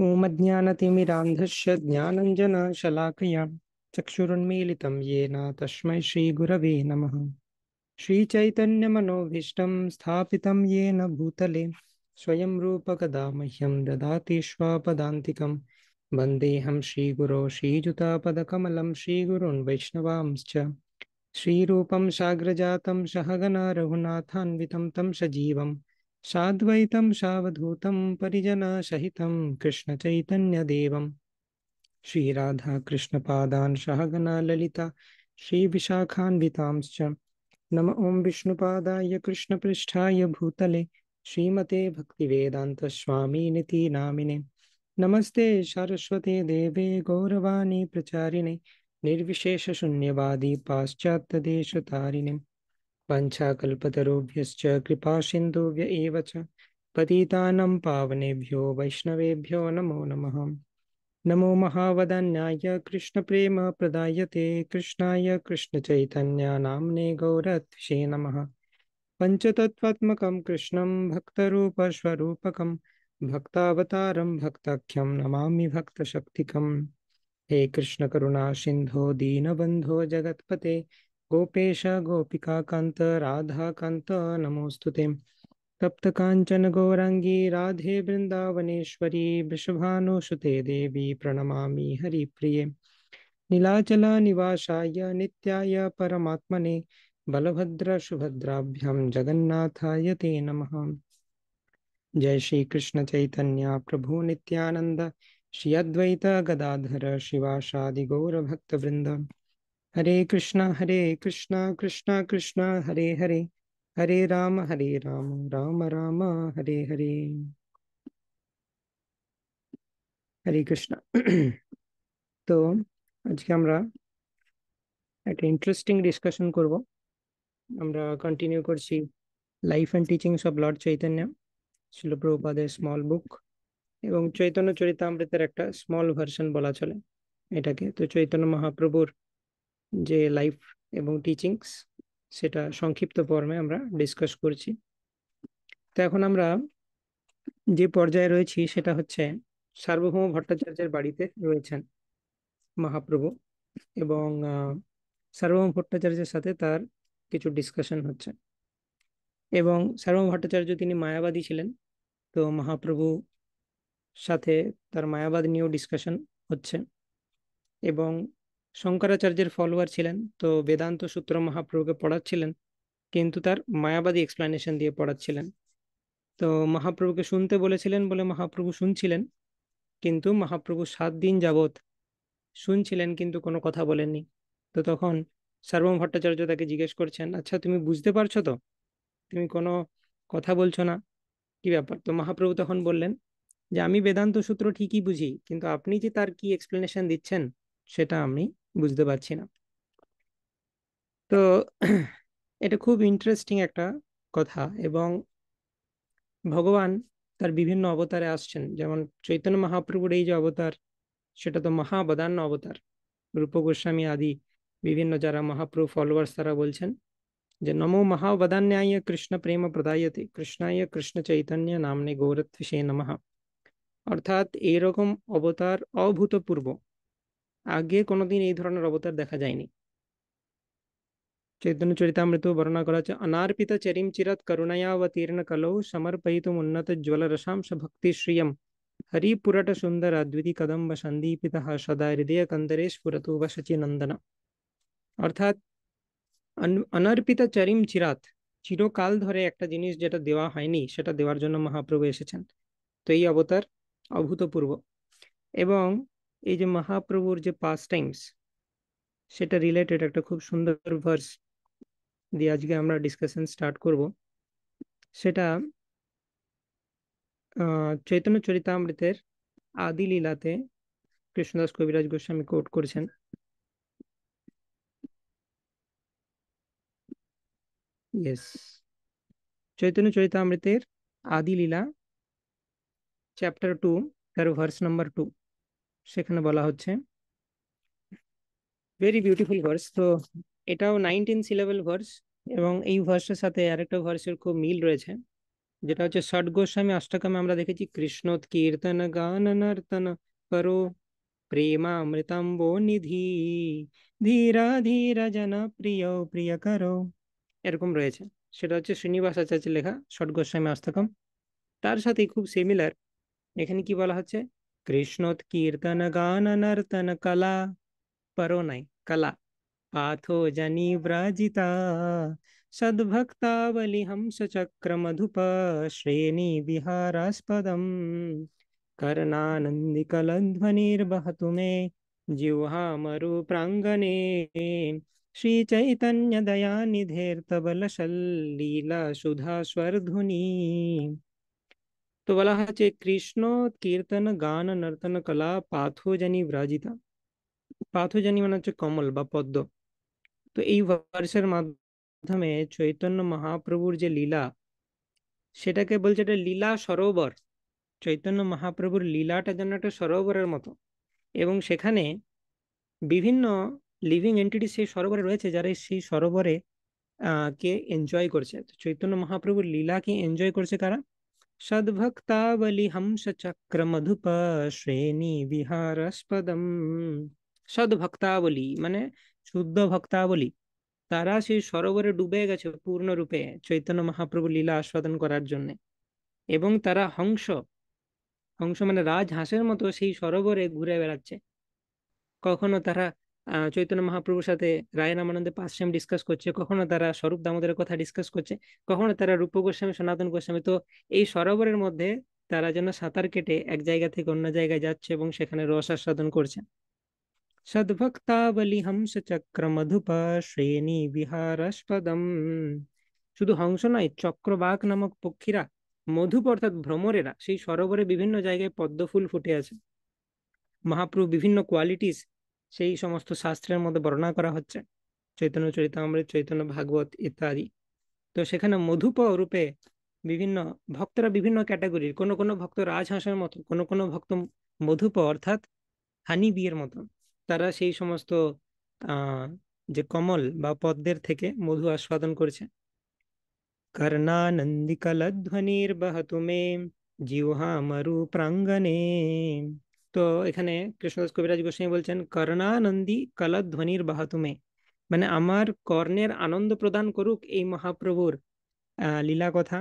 ॐ अज्ञानतिमिरान्धस्य ज्ञानञ्जनशलाकया चक्षुरुन्मीलितं येन तस्मै श्रीगुरवे नमः। श्रीचैतन्यमनोभीष्टं स्थापितं येन भूतले स्वयं रूपकदा मह्यं ददाति स्वपदान्तिकं। वन्देऽहं श्रीगुरो श्रीयुतापदकमलं श्रीगुरून् वैष्णवांश्च श्रीरूपं साग्रजातं सहगणा रघुनाथान्वितं तं सजीवं साद्वैतं सावधूतं परिजनसहितं कृष्णचैतन्यदेवं श्रीराधाकृष्णपादान् सहगणा ललिता श्रीविशाखान्वितांश्च। नम ॐ विष्णुपादाय कृष्णपृष्ठाय भूतले श्रीमते भक्तिवेदान्तस्वामिनिति नामिने। नमस्ते सरस्वते देवे गौरवाणी प्रचारिणे निर्विशेषशून्यवादी पाश्चात्यदेशतारिणे। वाञ्छाकल्पतरुभ्यश्च कृपासिन्धुभ्य एव च पतितानां पावनेभ्यो वैष्णवेभ्यो नमो नमः। नमो महावदन्याय कृष्णप्रेमप्रदायते कृष्णाय कृष्णचैतन्य नाम्ने गौरत्से नमः। पञ्चतत्त्वात्मकं कृष्णं भक्तरूपस्वरूपकं भक्तावतारं भक्ताख्यं नमामि भक्तशक्तिकम्। हे कृष्ण करुणा सिंधो दीनबंधो जगतपते गोपेश गोपिकाकांत राधाकांत नमोस्तुते। तप्त कांचन गौरांगी राधे वृंदावनेश्वरी वृषभानुसुते देवी प्रणमामि हरिप्रिये। नीलाचला निवासाय नित्याय परमात्मने बलभद्र सुभद्राभ्यां जगन्नाथाय ते नमः। जय श्री कृष्ण चैतन्य प्रभु नित्यानंद श्री अद्वैत गदाधर शिवासादि गौर भक्त वृंद। हरे कृष्णा कृष्णा कृष्णा हरे हरे हरे राम राम राम हरे हरे। हरे कृष्णा। তো আজকে আমরা একটা ইন্টারেস্টিং ডিসকাশন করব। আমরা কন্টিনিউ করছি life and teachings of Lord Chaitanya, শিল প্রভুপাদের স্মল বুক এবং চৈতন্য চরিতামৃতের একটা স্মল ভার্সন বলা চলে এটাকে। তো চৈতন্য মহাপ্রভুর যে লাইফ এবং টিচিংস সেটা সংক্ষিপ্ত ফর্মে আমরা ডিসকাস করছি। তো এখন আমরা যে পর্যায়ে রয়েছি সেটা হচ্ছে সার্বভৌম ভট্টাচার্যের বাড়িতে রয়েছেন মহাপ্রভু, এবং সার্বভৌম ভট্টাচার্যের সাথে তার কিছু ডিসকাশন হচ্ছে। এবং সার্বভৌম ভট্টাচার্য তিনি মায়াবাদী ছিলেন, তো মহাপ্রভু সাথে তার মায়াবাদ নিয়েও ডিসকাশন হচ্ছে। এবং শঙ্করাচার্যের ফলোয়ার ছিলেন, তো বেদান্ত সূত্র মহাপ্রভুকে পড়াচ্ছিলেন, কিন্তু তার মায়াবাদী এক্সপ্লানেশন দিয়ে পড়াচ্ছিলেন। তো মহাপ্রভুকে শুনতে বলেছিলেন বলে মহাপ্রভু শুনছিলেন, কিন্তু মহাপ্রভু 7 দিন যাবৎ শুনছিলেন কিন্তু কোনো কথা বলেননি। তো তখন সার্বভৌম ভট্টাচার্য তাকে জিজ্ঞেস করছেন, আচ্ছা তুমি বুঝতে পারছো তো, তুমি কোনো কথা বলছো না, কি ব্যাপার? তো মহাপ্রভু তখন বললেন যে আমি বেদান্ত সূত্র ঠিকই বুঝি, কিন্তু আপনি যে তার কি এক্সপ্লেনেশন দিচ্ছেন সেটা আমি বুঝতে পারছি না। তো এটা খুব ইন্টারেস্টিং একটা কথা। এবং ভগবান তার বিভিন্ন অবতারে আসছেন, যেমন চৈতন্য মহাপ্রভুর এই যে অবতার সেটা তো মহাবদান্য অবতার। রূপ গোস্বামী আদি বিভিন্ন যারা মহাপ্রভু ফলোয়ার্স তারা বলছেন যে নমো মহাবদান্যায় কৃষ্ণ প্রেম প্রদায়তে কৃষ্ণায় কৃষ্ণ চৈতন্য নামনে গৌরত্বিষে নমঃ। অর্থাৎ এইরকম অবতার অভূতপূর্ব, আগে কোনোদিন এই ধরনের অবতার দেখা যায়নি। চৈতন্য চরিতামৃত বর্ণনা করা হচ্ছে, অনার্পিত চরিম চিরৎ করুণয়াবতীর্ণ কলৌ সমর্পয়িতুম উন্নত জ্বল রসাংশ ভক্তি শ্রিয়ম হরিপুরট সুন্দর অদ্বিতি কদম্ব সন্দীপিত সদা হৃদয় কন্দরে স্ফুরতু বসচি নন্দন। অর্থাৎ অনর্পিত চরিম চিরাত, চিরকাল ধরে একটা জিনিস যেটা দেওয়া হয়নি সেটা দেওয়ার জন্য মহাপ্রভু এসেছেন। তো এই অবতার অভূতপূর্ব। এবং এই যে মহাপ্রভুর যে পাস টাইমস সেটা রিলেটেড একটা খুব সুন্দর ভার্স দিয়ে আজকে আমরা ডিসকাশন স্টার্ট করব। সেটা চৈতন্য চরিতামৃতের আদি লীলাতে কৃষ্ণদাস কবিরাজ গোস্বামী কোট করেছেন। ইয়েস, চৈতন্য চরিতামৃতের আদি লীলা চ্যাপ্টার 2 তার ভার্স নাম্বার 2, সেখানে বলা হচ্ছে, ভেরি বিউটিফুল ভার্স। তো এটাও 19 সিলেবল ভার্স, এবং এই ভার্সের সাথে আরেকটা ভার্সের খুব মিল রয়েছে। যেটা হচ্ছে ষট গোস্বামী অষ্টকমে আমরা দেখেছি, কৃষ্ণোৎ কীর্তন গান নর্তন করো প্রেমামৃতম্বো নিধি ধীরা ধীরা জন প্রিয় প্রিয় করো, এরকম রয়েছে। সেটা হচ্ছে শ্রীনিবাস আচার্যের লেখা ষট গোস্বামী অষ্টকম। তার সাথে খুব সিমিলার এখানে কি বলা হচ্ছে, কৃষ্ণোৎ কীর্তন গান নর্তন কলা, পরো নাই, কলা पाथो जनी व्राजिता सद्भक्तावली हंस चक्र मधुप श्रेणी विहारास्पदम कर्णानन्दिकलध्वनिर्वहतु मे जिह्वा मरु प्राङ्गणे श्री चैतन्य दयानिधेर्तबलशल्लीला सुधा स्वर्धुनी। তো বলা হচ্ছে কৃষ্ণ কীর্তন গান নর্তন কলা পাথোজনী ব্রাজিতা। পাথোজনী মানে হচ্ছে কমল বা পদ্ম। তো এই ভার্সের মাধ্যমে চৈতন্য মহাপ্রভুর যে লীলা, সেটাকে বলছে এটা লীলা সরোবর। চৈতন্য মহাপ্রভুর লীলাটা যেন একটা সরোবরের মতো, এবং সেখানে বিভিন্ন লিভিং এন্টিটি সেই সরোবরে রয়েছে, যারা সেই সরোবরে কে এনজয় করছে। তো চৈতন্য মহাপ্রভুর লীলাকে এনজয় করছে কারা? সদ্ভক্তাবলি হংস চক্র মধুপ শ্রেণী বিহারাস্পদম। সদ্ভক্তাবলী মানে শুদ্ধ ভক্তাবলী, তারা সেই সরোবরে ডুবে গেছে পূর্ণরূপে চৈতন্য মহাপ্রভু লীলা আস্বাদন করার জন্য। এবং তারা হংস, হংস মানে রাজহাঁসের মতো সেই সরোবরে ঘুরে বেড়াচ্ছে। কখনো তারা চৈতন্য মহাপ্রভুর সাথে রায় রামানন্দে পাঁচশ্যাম ডিসকাস করছে, কখনো তারা স্বরূপ দামোদরের কথা ডিসকাস করছে, কখনো তারা রূপ গোস্বামী সনাতন গোস্বামী। তো এই সরোবরের মধ্যে তারা যেন সাঁতার কেটে এক জায়গা থেকে অন্য জায়গায় যাচ্ছে এবং সেখানে রস আস্বাদন করছে। সদ্ভক্তাবলি হংস চক্র মধুপ শ্রেণী বিহারাস্পদম। শুধু হংস নয়, চক্রবাক নামক পক্ষীরা, মধুপ অর্থাৎ ভ্রমরেরা, সেই সরোবরে বিভিন্ন জায়গায় পদ্ম ফুল ফুটে আছে। মহাপ্রভু বিভিন্ন কোয়ালিটিস সেই সমস্ত শাস্ত্রের মধ্যে বর্ণনা করা হচ্ছে, চৈতন্য চরিতামৃত, চৈতন্য ভাগবত ইত্যাদি। তো সেখানে মধুপ রূপে বিভিন্ন ভক্তরা, বিভিন্ন ক্যাটাগরির, কোনো কোনো ভক্ত রাজহাঁসের মতো, কোনো কোনো ভক্ত মধুপ অর্থাৎ হানি বিয়ের মতো, তারা সেই সমস্ত আহ যে কমল বা পদ্মের থেকে মধু আস্বাদন করছে। কর্ণানন্দিকলধ্বনির্বহতু মে জিহ্বা মরু প্রাঙ্গণে। তো এখানে কৃষ্ণদাস কবিরাজ গোস্বামী বলছেন, কর্ণানন্দী কলধ্বনির বাহাতু মে, মানে আমার কর্ণের আনন্দ প্রদান করুক এই মহাপ্রভুর লীলা কথা,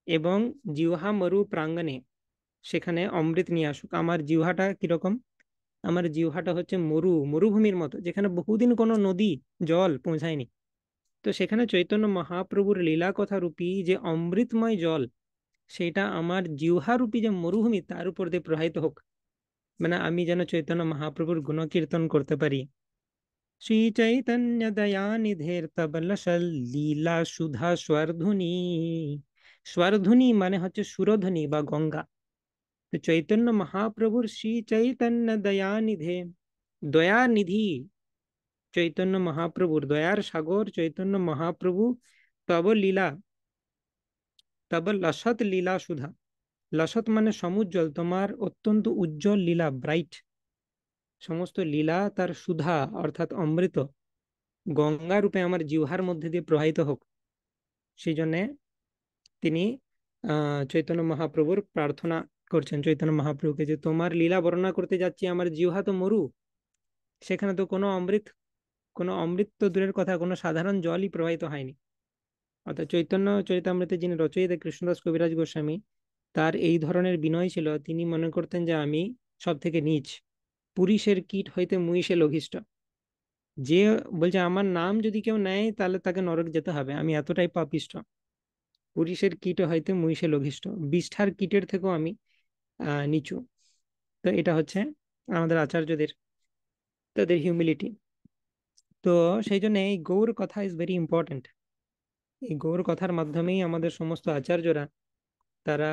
এবং জিহ্বা মরু প্রাঙ্গণে, সেখানে অমৃত নিয়ে আসুক। আমার জিহ্বাটা কিরকম? আমার জিহ্বাটা হচ্ছে মরুভূমির মতো, যেখানে বহুদিন কোনো নদী জল পৌঁছায়নি। তো সেখানে চৈতন্য মহাপ্রভুর লীলা কথা রূপী যে অমৃতময় জল, সেটা আমার জিহ্বা রূপী যে মরুভূমি তার উপর দিয়ে প্রবাহিত হোক। মানে আমি যেন চৈতন্য মহাপ্রভুর গুণকীর্তন করতে পারি। শ্রী চৈতন্য দয়ানিধের তবলশল লীলা সুধা স্বরধ্বনি। স্বরধ্বনি মানে হচ্ছে সুরধ্বনি বা গঙ্গা। তো চৈতন্য মহাপ্রভুর শ্রী চৈতন্য দয়ানিধে, দয়ানিধি চৈতন্য মহাপ্রভুর, দয়ার সাগর চৈতন্য মহাপ্রভু, তব লীলা, তব লসৎ লীলা সুধা। লসৎ মানে সমুজ্জ্বল, তোমার অত্যন্ত উজ্জ্বল লীলা, ব্রাইট সমস্ত লীলা তার সুধা অর্থাৎ অমৃত গঙ্গা রূপে আমার জিহ্বার মধ্যে দিয়ে প্রবাহিত হোক। সেই জন্যে তিনি চৈতন্য মহাপ্রভুর প্রার্থনা করছেন, চৈতন্য মহাপ্রভুকে, যে তোমার লীলা বর্ণনা করতে যাচ্ছি, আমার জিহ্বা তো মরু, সেখানে তো কোনো অমৃত তো দূরের কথা, কোনো সাধারণ জলই প্রবাহিত হয়নি। অর্থাৎ চৈতন্য চরিতামৃতের যিনি রচয়িতা কৃষ্ণদাস কবিরাজ গোস্বামী, তার এই ধরনের বিনয় ছিল। তিনি মনে করতেন যে আমি সব থেকে নীচ, পুরুষের কীট হইতে মুই সে লঘিষ্ঠ। যে বলছে আমার নাম যদি কেউ নেয় তাহলে তাকে নরক যেতে হবে, আমি এতটাই পাপিষ্ঠ। পুরুষের কীট হইতে মুই সে লঘিষ্ঠ, বিষ্ঠার কীটের থেকেও আমি নিচু। তো এটা হচ্ছে আমাদের আচার্যদের, তাদের হিউমিলিটি। তো সেই জন্য এই গৌর কথা ইজ ভেরি ইম্পর্টেন্ট। এই গৌর কথার মাধ্যমেই আমাদের সমস্ত আচার্যরা, তারা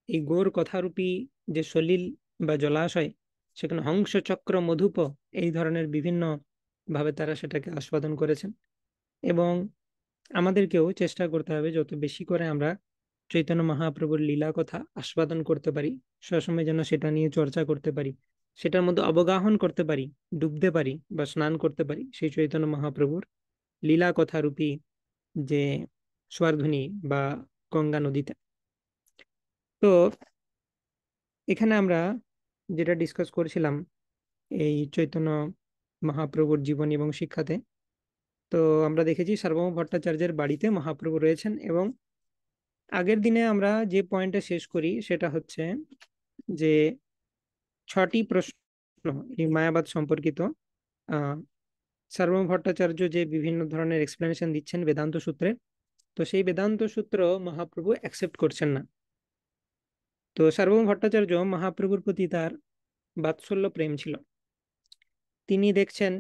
এই গৌর কথারূপী যে সলিল বা জলাশয়, সেখানে হংস চক্র মধুপ এই ধরনের বিভিন্ন ভাবে তারা সেটাকে আস্বাদন করেছেন। এবং আমাদেরকেও চেষ্টা করতে হবে যত বেশি করে আমরা চৈতন্য মহাপ্রভুর লীলা কথা আস্বাদন করতে পারি, সবসময় যেন সেটা নিয়ে চর্চা করতে পারি, সেটার মধ্যে অবগাহন করতে পারি, ডুবতে পারি বা স্নান করতে পারি সেই চৈতন্য মহাপ্রভুর লীলা কথা রূপী যে স্বরধ্বনি বা গঙ্গা নদীতে। তো এখানে আমরা যেটা ডিসকাস করেছিলাম এই চৈতন্য মহাপ্রভুর জীবন এবং শিক্ষাতে, তো আমরা দেখেছি সার্বভৌম ভট্টাচার্যের বাড়িতে মহাপ্রভু রয়েছেন, এবং আগের দিনে আমরা যে পয়েন্টে শেষ করি সেটা হচ্ছে যে 6টি প্রশ্ন এই মায়াবাদ সম্পর্কিত আহ সার্বভৌম ভট্টাচার্য যে বিভিন্ন ধরনের এক্সপ্লেনেশন দিচ্ছেন বেদান্ত সূত্রে, তো সেই বেদান্ত সূত্র মহাপ্রভু অ্যাকসেপ্ট করছেন না। তো সার্বভৌম ভট্টাচার্য মহাপ্রভুর প্রতি তার বাৎসল্য প্রেম ছিল। তিনি দেখছেন,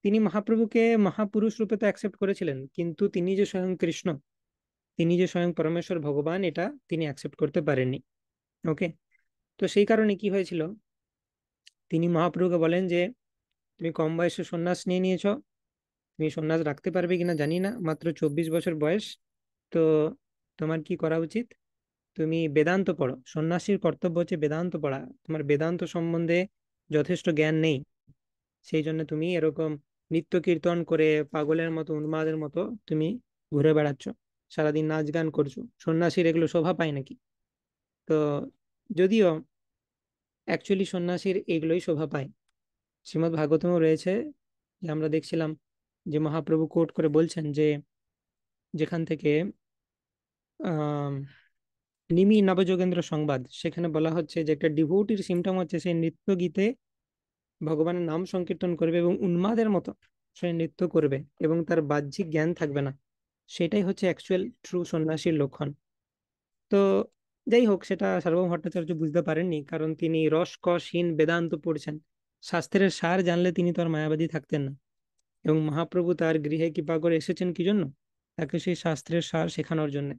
তিনি মহাপ্রভুকে মহাপুরুষ রূপে তো অ্যাকসেপ্ট করেছিলেন, কিন্তু তিনি যে স্বয়ং কৃষ্ণ, তিনি যে স্বয়ং পরমেশ্বর ভগবান, এটা তিনি অ্যাকসেপ্ট করতে পারেননি। ওকে, তো সেই কারণে কি হয়েছিল, তিনি মহাপ্রভুকে বলেন যে তুমি কম বয়সে সন্ন্যাস নিয়ে নিয়েছো, তুমি সন্ন্যাস রাখতে পারবে কিনা জানি না, মাত্র 24 বছর বয়স। তো তোমার কি করা উচিত, তুমি বেদান্ত পড়ো, সন্ন্যাসীর কর্তব্য হচ্ছে বেদান্ত পড়া, তোমার বেদান্ত সম্বন্ধে যথেষ্ট জ্ঞান নেই, সেই জন্য তুমি এরকম নিত্য কীর্তন করে পাগলের মতো উন্মাদের মতো তুমি ঘুরে বেড়াচ্ছ, সারাদিন নাচ গান করছো, সন্ন্যাসীর এগুলো শোভা পায় নাকি? তো যদিও অ্যাকচুয়ালি সন্ন্যাসীর এগুলোই শোভা পায়, শ্রীমদ্ ভাগবতমও রয়েছে যে আমরা দেখছিলাম যে মহাপ্রভু কোট করে বলছেন যে যেখান থেকে আহ নিমি নবযোগেন্দ্র সংবাদ, সেখানে বলা হচ্ছে যে একটা ডিভোটির সিমটম হচ্ছে সে নৃত্য গীতে ভগবানের নাম সংকীর্তন করবে এবং উন্মাদের মতো সে নৃত্য করবে এবং তার বাহ্যিক জ্ঞান থাকবে না, সেটাই হচ্ছে অ্যাকচুয়াল ট্রু সন্ন্যাসীর লক্ষণ। তো যাই হোক, সেটা সার্বভৌম ভট্টাচার্য বুঝতে পারেননি, কারণ তিনি রসকসহীন বেদান্ত পড়ছেন, শাস্ত্রের সার জানলে তিনি তো আর মায়াবাদী থাকতেন না। এবং মহাপ্রভু তার গৃহে কৃপা করে এসেছেন কি জন্য, তাকে সেই শাস্ত্রের সার শেখানোর জন্য।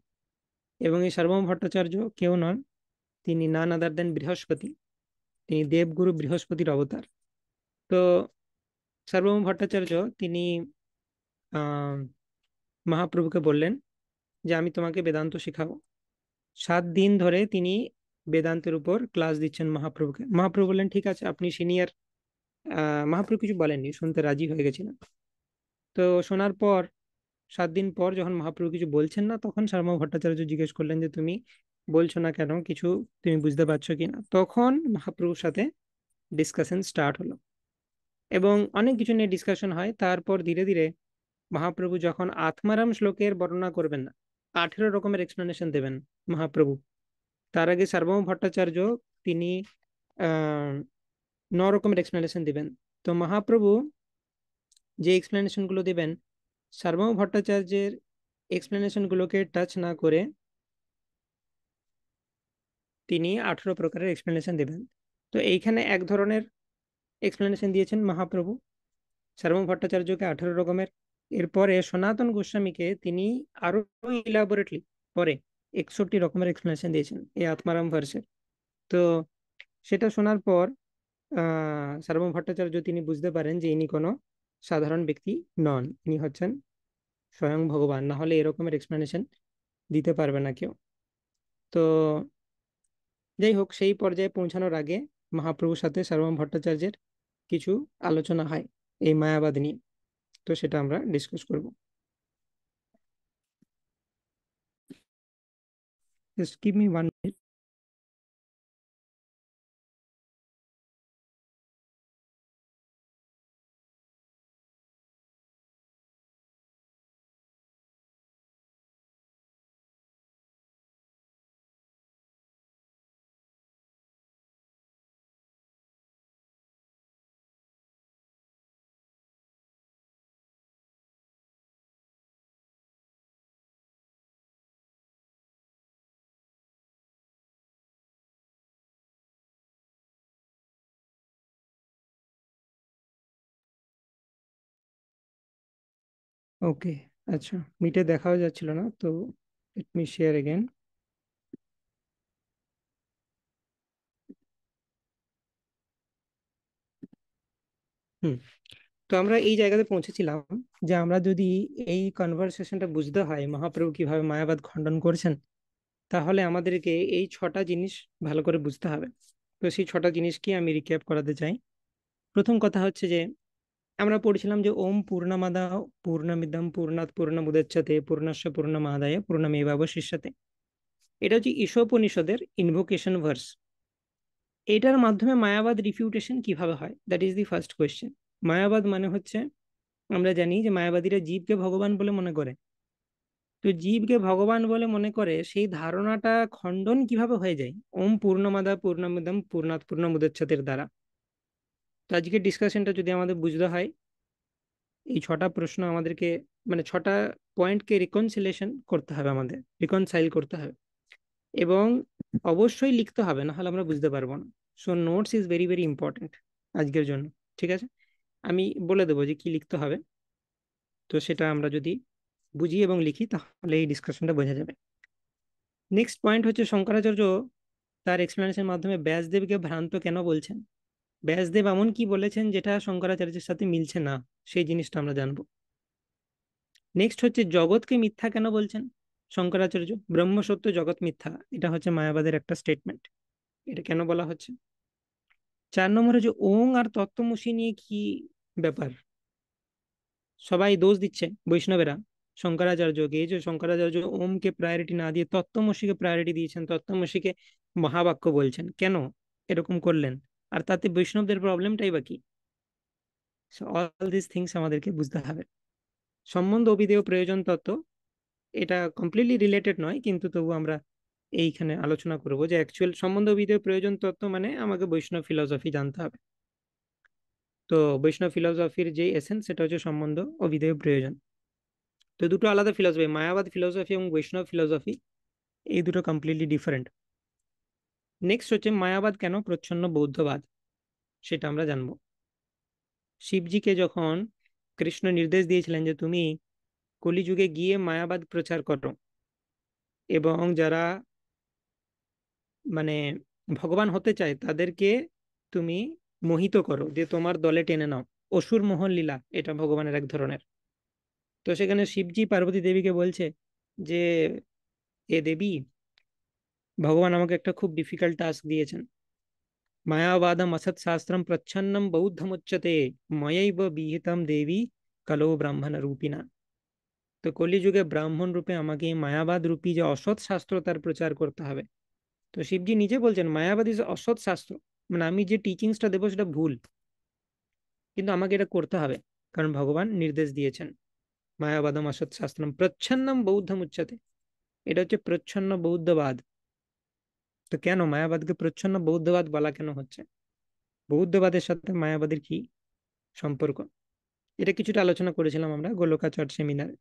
এবং এই সার্বভৌম ভট্টাচার্য কেউ নন, তিনি নান আদার দেন বৃহস্পতি, তিনি দেবগুরু বৃহস্পতির অবতার। তো সার্বভৌম ভট্টাচার্য তিনি আহ মহাপ্রভুকে বললেন যে আমি তোমাকে বেদান্ত শেখাবো। 7 দিন ধরে তিনি বেদান্তের উপর ক্লাস দিচ্ছেন মহাপ্রভুকে। মহাপ্রভু বললেন ঠিক আছে, আপনি সিনিয়র। মহাপ্রভু কিছু বলেননি, শুনতে রাজি হয়ে গেছিলেন। তো শোনার পর 7 দিন পর যখন মহাপ্রভু কিছু বলছেন না, তখন সার্বভৌম ভট্টাচার্য জিজ্ঞেস করলেন যে তুমি বলছো না কেন, কিছু তুমি বুঝতে পারছো কিনা? তখন মহাপ্রভুর সাথে ডিসকাশন স্টার্ট হলো এবং অনেক কিছু নিয়ে ডিসকাশন হয়। তারপর ধীরে ধীরে মহাপ্রভু যখন আত্মারাম শ্লোকের বর্ণনা করবেন না, 18 রকমের এক্সপ্লেনেশন দেবেন মহাপ্রভু। তার আগে সার্বভৌম ভট্টাচার্য তিনি 9 রকমের এক্সপ্লেনেশন দিবেন। তো মহাপ্রভু যে এক্সপ্লেনেশন গুলো দিবেন, সার্বভৌম ভট্টাচার্যের এক্সপ্লেনেশন গুলোকে টাচ না করে তিনি 18 প্রকারের এক্সপ্লেনেশন দেবেন। তো এইখানে এক ধরনের এক্সপ্লেনেশন দিয়েছেন মহাপ্রভু, সার্বভৌম ভট্টাচার্যকে 18 রকমের। এরপরে সনাতন গোস্বামীকে তিনি আরো ইলাবোরেটলি পরে 61 রকমের এক্সপ্লেনেশন দিয়েছেন এই আত্মারাম ভার্সের। তো সেটা শোনার পর সার্বভৌম ভট্টাচার্য তিনি বুঝতে পারেন যে ইনি কোনো সাধারণ ব্যক্তি নন, ইনি হচ্ছেন স্বয়ং ভগবান, না হলে এরকমের এক্সপ্লেনেশন দিতে পারবে না কেউ। তো যাই হোক, সেই পর্যায়ে পৌঁছানোর আগে মহাপ্রভুর সাথে সার্বভৌম ভট্টাচার্যের কিছু আলোচনা হয় এই মায়াবাদ নিয়ে। তো সেটা আমরা ডিসকাস করব। জাস্ট গিভ মি 1 মিনিট। ওকে, আচ্ছা, মিটে দেখাও যাচ্ছিল না, তো লেট মি শেয়ার এগেন। হুম, তো আমরা এই জায়গাতে পৌঁছেছিলাম যে আমরা যদি এই কনভারসেশনটা বুঝতে হয় মহাপ্রভু কিভাবে মায়াবাদ খণ্ডন করছেন, তাহলে আমাদেরকে এই 6টা জিনিস ভালো করে বুঝতে হবে। তো সেই 6টা জিনিস কি আমি রিক্যাপ করাতে চাই। প্রথম কথা হচ্ছে যে আমরা পড়ছিলাম যে ওম পূর্ণমাদা পূর্ণমিদম পূর্ণাৎ পূর্ণমুদচ্যতে পূর্ণস্য পূর্ণমাদায় পূর্ণমেবাবশিষ্যতে। এটা হচ্ছে ঈশোপনিষদের ইনভোকেশন ভার্স। এটার মাধ্যমে মায়াবাদ রিফিউটেশন কিভাবে হয়, that is the first question. মায়াবাদ মানে হচ্ছে, আমরা জানি যে মায়াবাদীরা জীবকে ভগবান বলে মনে করে। তো জীবকে ভগবান বলে মনে করে, সেই ধারণাটা খণ্ডন কিভাবে হয়ে যায় ওম পূর্ণমাদা পূর্ণমিদম পূর্ণাৎ পূর্ণমুদচ্যতের দ্বারা। তো আজকের ডিসকাশনটা যদি আমাদের বুঝতে হয়, এই ছটা প্রশ্ন আমাদেরকে, মানে ছটা পয়েন্টকে রিকনসিলেশন করতে হবে, আমাদের রিকনসাইল করতে হবে, এবং অবশ্যই লিখতে হবে, না হলে আমরা বুঝতে পারবো না। So notes is very very important আজকের জন্য। ঠিক আছে, আমি বলে দেবো যে কি লিখতে হবে। তো সেটা আমরা যদি বুঝি এবং লিখি তাহলে এই ডিসকাশনটা বোঝা যাবে। নেক্সট পয়েন্ট হচ্ছে, শঙ্করাচার্য তার এক্সপ্লেনেশনের মাধ্যমে ব্যাসদেবকে ভ্রান্ত কেন বলছেন। ব্যাসদেব এমন কি বলেছেন যেটা শঙ্করাচার্যের সাথে মিলছে না, সেই জিনিসটা আমরা জানবো। নেক্সট হচ্ছে, জগৎকে মিথ্যা কেন বলছেন শঙ্করাচার্য। ব্রহ্ম সত্য, জগৎ মিথ্যা, এটা হচ্ছে মায়াবাদের একটা স্টেটমেন্ট, এটা কেন বলা হচ্ছে। 4 নম্বর হচ্ছে, ওং আর তত্ত্বমসি নিয়ে কি ব্যাপার। সবাই দোষ দিচ্ছে বৈষ্ণবেরা শঙ্করাচার্যকে, এই যে শঙ্করাচার্য ওমকে প্রায়োরিটি না দিয়ে তত্ত্বমসিকে প্রায়োরিটি দিয়েছেন, তত্ত্বমসিকে মহাবাক্য বলছেন, কেন এরকম করলেন, আর তাতে বৈষ্ণবদের প্রবলেমটাই বা কি। অল দিস থিংস আমাদেরকে বুঝতে হবে। সম্বন্ধ অভিধেয় প্রয়োজন তত্ত্ব, এটা কমপ্লিটলি রিলেটেড নয়, কিন্তু তবু আমরা এইখানে আলোচনা করব যে অ্যাকচুয়াল সম্বন্ধ অভিধেয় প্রয়োজন তত্ত্ব মানে আমাকে বৈষ্ণব ফিলসফি জানতে হবে। তো বৈষ্ণব ফিলসফির যে এসেন্স সেটা হচ্ছে সম্বন্ধ অভিধেয় প্রয়োজন। তো দুটো আলাদা ফিলসফি, মায়াবাদ ফিলসফি এবং বৈষ্ণব ফিলসফি, এই দুটো কমপ্লিটলি ডিফারেন্ট। নেক্সট হচ্ছে, মায়াবাদ কেন প্রচ্ছন্ন বৌদ্ধবাদ, সেটা আমরা জানবো। শিবজিকে যখন কৃষ্ণ নির্দেশ দিয়েছিলেন যে তুমি কলিযুগে গিয়ে মায়াবাদ প্রচার করো, এবং যারা মানে ভগবান হতে চায় তাদেরকে তুমি মোহিত করো, যে তোমার দলে টেনে নাও, অসুর মোহন লীলা, এটা ভগবানের এক ধরনের। তো সেখানে শিবজি পার্বতী দেবীকে বলছে যে, এ দেবী, ভগবান আমাকে একটা খুব ডিফিকাল্ট টাস্ক দিয়েছেন। মায়াবাদম অসৎ শাস্ত্রম প্রচ্ছন্নম বৌদ্ধমুচ্যতে ময়ৈব বিহিতম দেবী কালো ব্রাহ্মণ রূপিনা। তো কলিযুগে ব্রাহ্মণ রূপে আমাকে এই মায়াবাদ রূপী যে অসৎ শাস্ত্র তার প্রচার করতে হবে। তো শিবজি নিজে বলছেন মায়াবাদ ইজ অসৎ শাস্ত্র, মানে আমি যে টিচিংসটা দেবো সেটা ভুল, কিন্তু আমাকে এটা করতে হবে, কারণ ভগবান নির্দেশ দিয়েছেন। মায়াবাদম অসৎ শাস্ত্রম প্রচ্ছন্নম বৌদ্ধমুচ্যতে, এটা হচ্ছে প্রচ্ছন্ন বৌদ্ধবাদ। তো কেন মায়াবাদকে প্রচ্ছন্ন বৌদ্ধবাদ বলা কেন হচ্ছে, বৌদ্ধবাদের সাথে মায়াবাদের কি সম্পর্ক, এটা কিছুটা আলোচনা করেছিলাম আমরা গোলকাচট সেমিনারে।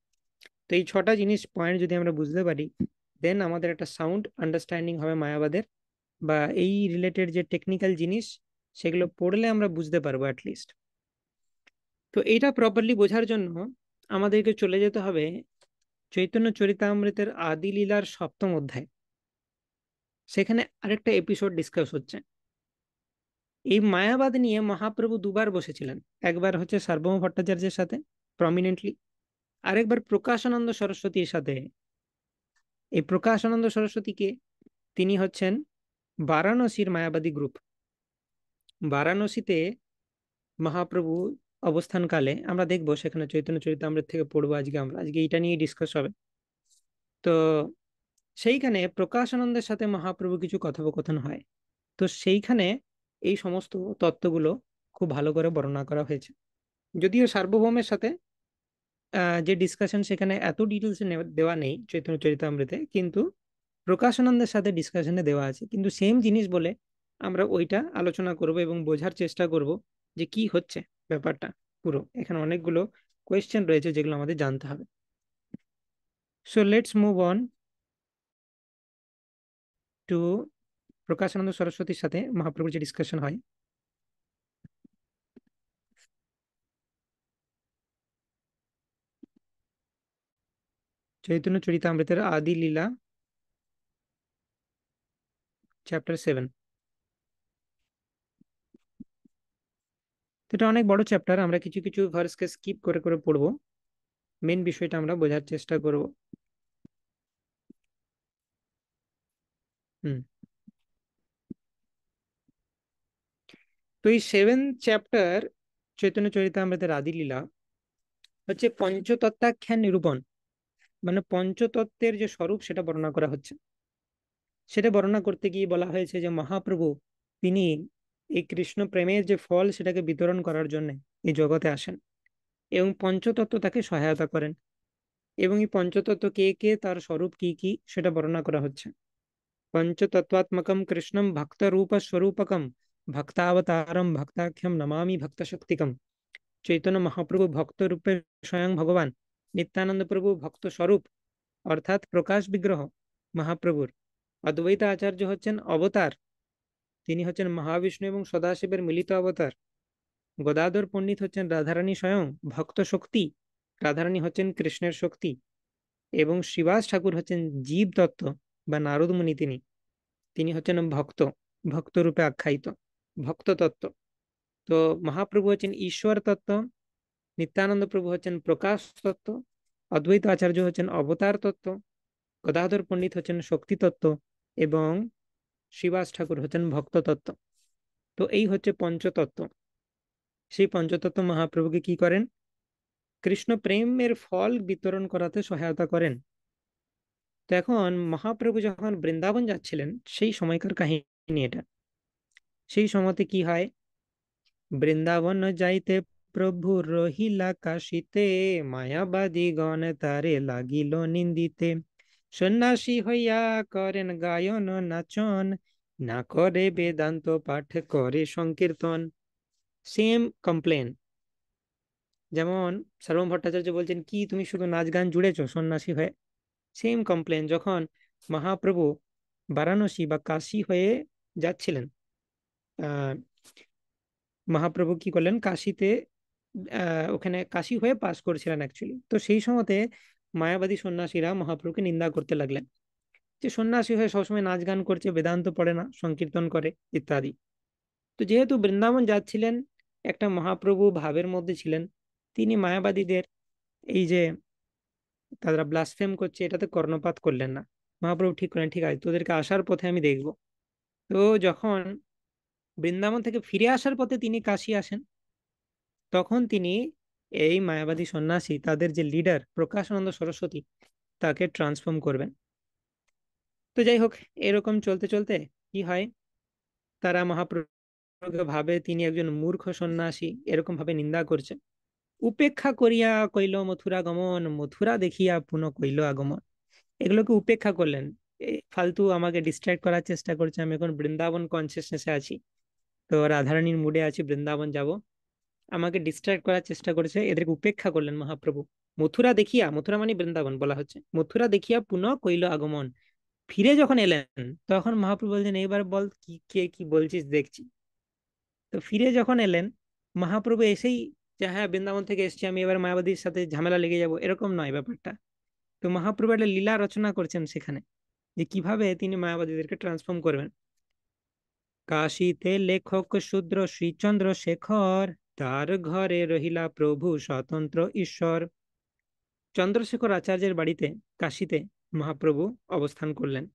তো এই ছটা জিনিস পয়েন্ট যদি আমরা বুঝতে পারি, দেন আমাদের একটা সাউন্ড আন্ডারস্ট্যান্ডিং হবে মায়াবাদের, বা এই রিলেটেড যে টেকনিক্যাল জিনিস সেগুলো পড়লে আমরা বুঝতে পারবো অ্যাটলিস্ট। তো এইটা প্রপারলি বোঝার জন্য আমাদেরকে চলে যেতে হবে চৈতন্য চরিতামৃতের আদি লীলার 7ম অধ্যায়। সেখানে আরেকটা এপিসোড ডিসকাস হচ্ছে। এই মায়াবাদ নিয়ে মহাপ্রভু দুবার বসেছিলেন, একবার হচ্ছে সার্বভৌম ভট্টাচার্যের সাথে প্রমিনেন্টলি, আরেকবার প্রকাশানন্দ সরস্বতীর সাথে। এই প্রকাশানন্দ সরস্বতীকে, তিনি হচ্ছেন বারাণসীর মায়াবাদী গ্রুপ। বারাণসীতে মহাপ্রভু অবস্থানকালে আমরা দেখবো, সেখানে চৈতন্য চরিতামৃত থেকে পড়বো আজকে আমরা, আজকে এটা নিয়ে ডিসকাস হবে। তো সেইখানে প্রকাশানন্দের সাথে মহাপ্রভু কিছু কথোপকথন হয়। তো সেইখানে এই সমস্ত তত্ত্বগুলো খুব ভালো করে বর্ণনা করা হয়েছে। যদিও সার্বভৌমের সাথে যে ডিসকাশন সেখানে এত ডিটেলস দেওয়া নেই চৈতন্য চরিতামৃতে, কিন্তু প্রকাশানন্দের সাথে ডিসকাশনে দেওয়া আছে, কিন্তু সেম জিনিস বলে আমরা ওইটা আলোচনা করব এবং বোঝার চেষ্টা করব যে কি হচ্ছে ব্যাপারটা পুরো। এখানে অনেকগুলো কোয়েশ্চেন রয়েছে যেগুলো আমাদের জানতে হবে। So let's move on to Prakashananda সরস্বতীর সাথে মহাপ্রভুর যে ডিসকাশন হয়। চৈতন্য চরিতামৃতের আদি লীলা, চ্যাপ্টার 7। এটা অনেক বড় চ্যাপ্টার, আমরা কিছু কিছু ভার্সকে স্কিপ করে করে পড়বো, মেন বিষয়টা আমরা বোঝার চেষ্টা করব। হুম। তো এই 7th চ্যাপ্টার চৈতন্য চরিতামৃতের আদি লীলা হচ্ছে পঞ্চতত্ত্বাখ্যান নিরূপণ, মানে পঞ্চতত্ত্বের যে স্বরূপ সেটা বর্ণনা করা হচ্ছে। সেটা বর্ণনা করতে গিয়ে বলা হয়েছে যে মহাপ্রভু তিনি এই কৃষ্ণ প্রেমের যে ফল সেটাকে বিতরণ করার জন্য এই জগতে আসেন এবং পঞ্চতত্ত্ব তাকে সহায়তা করেন। এবং এই পঞ্চতত্ত্ব কে কে, তার স্বরূপ কি কি, সেটা বর্ণনা করা হচ্ছে। পঞ্চতত্ত্বাত্মকম কৃষ্ণম ভক্ত রূপ স্বরূপকম ভক্তাবতারম ভক্তাখ্যম নমামি ভক্ত শক্তিকম। চৈতন্য মহাপ্রভু ভক্ত রূপে স্বয়ং ভগবান, নিত্যানন্দ প্রভু ভক্ত স্বরূপ অর্থাৎ প্রকাশ বিগ্রহ মহাপ্রভুর। অদ্বৈত আচার্য হচ্ছেন অবতার, তিনি হচ্ছেন মহাবিষ্ণু এবং সদাশিবের মিলিত অবতার। গদাধর পণ্ডিত হচ্ছেন রাধারানী স্বয়ং ভক্ত শক্তি, রাধারানী হচ্ছেন কৃষ্ণের শক্তি। এবং শ্রীবাস ঠাকুর হচ্ছেন জীব তত্ত্ব বা নারদ মুনি, তিনি তিনি হচ্ছেন ভক্ত, ভক্ত রূপে আখ্যায়িত ভক্ত তত্ত্ব। তো মহাপ্রভু হচ্ছেন ঈশ্বর তত্ত্ব, নিত্যানন্দ প্রভু হচ্ছেন প্রকাশ তত্ত্ব, অদ্বৈত আচার্য হচ্ছেন অবতার তত্ত্ব, গদাধর পণ্ডিত হচ্ছেন শক্তি তত্ত্ব এবং শ্রীবাস ঠাকুর হচ্ছেন ভক্ত তত্ত্ব। তো এই হচ্ছে পঞ্চতত্ত্ব। সেই পঞ্চতত্ত্ব মহাপ্রভুকে কি করেন? কৃষ্ণ প্রেমের ফল বিতরণ করাতে সহায়তা করেন। তো এখন মহাপ্রভু যখন বৃন্দাবন যাচ্ছিলেন সেই সময়কার কাহিনী এটা। সেই সময়তে কি হয়, বৃন্দাবন যাইতে প্রভু রহিলা কাশিতে, মায়াবাদী গণ তারে লাগিল নিন্দিতে। সন্ন্যাসী হইয়া করেন গায়ন নাচন, না করে বেদান্ত পাঠ করে সংকীর্তন। সেম কমপ্লেন, যেমন সর্বম ভট্টাচার্য বলছেন কি তুমি শুধু নাচ গান জুড়েছো সন্ন্যাসী হয়ে। সেম কমপ্লেন যখন মহাপ্রভু বারাণসী বা কাশী হয়ে যাচ্ছিলেন, আহ মহাপ্রভু কি করলেন, কাশীতে ওখানে কাশী হয়ে পাস করছিলেন অ্যাকচুয়ালি। তো সেই সময়তে মায়াবাদী সন্ন্যাসীরা মহাপ্রভুকে নিন্দা করতে লাগলেন যে সন্ন্যাসী হয়ে সবসময় নাচ গান করছে, বেদান্ত পড়ে না, সংকীর্তন করে ইত্যাদি। তো যেহেতু বৃন্দাবন যাচ্ছিলেন, একটা মহাপ্রভু ভাবের মধ্যে ছিলেন, তিনি মায়াবাদীদের এই যে তারা ব্লাসফেম করছে এটাতে কর্ণপাত করলেন না। মহাপ্রভু ঠিক করলেন ঠিক আছে, তোদেরকে আসার পথে আমি দেখব। তো যখন বৃন্দাবন থেকে ফিরে আসার পথে তিনি কাশী আসেন, তখন তিনি এই মায়াবাদী সন্ন্যাসী তাদের যে লিডার প্রকাশানন্দ সরস্বতী তাকে ট্রান্সফর্ম করবেন। তো যাই হোক, এরকম চলতে চলতে কি হয়, তারা মহাপ্রভুকে ভাবে তিনি একজন মূর্খ সন্ন্যাসী, এরকম ভাবে নিন্দা করছে। উপেক্ষা করিয়া কইল মথুরা গমন, মথুরা দেখিয়া পুনঃ কইল আগমন। এগুলোকে উপেক্ষা করলেন, ফালতু আমাকে ডিস্ট্রাক্ট করার চেষ্টা করছে, আমি এখন বৃন্দাবন কনসিয়াসনেসে আছি, তো রাধারানীর মুডে আছি, বৃন্দাবন যাব, আমাকে ডিস্ট্রাক্ট করার চেষ্টা করেছে, এদেরকে উপেক্ষা করলেন মহাপ্রভু। মথুরা দেখিয়া, মথুরা মানে বৃন্দাবন বলা হচ্ছে, মথুরা দেখিয়া পুনঃ কইল আগমন। ফিরে যখন এলেন তখন মহাপ্রভু বলছেন এইবার বল কি, কে কি বলছিস দেখছি। তো ফিরে যখন এলেন মহাপ্রভু এসেই যে হ্যাঁ বৃন্দাবন থেকে এসেছি আমি, এবার মায়াবাদীর সাথে ঝামেলা লেগে যাব, এরকম নয় ব্যাপারটা। তো মহাপ্রভু একটা লীলা রচনা করছেন সেখানে, যে কিভাবে তিনি মায়াবাদীদেরকে ট্রান্সফর্ম করবেন। কাশীতে লেখক শূদ্র শ্রীচন্দ্র শেখর, তার ঘরে রহিলা প্রভু স্বতন্ত্র ঈশ্বর। চন্দ্রশেখর আচার্যের বাড়িতে কাশীতে মহাপ্রভু অবস্থান করলেন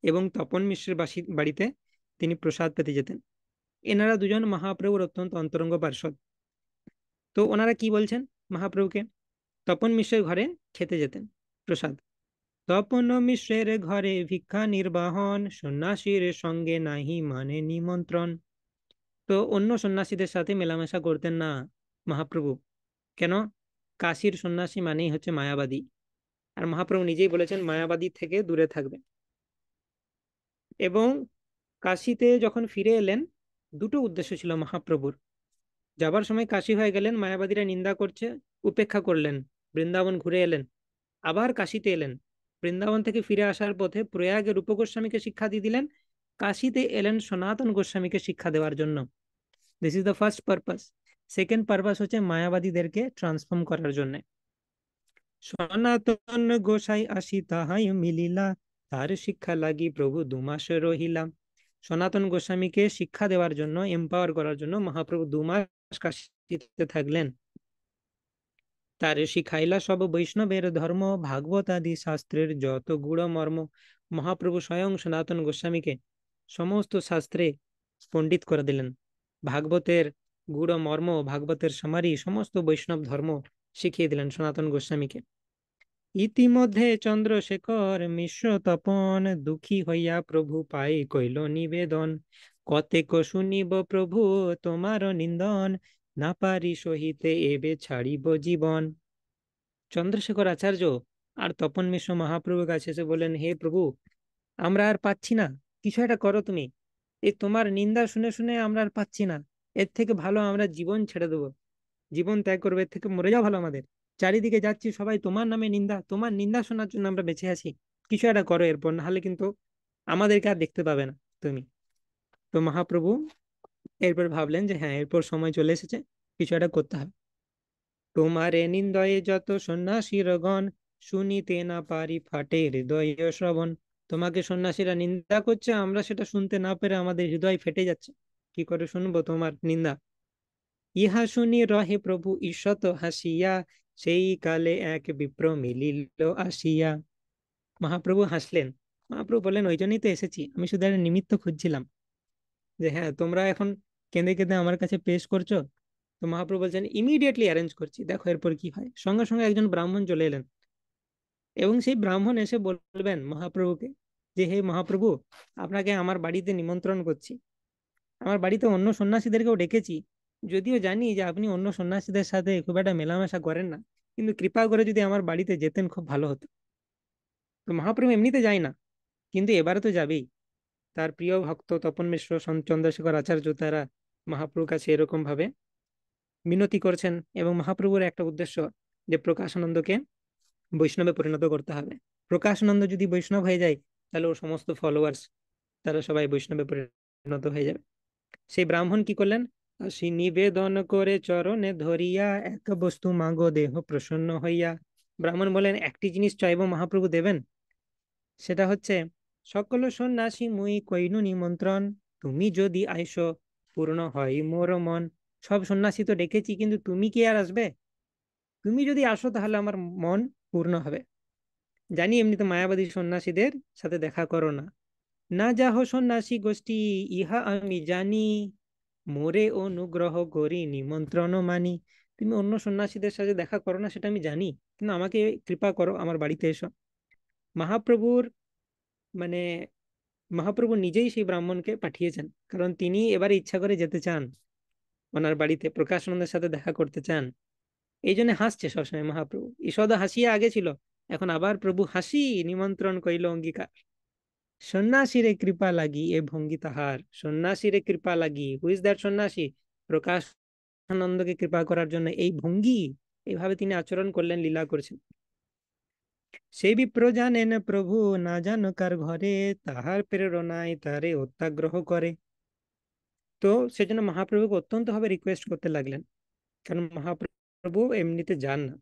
এবং তপন মিশ্রের বাড়িতে তিনি প্রসাদ পেতে যেতেন। এনারা দুজন মহাপ্রভুর অত্যন্ত অন্তরঙ্গ পার্ষদ। তো ওনারা কি বলছেন মহাপ্রভুকে, তপন মিশ্রের ঘরে খেতে যেতেন প্রসাদ। তপন মিশ্রের ঘরে ভিক্ষা নির্বাহন, সন্ন্যাসীর সঙ্গে নাহি মানে নিমন্ত্রণ। তো অন্য সন্ন্যাসীদের সাথে মেলামেশা করতেন না মহাপ্রভু। কেন? কাশীর সন্ন্যাসী মানেই হচ্ছে মায়াবাদী, আর মহাপ্রভু নিজেই বলেছেন মায়াবাদী থেকে দূরে থাকবে। এবং কাশীতে যখন ফিরে এলেন দুটো উদ্দেশ্য ছিল মহাপ্রভুর। যাবার সময় কাশী হয়ে গেলেন, মায়াবাদীরা নিন্দা করছে, উপেক্ষা করলেন, বৃন্দাবন ঘুরে এলেন, আবার কাশীতে এলেন। বৃন্দাবন থেকে ফিরে আসার পথে প্রয়াগে রূপ গোস্বামীকে শিক্ষা দিয়ে দিলেন, কাশীতে এলেন সনাতন গোস্বামীকে শিক্ষা দেওয়ার জন্য। This is the first purpose. Second purpose হচ্ছে মায়াবাদীদেরকে ট্রান্সফর্ম করার জন্য। সনাতন গোসাই আসি তাহাই মিলিলা, তার শিক্ষা লাগি প্রভু 2 মাস রহিলাম। সনাতন গোস্বামীকে শিক্ষা দেওয়ার জন্য, এম্পাওয়ার করার জন্য মহাপ্রভু 2 মাস কাশীতে থাকলেন। তার শিখাইলা সব বৈষ্ণবের ধর্ম, ভাগবত আদি শাস্ত্রের যত গুড় মর্ম। মহাপ্রভু স্বয়ং সনাতন গোস্বামীকে সমস্ত শাস্ত্রে পণ্ডিত করে দিলেন। ভাগবতের গুড় মর্ম, ভাগবতের সামারি, সমস্ত বৈষ্ণব ধর্ম শিখিয়ে দিলেন সনাতন গোস্বামীকে। ইতিমধ্যে চন্দ্রশেখর মিশ্র তপন দুঃখী হইয়া প্রভু পাই কইল নিবেদন, কতেক শুনিব প্রভু তোমার নিন্দন, না পারি সহিতে এবে ছাড়িব জীবন। চন্দ্রশেখর আচার্য আর তপন মিশ্র মহাপ্রভুর কাছে এসে বলেন, হে প্রভু, আমরা আর পাচ্ছি না, কিছু একটা করো তুমি। এই তোমার নিন্দা শুনে শুনে আমরা আর পাচ্ছি না। এর থেকে ভালো আমরা জীবন ছেড়ে দেবো, জীবন ত্যাগ করবে, এর থেকে মরে যাওয়া ভালো আমাদের। চারিদিকে যাচ্ছি সবাই তোমার নামে নিন্দা, তোমার নিন্দা শোনার জন্য আমরা বেঁচে আছি। কিছু একটা করো এরপর, না হলে কিন্তু আমাদেরকে আর দেখতে পাবে না তুমি। তো মহাপ্রভু এরপর ভাবলেন যে হ্যাঁ, এরপর সময় চলে এসেছে, কিছু একটা করতে হবে। তোমারে নিন্দয়ে যত সন্ন্যাসীরগণ, শুনিতে না পারি ফাটে হৃদয় শ্রবণ। তোমাকে সন্ন্যাসীরা নিন্দা করছে, আমরা সেটা শুনতে না পেরে আমাদের হৃদয় ফেটে যাচ্ছে। কি করে শুনবো তোমার নিন্দা? ইহা শুনি রহে প্রভু ঈষৎ হাসিয়া, সেই কালে এক বিপ্র মিলিল আসিয়া। মহাপ্রভু হাসলেন। মহাপ্রভু বললেন, ওই জন্যই তো এসেছি, আমি শুধু একটা নিমিত্ত খুঁজছিলাম যে হ্যাঁ, তোমরা এখন কেঁদে কেঁদে আমার কাছে পেশ করছো। তো মহাপ্রভু বলছেন, ইমিডিয়েটলি অ্যারেঞ্জ করছি, দেখো এরপর কি হয়। সঙ্গে সঙ্গে একজন ব্রাহ্মণ চলে এলেন, এবং সেই ব্রাহ্মণ এসে বলবেন মহাপ্রভুকে যে হে মহাপ্রভু, আপনাকে আমার বাড়িতে নিমন্ত্রণ করছি। আমার বাড়িতে অন্য সন্ন্যাসীদেরকেও ডেকেছি, যদিও জানি যে আপনি অন্য সন্ন্যাসীদের সাথে খুব একটা মেলামেশা করেন না, কিন্তু কৃপা করে যদি আমার বাড়িতে যেতেন খুব ভালো হতো। তো মহাপ্রভু এমনিতে যায় না, কিন্তু এবারে তো যাবেই। তার প্রিয় ভক্ত তপন মিশ্র, চন্দ্রশেখর আচার্য, তারা মহাপ্রভুর কাছে এরকম ভাবে মিনতি করছেন। এবং মহাপ্রভুর একটা উদ্দেশ্য যে প্রকাশানন্দকে বৈষ্ণবে পরিণত করতে হবে। প্রকাশানন্দ যদি বৈষ্ণব হয়ে যায়, তাহলে ওর সমস্ত ফলোয়ার্স তারা সবাই বৈষ্ণবে পরিণত হয়ে যাবে। সেই ব্রাহ্মণ কি করলেন? আসি নিবেদন করে চরণে ধরিয়া, এক বস্তু মাগো দেহ প্রসন্ন হইয়া। ব্রাহ্মণ বলেন, একটি জিনিস চাইবো মহাপ্রভু, দেবেন? সেটা হচ্ছে, সকল সন্ন্যাসী মুই কইনু নিমন্ত্রণ, তুমি যদি আইসো পূর্ণ হয় মোর মন। সব সন্ন্যাসী তো ডেকেছি, কিন্তু তুমি কি আর আসবে? তুমি যদি আসো তাহলে আমার মন পূর্ণ হবে। জানি এমনিতে মায়াবাদী সন্ন্যাসীদের সাথে দেখা করো না, না যাহ সন্ন্যাসী গোষ্ঠী, ইহা আমি জানি, মোরে অনুগ্রহ করি নিমন্ত্রণ মানি। তুমি অন্য সন্ন্যাসীদের সাথে দেখা করো না, সেটা আমি জানি, কিন্তু আমাকে কৃপা করো, আমার বাড়িতে এসো। মহাপ্রভুর মানে মহাপ্রভু নিজেই সেই ব্রাহ্মণকে পাঠিয়েছেন, কারণ তিনি এবারে ইচ্ছা করে যেতে চান, ওনার বাড়িতে প্রকাশানন্দের সাথে দেখা করতে চান। এই জন্য হাসছে সবসময় মহাপ্রভু। ঈষদ হাসিয়া আগে ছিল, এখন আবার প্রভু হাসি, নিমন্ত্রণ কইল অঙ্গীকার। সন্ন্যাসীরে কৃপা লাগি এ ভঙ্গি তাহার, সন্ন্যাসীরে কৃপা লাগি, হু ইজ দ্যাট সন্ন্যাসী? প্রকাশানন্দকে কৃপা করার জন্য এই ভঙ্গি, এইভাবে তিনি আচরণ করলেন, লীলা করছেন। সেই বিপ্র জানেন প্রভু না জানো কার ঘরে, তাহার প্রেরণায় তারে অত্যাগ্রহ করে। তো সেজন্য মহাপ্রভুকে অত্যন্ত ভাবে রিকোয়েস্ট করতে লাগলেন, কারণ মহাপ্রভু এমনিতে যান না।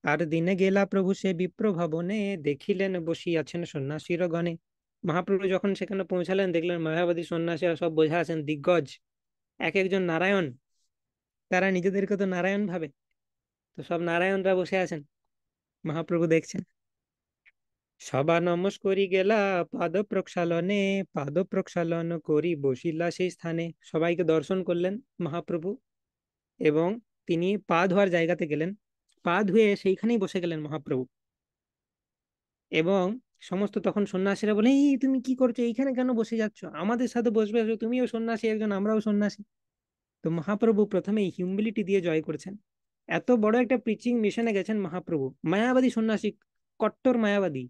আর দিনে গেলা প্রভু সে বিপ্র ভবনে, দেখিলেন বসিয়াছেন সন্ন্যাসীর গণে। মহাপ্রভু যখন সেখানে পৌঁছালেন, দেখলেন মায়াবাদী সন্ন্যাসীরা সব বসে আছেন দিগ্গজ, এক একজন নারায়ণ। তারা নিজেদেরকে তো নারায়ণ ভাবে, তো সব নারায়ণরা বসে আছেন, মহাপ্রভু দেখছেন। সবা নমস্করি গেলা পাদ প্রক্ষালনে, পাদ প্রক্ষালন করি বসিলা সেই স্থানে। সবাইকে দর্শন করলেন মহাপ্রভু, এবং তিনি পা ধোয়ার জায়গাতে গেলেন, পা ধুয়ে সেইখানেই বসে গেলেন মহাপ্রভু। এবং সমস্ত তখন সন্ন্যাসীরা বলে, এই তুমি কি করছো, এইখানে কেন বসে যাচ্ছ, আমাদের সাথে বসবে এসো, তুমিও সন্ন্যাসী একজন, আমরাও সন্ন্যাসী। তো মহাপ্রভু প্রথমে হিউমিলিটি দিয়ে জয় করেছেন। এত বড় একটা প্রিচিং মিশনে গেছেন মহাপ্রভু, মায়াবাদী সন্ন্যাসী, কট্টর মায়াবাদী,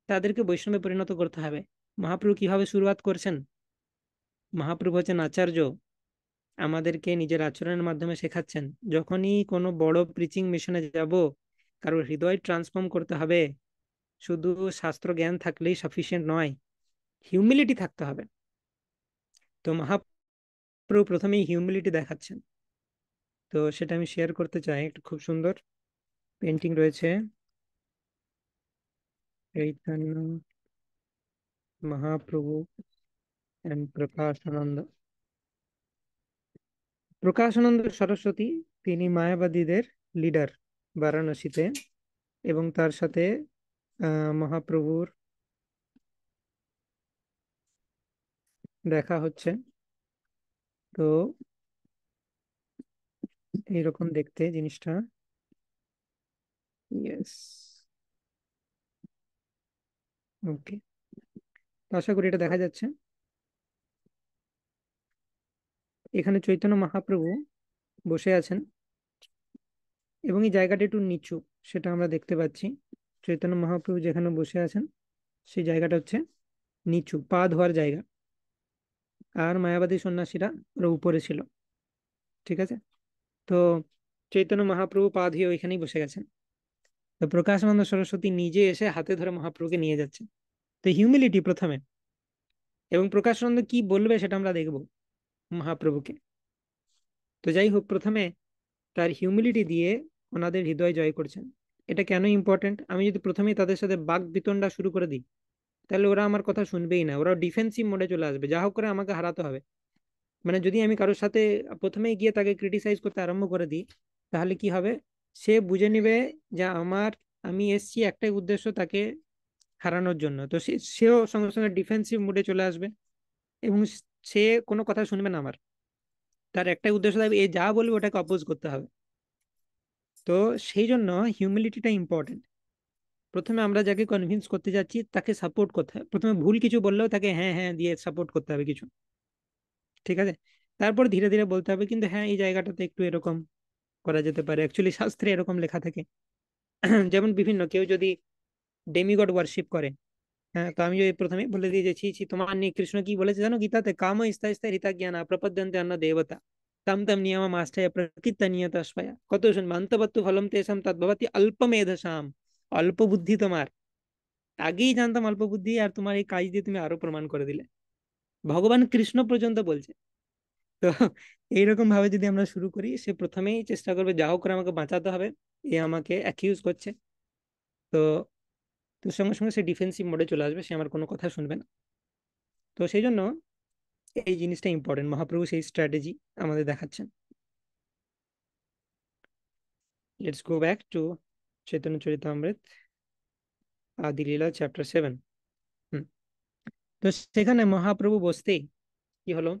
তাদেরকে বৈষ্ণবে পরিণত করতে হবে। মহাপ্রভু কিভাবে শুরুয়াত করছেন? মহাপ্রভু হচ্ছেন আচার্য, আমাদেরকে নিজের আচরণের মাধ্যমে শেখাচ্ছেন, যখনই কোনো বড় প্রিচিং মিশনে যাব, কারোর হৃদয় ট্রান্সফর্ম করতে হবে, শুধু শাস্ত্র জ্ঞান থাকলেই সাফিসিয়েন্ট নয়, হিউমিলিটি থাকতে হবে। তো মহাপ্রভু প্রথমেই হিউমিলিটি দেখাচ্ছেন। তো সেটা আমি শেয়ার করতে চাই, একটা খুব সুন্দর পেন্টিং রয়েছে, চৈতন্য মহাপ্রভু এন্ড প্রকাশানন্দ। প্রকাশানন্দ সরস্বতী, তিনি মায়াবাদীদের লিডার বারাণসীতে, এবং তার সাথে মহাপ্রভুর দেখা হচ্ছে। তো এইরকম দেখতে জিনিসটা। ইয়েস। ওকে, আশা করি এটা দেখা যাচ্ছে। এখানে চৈতন্য মহাপ্রভু বসে আছেন এবং এই জায়গাটা একটু নিচু, সেটা আমরা দেখতে পাচ্ছি। চৈতন্য মহাপ্রভু যেখানে বসে আছেন সেই জায়গাটা হচ্ছে নিচু, পা ধোয়ার জায়গা। আর মায়াবাদী সন্ন্যাসীরা ওরা উপরে ছিল। ঠিক আছে। তো চৈতন্য মহাপ্রভু পা ধুয়ে ওইখানেই বসে গেছেন। তো প্রকাশানন্দ সরস্বতী নিজে এসে হাতে ধরে মহাপ্রভুকে নিয়ে যাচ্ছেন। তো হিউমিলিটি প্রথমে, এবং প্রকাশানন্দ কি বলবে সেটা আমরা দেখব মহাপ্রভুকে। তো যাই হোক, প্রথমে তার হিউমিলিটি দিয়ে ওনাদের হৃদয় জয় করছেন। এটা কেন ইম্পর্টেন্ট? আমি যদি প্রথমেই তাদের সাথে বাক বিতণ্ডা শুরু করে দিই, তাহলে ওরা আমার কথা শুনবেই না, ওরা ডিফেন্সিভ মোডে চলে আসবে, যা হোক করে আমাকে হারাতে হবে। মানে যদি আমি কারোর সাথে প্রথমেই গিয়ে তাকে ক্রিটিসাইজ করতে আরম্ভ করে দিই, তাহলে কি হবে? সে বুঝে নিবে যে আমি এসছি একটাই উদ্দেশ্য, তাকে হারানোর জন্য। তো সেও সঙ্গে সঙ্গে ডিফেন্সিভ মুডে চলে আসবে এবং সে কোনো কথা শুনবে না আমার। তার একটাই উদ্দেশ্য থাকবে, এ যা বলবে ওটাকে অপোজ করতে হবে। তো সেই জন্য হিউমিলিটিটা ইম্পর্টেন্ট। প্রথমে আমরা যাকে কনভিন্স করতে যাচ্ছি তাকে সাপোর্ট করতে হবে। প্রথমে ভুল কিছু বললেও তাকে হ্যাঁ হ্যাঁ দিয়ে সাপোর্ট করতে হবে কিছু। ঠিক আছে। তারপর ধীরে ধীরে বলতে হবে, কিন্তু হ্যাঁ এই জায়গাটাতে একটু এরকম করা যেতে পারে, অ্যাকচুয়ালি শাস্ত্রে এরকম লেখা থাকে। যেমন বিভিন্ন কেউ যদি ডেমিগড ওয়ার্শিপ করে, হ্যাঁ, তো আমি যদি প্রথমে বলে দিয়ে যে ছি ছি, তোমার নিয়ে কৃষ্ণ কি বলেছে জানো গীতাতে? কাম ইস্তা ইস্তা হৃতা জ্ঞান প্রপদ্যন্তে অন্ন দেবতা তম তম নিয়ম আস্থায় প্রকৃত নিয়ত স্বয়া। কত শুনবো, অন্তবত্তু ফলম তেষাম তদ্ভবতি অল্প মেধসাম। অল্প বুদ্ধি তোমার, আগেই জানতাম অল্প বুদ্ধি, আর তোমার এই কাজ দিয়ে তুমি আরো প্রমাণ করে দিলে। ভগবান কৃষ্ণ পর্যন্ত বলছে। তো এইরকম ভাবে যদি আমরা শুরু করি, সে প্রথমেই চেষ্টা করবে যা হোক করে আমাকে বাঁচাতে হবে, এ আমাকে অ্যাকিউজ করছে। তো তো সঙ্গে সঙ্গে সে ডিফেন্সিভ মোডে চলে আসবে, সে আমার কোনো কথা শুনবে না। তো সেই জন্য এই জিনিসটা ইম্পর্টেন্ট, মহাপ্রভু সেই স্ট্র্যাটেজি আমাদের দেখাচ্ছেন। Let's go back to Chaitanya Charitamrita Adi Lila chapter 7। তো সেখানে মহাপ্রভু বসতেই কি হলো?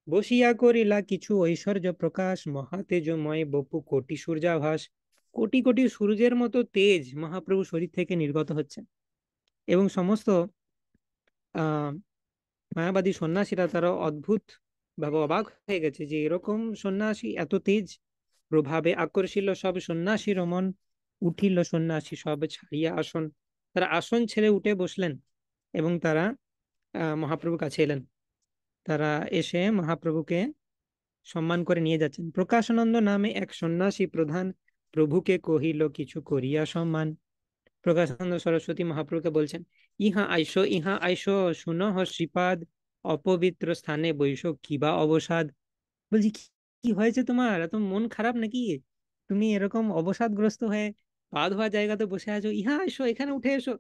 বসিয়া করিলা কিছু ঐশ্বর্য প্রকাশ, মহাতেজময় বপু কোটি সূর্যাভাস। কোটি কোটি সূর্যের মতো তেজ মহাপ্রভু শরীর থেকে নির্গত হচ্ছে। এবং সমস্ত আহ মায়াবাদী সন্ন্যাসীরা তারা অদ্ভুত ভাবে অবাক হয়ে গেছে যে এরকম সন্ন্যাসী, এত তেজ প্রভাবে আকর্ষিল সব সন্ন্যাসীর মন। উঠিল সন্ন্যাসী সব ছাড়িয়া আসন। তারা আসন ছেড়ে উঠে বসলেন এবং তারা মহাপ্রভুর কাছে এলেন। তারা এসে মহাপ্রভুকে সম্মান করে নিয়ে যাচ্ছেন। প্রকাশানন্দ নামে এক সন্ন্যাসী প্রধান প্রভুকে কহিল কিছু করিয়া সম্মান। প্রকাশানন্দ সরস্বতী মহাপ্রভুকে বলছেন, ইহা আইসো শুনহ শ্রীপাদ, অপবিত্র স্থানে বৈশ কিবা অবসাদ। বলছি কি কি হয়েছে তোমার? এত মন খারাপ নাকি? তুমি এরকম অবসাদগ্রস্ত হয়ে পা ধোয়া জায়গাতে বসে আছো? ইহা এসো, এখানে উঠে এসো।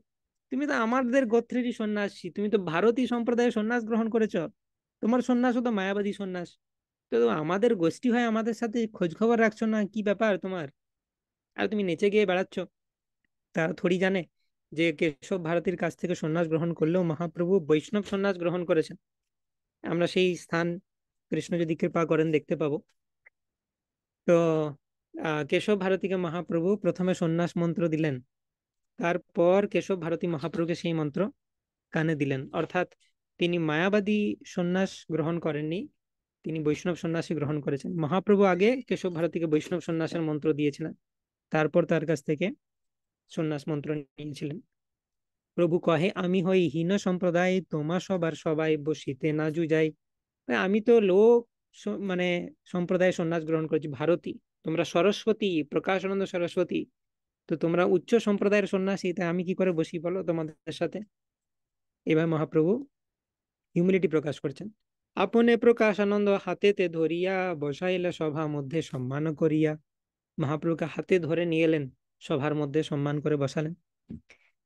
তুমি তো আমাদের গোত্রেরই সন্ন্যাসী, তুমি তো ভারতীয় সম্প্রদায়ের সন্ন্যাস গ্রহণ করেছো। তোমার সন্ন্যাস তো মায়াবাদী সন্ন্যাস। তো আমাদের গোষ্ঠী হয়, আমাদের সাথে খোঁজ খবর রাখছো না, কি ব্যাপার তোমার? আর তুমি নেচে গিয়ে বেড়াচ্ছ। তারা থোড়ি জানে যে কেশব ভারতীর কাছ থেকে সন্ন্যাস গ্রহণ করলেও মহাপ্রভু বৈষ্ণব সন্ন্যাস গ্রহণ করেছেন। আমরা সেই স্থান কৃষ্ণ যদি কৃপা করেন দেখতে পাবো। তো কেশব ভারতীকে মহাপ্রভু প্রথমে সন্ন্যাস মন্ত্র দিলেন। তারপর কেশব ভারতী মহাপ্রভুকে সেই মন্ত্র কানে দিলেন। অর্থাৎ তিনি মায়াবাদী সন্ন্যাস গ্রহণ করেননি, তিনি বৈষ্ণব সন্ন্যাসী গ্রহণ করেছেন। মহাপ্রভু আগে কেশব ভারতীকে বৈষ্ণব সন্ন্যাসের মন্ত্র দিয়েছিলেন, তারপর তার কাছ থেকে সন্ন্যাস মন্ত্র নিয়েছিলেন। প্রভু কহে, আমি হই হীন সম্প্রদায়, তোমা সবার সবাই বসিতে না জুজাই। আমি তো লোক মানে সম্প্রদায় সন্ন্যাস গ্রহণ করেছি, ভারতী। তোমরা সরস্বতী, প্রকাশানন্দ সরস্বতী, তো তোমরা উচ্চ সম্প্রদায়ের সন্ন্যাসী, তাই আমি কি করে বসি বলো তোমাদের সাথে? এবার মহাপ্রভু হিউমিলিটি প্রকাশ করছেন। আপনে প্রকাশানন্দ হাতেতে ধরিয়া বসাইলে সভা মধ্যে সম্মান করিয়া। মহাপ্রভুকে হাতে ধরে নিয়ে এলেন, সভার মধ্যে সম্মান করে বসালেন।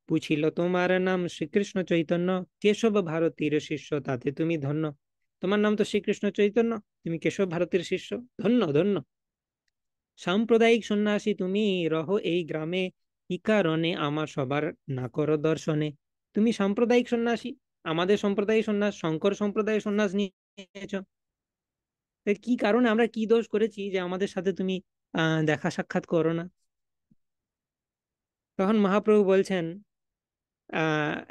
পুছিল তোমার নাম শ্রীকৃষ্ণ চৈতন্য, কেশব ভারতীর শিষ্য তাতে তুমি ধন্য। তোমার নাম তো শ্রীকৃষ্ণ চৈতন্য, তুমি কেশব ভারতীর শিষ্য, ধন্য ধন্য। সাম্প্রদায়িক সন্ন্যাসী তুমি, রহ এই গ্রামে, কি কারণে আমার সবার না করো দর্শনে? তুমি সাম্প্রদায়িক সন্ন্যাসী, আমাদের সম্প্রদায় সন্ন্যাস, শঙ্কর সম্প্রদায়ের সন্ন্যাস নিয়েছ। কি কারণে, আমরা কি দোষ করেছি যে আমাদের সাথে তুমি দেখা সাক্ষাৎ করো না? তখন মহাপ্রভু বলছেন,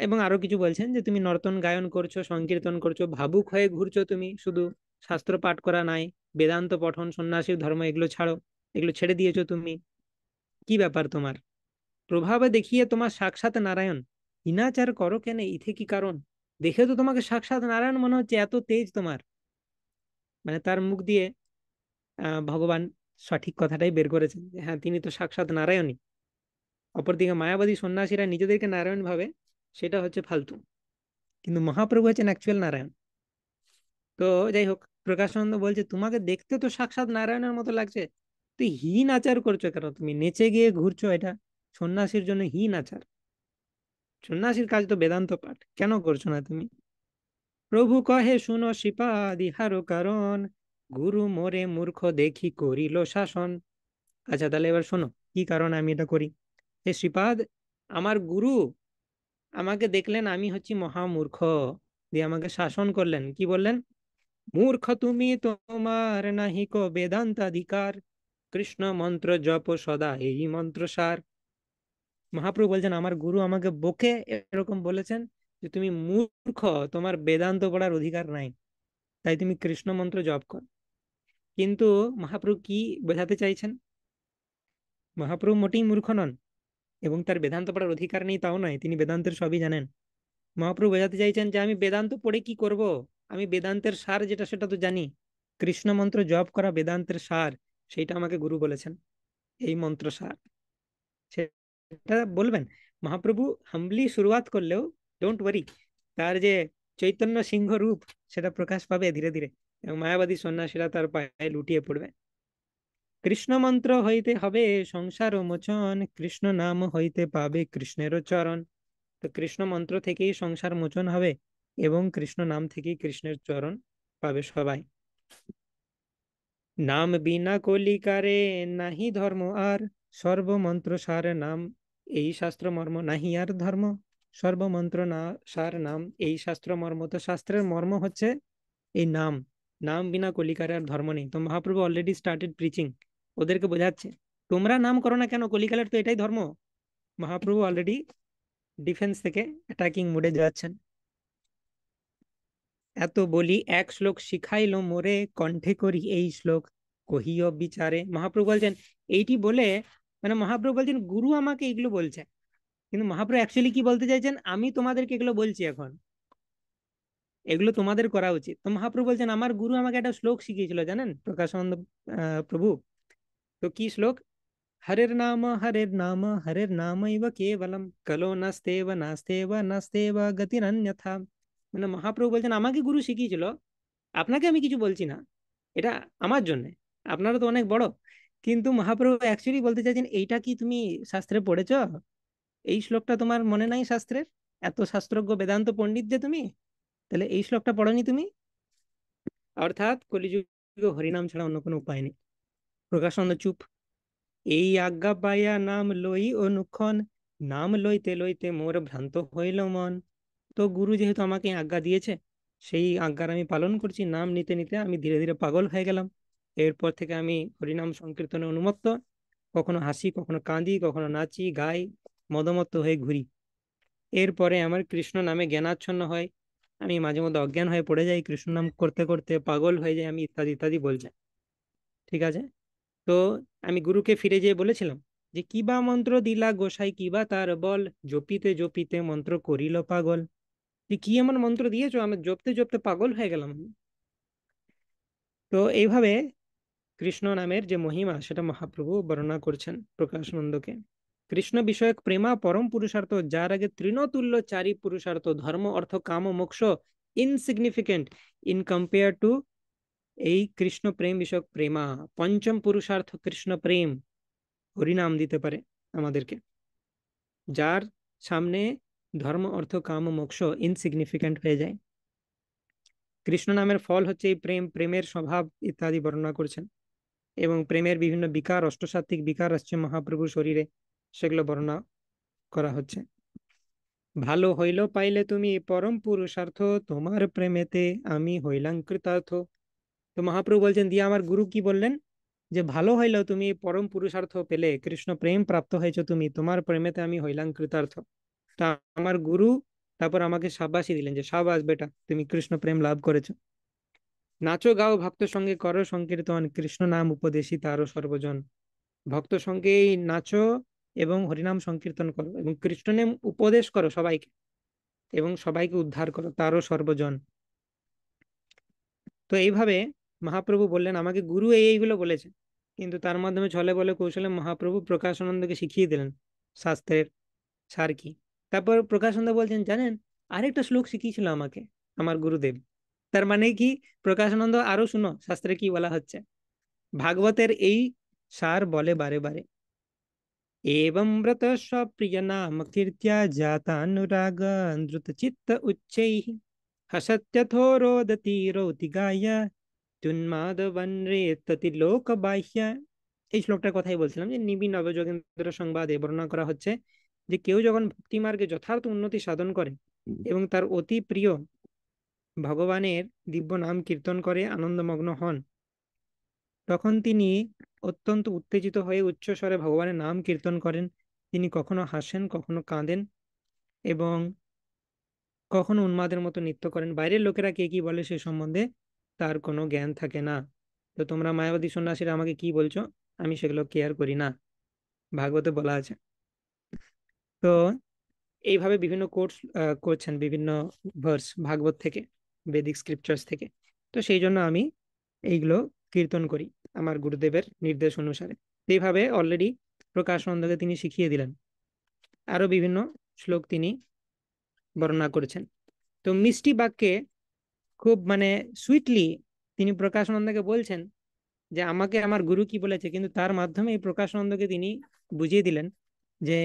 এবং আরো কিছু বলছেন যে তুমি নর্তন গায়ন করছো, সংকীর্তন করছো, ভাবুক হয়ে ঘুরছো, তুমি শুধু শাস্ত্র পাঠ করা নাই, বেদান্ত পঠন, সন্ন্যাসীর ধর্ম এগুলো ছাড়ো, এগুলো ছেড়ে দিয়েছো তুমি, কি ব্যাপার তোমার? প্রভাবে দেখিয়ে তোমার সাক্ষাৎ নারায়ণ, হিনাচার করো কেন, ইথে কি কারণ? দেখে তো তোমাকে সাক্ষাৎ নারায়ণ মনে হচ্ছে, এত তেজ তোমার। মানে তার মুখ দিয়ে ভগবান সঠিক কথাটাই বের করেছেন যে হ্যাঁ, তিনি তো সাক্ষাৎ নারায়ণই। অপরদিকে মায়াবাদী সন্ন্যাসীরা নিজেদেরকে নারায়ণ ভাবে, সেটা হচ্ছে ফালতু। কিন্তু মহাপ্রভু হচ্ছেন অ্যাকচুয়াল নারায়ণ। তো যাই হোক, প্রকাশানন্দ বলছে তোমাকে দেখতে তো সাক্ষাৎ নারায়ণের মতো লাগছে, তুই হীন আচার করছো কেন? তুমি নেচে গিয়ে ঘুরছো, এটা সন্ন্যাসীর জন্য হীন আচার। সন্ন্যাসীর কাজ তো বেদান্ত পাঠ, কেন করছো না তুমি? প্রভু কহে শুনো শ্রীপাদ ইহার কারণ, গুরু মোরে মূর্খ দেখি করিল শাসন। আচ্ছা, তাহলে এবার শোনো কি কারণে আমি এটা করি। হে শ্রীপাদ, আমার গুরু আমাকে দেখলেন আমি হচ্ছি মহামূর্খ, দিয়ে আমাকে শাসন করলেন, কি বললেন? মূর্খ তুমি, তোমার নাহিক বেদান্তাধিকার, কৃষ্ণ মন্ত্র জপ সদা এই মন্ত্র সার। মহাপ্রভু বলছেন আমার গুরু আমাকে বকে এরকম বলেছেন যে তুমি মূর্খ, তোমার বেদান্ত পড়ার অধিকার নাই, তাই তুমি কৃষ্ণ মন্ত্র জপ কর। কিন্তু মহাপ্রভু কি বোঝাতে চাইছেন? মহাপ্রভু মোটেই মূর্খ নন, এবং তার বেদান্ত পড়ার অধিকার নেই তাও নয়, তিনি বেদান্তের সবই জানেন। মহাপ্রভু বোঝাতে চাইছেন যে আমি বেদান্ত পড়ে কি করব, আমি বেদান্তের সার যেটা সেটা তো জানি। কৃষ্ণ মন্ত্র জপ করা বেদান্তের সার, সেইটা আমাকে গুরু বলেছেন, এই মন্ত্র সার, সেটা বলবেন। মহাপ্রভু হাম্বলি শুরুয়াত করলেও ডোন্ট ওয়ারি, তার যে চৈতন্য সিংহ রূপ সেটা প্রকাশ পাবে ধীরে ধীরে, এবং মায়াবাদী সন্ন্যাসীরা তার পায়ে লুটিয়ে পড়বে। কৃষ্ণ মন্ত্র হইতে হবে সংসার মোচন, কৃষ্ণ নাম হইতে পাবে কৃষ্ণের চরণ। তো কৃষ্ণ মন্ত্র থেকেই সংসার মোচন হবে, এবং কৃষ্ণ নাম থেকেই কৃষ্ণের চরণ পাবে সবাই। নাম বিনা কলিকারে নাহি ধর্ম আর, সর্বমন্ত্র সার নাম এই শাস্ত্র মর্ম, নাহি আর ধর্ম সর্বমন্ত্র না সার নাম এই শাস্ত্র মর্ম। তো শাস্ত্রের মর্ম হচ্ছে এই নাম, নাম বিনা কলিকারে আর ধর্ম নেই। তো মহাপ্রভু অলরেডি স্টার্টেড প্রিচিং, ওদেরকে বোঝাচ্ছে তোমরা নাম করো না কেন, কলিকালের তো এটাই ধর্ম। মহাপ্রভু অলরেডি ডিফেন্স থেকে অ্যাটাকিং মোডে যাচ্ছেন। এত বলি এক শ্লোক শিখাইলো মোরে, কণ্ঠে করি এই শ্লোক কহিও বিচারে। মহাপ্রভু বলছেন এইটি বলে, মানে মহাপ্রভু বলছেন গুরু আমাকে এগুলো বলছে, কিন্তু মহাপ্রভু অ্যাকচুয়ালি কি বলতে চাইছেন, আমি তোমাদেরকে এগুলো বলছি এখন, এগুলো তোমাদের করা উচিত। তো মহাপ্রভু বলছেন আমার গুরু আমাকে একটা শ্লোক শিখিয়েছিল, জানেন প্রকাশানন্দ প্রভু? তো কি শ্লোক? হরের নাম হরের নাম ইব কেবলম, কলো নাস্তেব নাস্তেব নাস্তেব গতিরন্যথা। মানে মহাপ্রভু বলছেন আমাকে গুরু শিখিয়েছিল, আপনাকে আমি কিছু বলছি না, এটা আমার জন্য, আপনারা তো অনেক বড়। কিন্তু মহাপ্রভু অ্যাকচুয়ালি বলতে চাইছেন এইটা কি তুমি শাস্ত্রে পড়েছ? এই শ্লোকটা তোমার মনে নাই শাস্ত্রের? এত শাস্ত্রজ্ঞ বেদান্ত পণ্ডিত যে তুমি, তাহলে এই শ্লোকটা পড়নি তুমি? অর্থাৎ কলিযুগে হরিনাম ছাড়া অন্য কোনো উপায় নেই। প্রকাশানন্দ চুপ। এই আজ্ঞা পাইয়া নাম লই অনুক্ষণ, নাম লইতে লইতে মোর ভ্রান্ত হইল মন। তো গুরু যেহেতু আমাকে এই আজ্ঞা দিয়েছে, সেই আজ্ঞার আমি পালন করছি, নাম নিতে নিতে আমি ধীরে ধীরে পাগল হয়ে গেলাম। এরপর থেকে আমি হরিনাম সংকীর্তনে উন্মত্ত, কখনো হাসি, কখনো কাঁদি, কখনো নাচি গাই, মদমত্ত হয়ে ঘুরি। এরপরে আমার কৃষ্ণ নামে জ্ঞানাচ্ছন্ন হয়, আমি মাঝে মধ্যে অজ্ঞান হয়ে পড়ে যাই, কৃষ্ণ নাম করতে করতে পাগল হয়ে যাই আমি, ইত্যাদি ইত্যাদি বলছে। ঠিক আছে। তো আমি গুরুকে ফিরে যেয়ে বলেছিলাম যে কিবা মন্ত্র দিলা গোসাই, কিবা তার বল, জপিতে জপিতে মন্ত্র করিল পাগল। যে কি এমন মন্ত্র দিয়েছো, আমি জপতে জপতে পাগল হয়ে গেলাম আমি। তো এইভাবে কৃষ্ণ নামের যে মহিমা সেটা মহাপ্রভু বর্ণনা করছেন প্রকাশানন্দকে। কৃষ্ণ বিষয়ক প্রেমা পরম পুরুষার্থ, যার আগে তৃণতুল্য চারি পুরুষার্থ, ধর্ম অর্থ কাম ও মোক্ষ ইনসিগনিফিকেন্ট ইন কম্পেয়ার টু এই কৃষ্ণ প্রেম বিষয়ক প্রেমা। পঞ্চম পুরুষার্থ কৃষ্ণ প্রেম, হরিনাম দিতে পারে আমাদেরকে, যার সামনে ধর্ম অর্থ কাম ও মোক্ষ ইনসিগনিফিক্যান্ট হয়ে যায়। কৃষ্ণ নামের ফল হচ্ছে এই প্রেম, প্রেমের স্বভাব ইত্যাদি বর্ণনা করছেন, এবং প্রেমের বিভিন্ন বিকার, অষ্টসাত্ত্বিক বিকার আসছে মহাপ্রভুর শরীরে, সেগুলো বর্ণনা করা হচ্ছে। ভালো হইল পাইলে তুমি পরম পুরুষার্থ, তোমার প্রেমেতে আমি হইলাম কৃতার্থ। তো মহাপ্রভু বলছেন দিয়ে আমার গুরু কি বললেন, যে ভালো হইলো তুমি পরম পুরুষার্থ পেলে, কৃষ্ণ প্রেম প্রাপ্ত হয়েছে তুমি, তোমার প্রেমেতে আমি হইলাম কৃতার্থ। তা আমার গুরু তারপর আমাকে সাবাসি দিলেন যে সাবাস বেটা, তুমি কৃষ্ণ প্রেম লাভ করেছো। নাচো গাও ভক্ত সঙ্গে করো সংকীর্তন, কৃষ্ণ নাম উপদেশী তারও সর্বজন। ভক্ত সঙ্গেই নাচো এবং হরিনাম সংকীর্তন করো এবং কৃষ্ণ নাম উপদেশ করো সবাইকে, এবং সবাইকে উদ্ধার করো তারও সর্বজন। তো এইভাবে মহাপ্রভু বললেন আমাকে গুরু এইগুলো বলেছে, কিন্তু তার মাধ্যমে ছলে বলে কৌশলে মহাপ্রভু প্রকাশানন্দকে শিখিয়ে দিলেন শাস্ত্রের সার কি। তারপর প্রকাশানন্দ বলছেন জানেন, আরেকটা শ্লোক শিখিয়েছিল আমাকে আমার গুরুদেব। তার মানে কি, প্রকাশানন্দ আরো শুনো শাস্ত্রে কি বলা হচ্ছে। ভাগবতের এই সার বলে বারে বারে, एवं व्रत स्वप्रिय नाम कीर्त्या जातानुराग द्रुत चित्त उच्चैः हसत्यथो रोदति রৌতিগায় তুন্মাদবন্রেততি লোক বাহ্য। এই শ্লোকটার কথাই বলছিলাম যে নিবি নবযোগেন্দ্র সংবাদে বর্ণনা করা হচ্ছে যে কেউ যখন ভক্তি মার্গে যথার্থ উন্নতি সাধন করে এবং তার অতি প্রিয় ভগবানের দিব্য নাম কীর্তন করে আনন্দমগ্ন হন, তখন তিনি অত্যন্ত উত্তেজিত হয়ে উচ্চস্বরে ভগবানের নাম কীর্তন করেন। তিনি কখনো হাসেন, কখনো কাঁদেন এবং কখনো উন্মাদের মতো নৃত্য করেন। বাইরের লোকেরা কে কি বলে সে সম্বন্ধে তার কোনো জ্ঞান থাকে না। তো তোমরা মায়াবাদী সন্ন্যাসীরা আমাকে কি বলছো, আমি সেগুলো কেয়ার করি না, ভাগবতে বলা আছে। তো এইভাবে বিভিন্ন কোর্স করছেন, বিভিন্ন ভার্স ভাগবত থেকে, বেদিক স্ক্রিপচার্স থেকে। তো সেই জন্য আমি এইগুলো কীর্তন করি আমার গুরুদেবের নির্দেশ অনুসারে। এইভাবে অলরেডি প্রকাশানন্দকে তিনি শিখিয়ে দিলেন। আরো বিভিন্ন শ্লোক তিনি বর্ণনা করেছেন। তো মিষ্টি বাক্যে খুব মানে সুইটলি তিনি প্রকাশানন্দকে বলছেন যে আমাকে আমার গুরু কি বলেছে, কিন্তু তার মাধ্যমে এই প্রকাশানন্দকে তিনি বুঝিয়ে দিলেন যে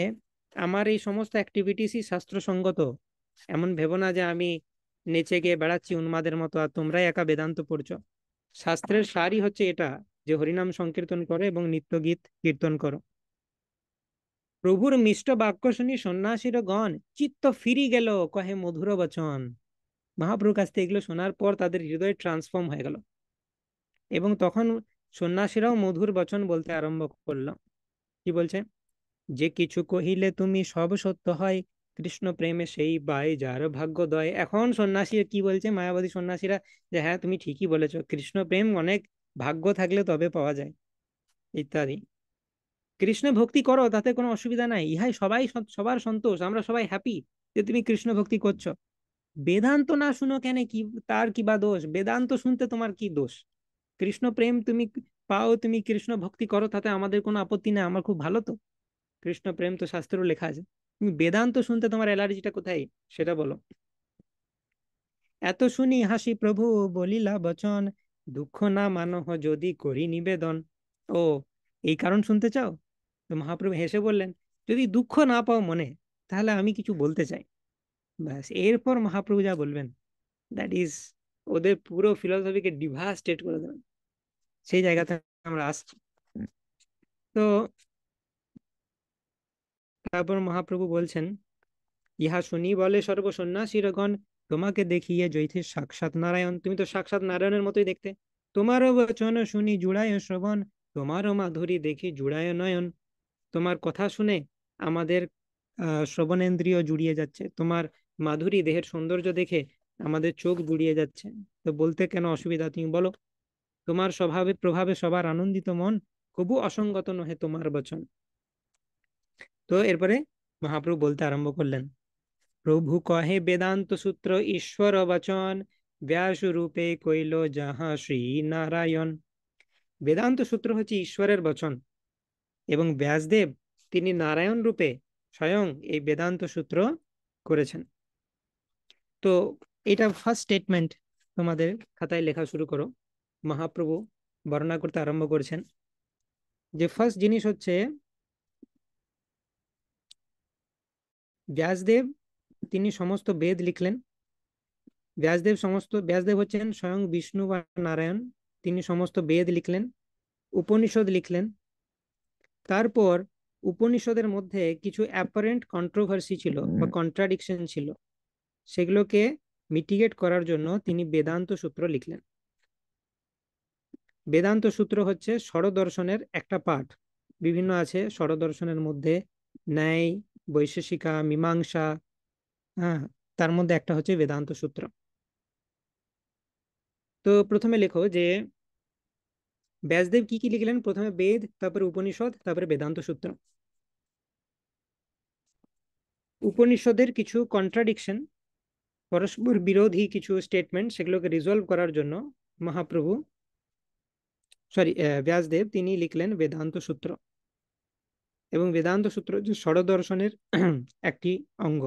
আমার এই সমস্ত অ্যাক্টিভিটিসই শাস্ত্রসঙ্গত। এমন ভেবো না যে আমি নেচে গিয়ে বেড়াচ্ছি উন্মাদের মতো আর তোমরাই একা বেদান্ত পড়ছো। শাস্ত্রের সারই হচ্ছে এটা, যে হরিনাম সংকীর্তন করো এবং নিত্য গীত কীর্তন করো। প্রভুর মিষ্ট বাক্য শুনি সন্ন্যাসীর গণ চিত্ত ফিরি গেল কহে মধুর বচন। মহাপ্রভুর কাছ থেকে এগুলো শোনার পর তাদের হৃদয় ট্রান্সফর্ম হয়ে গেল এবং তখন সন্ন্যাসীরাও মধুর বচন বলতে আরম্ভ করলো। কি বলছে, যে কিছু কহিলে তুমি সব সত্য হয়, কৃষ্ণ প্রেমে সেই বাই যার ভাগ্যোদয়। এখন সন্ন্যাসী কি বলছে, মায়াবাদী সন্ন্যাসীরা, যে হ্যাঁ তুমি ঠিকই বলেছো, কৃষ্ণ প্রেম অনেক ভাগ্য থাকলে তবে পাওয়া যায় ইত্যাদি। কৃষ্ণ ভক্তি করো, তাতে কোনো অসুবিধা নাই, ইহাই সবাই সবার সন্তোষ, আমরা সবাই হ্যাপি যে তুমি কৃষ্ণ ভক্তি করছো। বেদান্ত না শুনো কেন, কি তার কি বা দোষ, বেদান্ত শুনতে তোমার কি দোষ? কৃষ্ণ প্রেম তুমি পাও, তুমি কৃষ্ণ ভক্তি করো, তাতে আমাদের কোনো আপত্তি নেই, আমার খুব ভালো তো। কৃষ্ণ প্রেম তো শাস্ত্রেও লেখা আছে, তুমি বেদান্ত শুনতে তোমার অ্যালার্জিটা কোথায় সেটা বলো। এত শুনি হাসি প্রভু বলিলা বচন, দুঃখ না মানহ যদি করি নিবেদন। ও, এই কারণ শুনতে চাও? তো মহাপ্রভু হেসে বললেন, যদি দুঃখ না পাও মনে, তাহলে আমি কিছু বলতে চাই। ব্যাস, এরপর মহাপ্রভু যা বলবেন দ্যাট ইজ ওদের পুরো ফিলোসফিকে ডিভাস্টেট করে দেবেন। সেই জায়গাতে আমরা আসছি। তো তারপর মহাপ্রভু বলছেন, ইহা শুনি বলে সর্ব সন্ন্যাসীরগণ, তোমাকে দেখিয়ে জৈথি সাক্ষাৎ নারায়ণ। তুমি তো সাক্ষাৎ নারায়ণের মতোই দেখতে। তোমারও বচন শুনি জুড়ায় শ্রবণ, তোমারও মাধুরী দেখি জুড়ায় নয়ন। তোমার কথা শুনে আমাদের শ্রবণেন্দ্রিয় জুড়িয়ে যাচ্ছে, তোমার মাধুরী দেহের সৌন্দর্য দেখে আমাদের চোখ জুড়িয়ে যাচ্ছে। তো বলতে কেন অসুবিধা, তুমি বলো। তোমার স্বভাবে প্রভাবে সবার আনন্দিত মন, কবু অসঙ্গত নহে তোমার বচন। তো এরপরে মহাপ্রভু বলতে আরম্ভ করলেন, প্রভু কহে বেদান্ত সূত্র ঈশ্বর বচন, ব্যাস রূপে কইল যাহা শ্রী নারায়ণ। বেদান্ত সূত্র হচ্ছে ঈশ্বরের বচন এবং ব্যাসদেব তিনি নারায়ণ রূপে স্বয়ং এই বেদান্ত সূত্র করেছেন। তো এটা ফার্স্ট স্টেটমেন্ট, তোমাদের খাতায় লেখা শুরু করো। মহাপ্রভু বর্ণনা করতে আরম্ভ করেছেন যে ফার্স্ট জিনিস হচ্ছে ব্যাসদেব তিনি সমস্ত বেদ লিখলেন। ব্যাসদেব হচ্ছেন স্বয়ং বিষ্ণু বা নারায়ণ। তিনি সমস্ত বেদ লিখলেন, উপনিষদ লিখলেন। তারপর উপনিষদের মধ্যে কিছু অ্যাপারেন্ট কন্ট্রোভার্সি ছিল বা কন্ট্রাডিকশন ছিল, সেগুলোকে মিটিগেট করার জন্য তিনি বেদান্ত সূত্র লিখলেন। বেদান্ত সূত্র হচ্ছে ষড়দর্শনের একটা পার্ট। বিভিন্ন আছে ষড়দর্শনের মধ্যে, ন্যায়, বৈশেষিকা, মীমাংসা। হ্যাঁ, তার মধ্যে একটা হচ্ছে বেদান্ত সূত্র। তো প্রথমে লেখো যে ব্যাসদেব কি কি লিখলেন। প্রথমে বেদ, তারপরে উপনিষদ, তারপরে বেদান্ত সূত্র। উপনিষদের কিছু কন্ট্রাডিকশন, পরস্পর বিরোধী কিছু স্টেটমেন্ট, সেগুলোকে রিজলভ করার জন্য মহাপ্রভু ব্যাসদেব তিনি লিখলেন বেদান্ত সূত্র। এবং বেদান্ত সূত্র যে ষড়দর্শনের একটি অঙ্গ।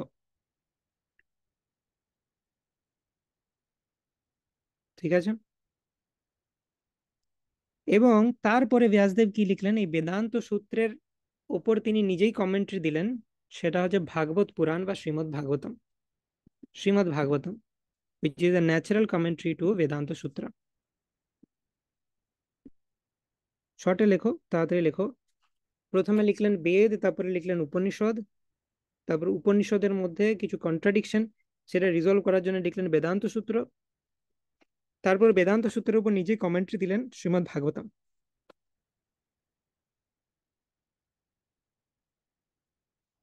ঠিক আছে। এবং তারপরে ব্যাসদেব কি লিখলেন, এই বেদান্ত সূত্রের উপর তিনি নিজেই কমেন্ট্রি দিলেন। সেটা হচ্ছে ভাগবত পুরাণ বা Shrimad Bhagavatam, which is a natural commentary to Vedanta Sutra. শর্টে লেখো, তাড়াতাড়ি লেখো। প্রথমে লিখলেন বেদ, তারপরে লিখলেন উপনিষদ, তারপর উপনিষদের মধ্যে কিছু কন্ট্রাডিকশন, সেটা রিজলভ করার জন্য লিখলেন বেদান্ত সূত্র। তারপর বেদান্ত সূত্রের উপর নিজেই কমেন্ট্রি দিলেন শ্রীমদ্ ভাগবতম।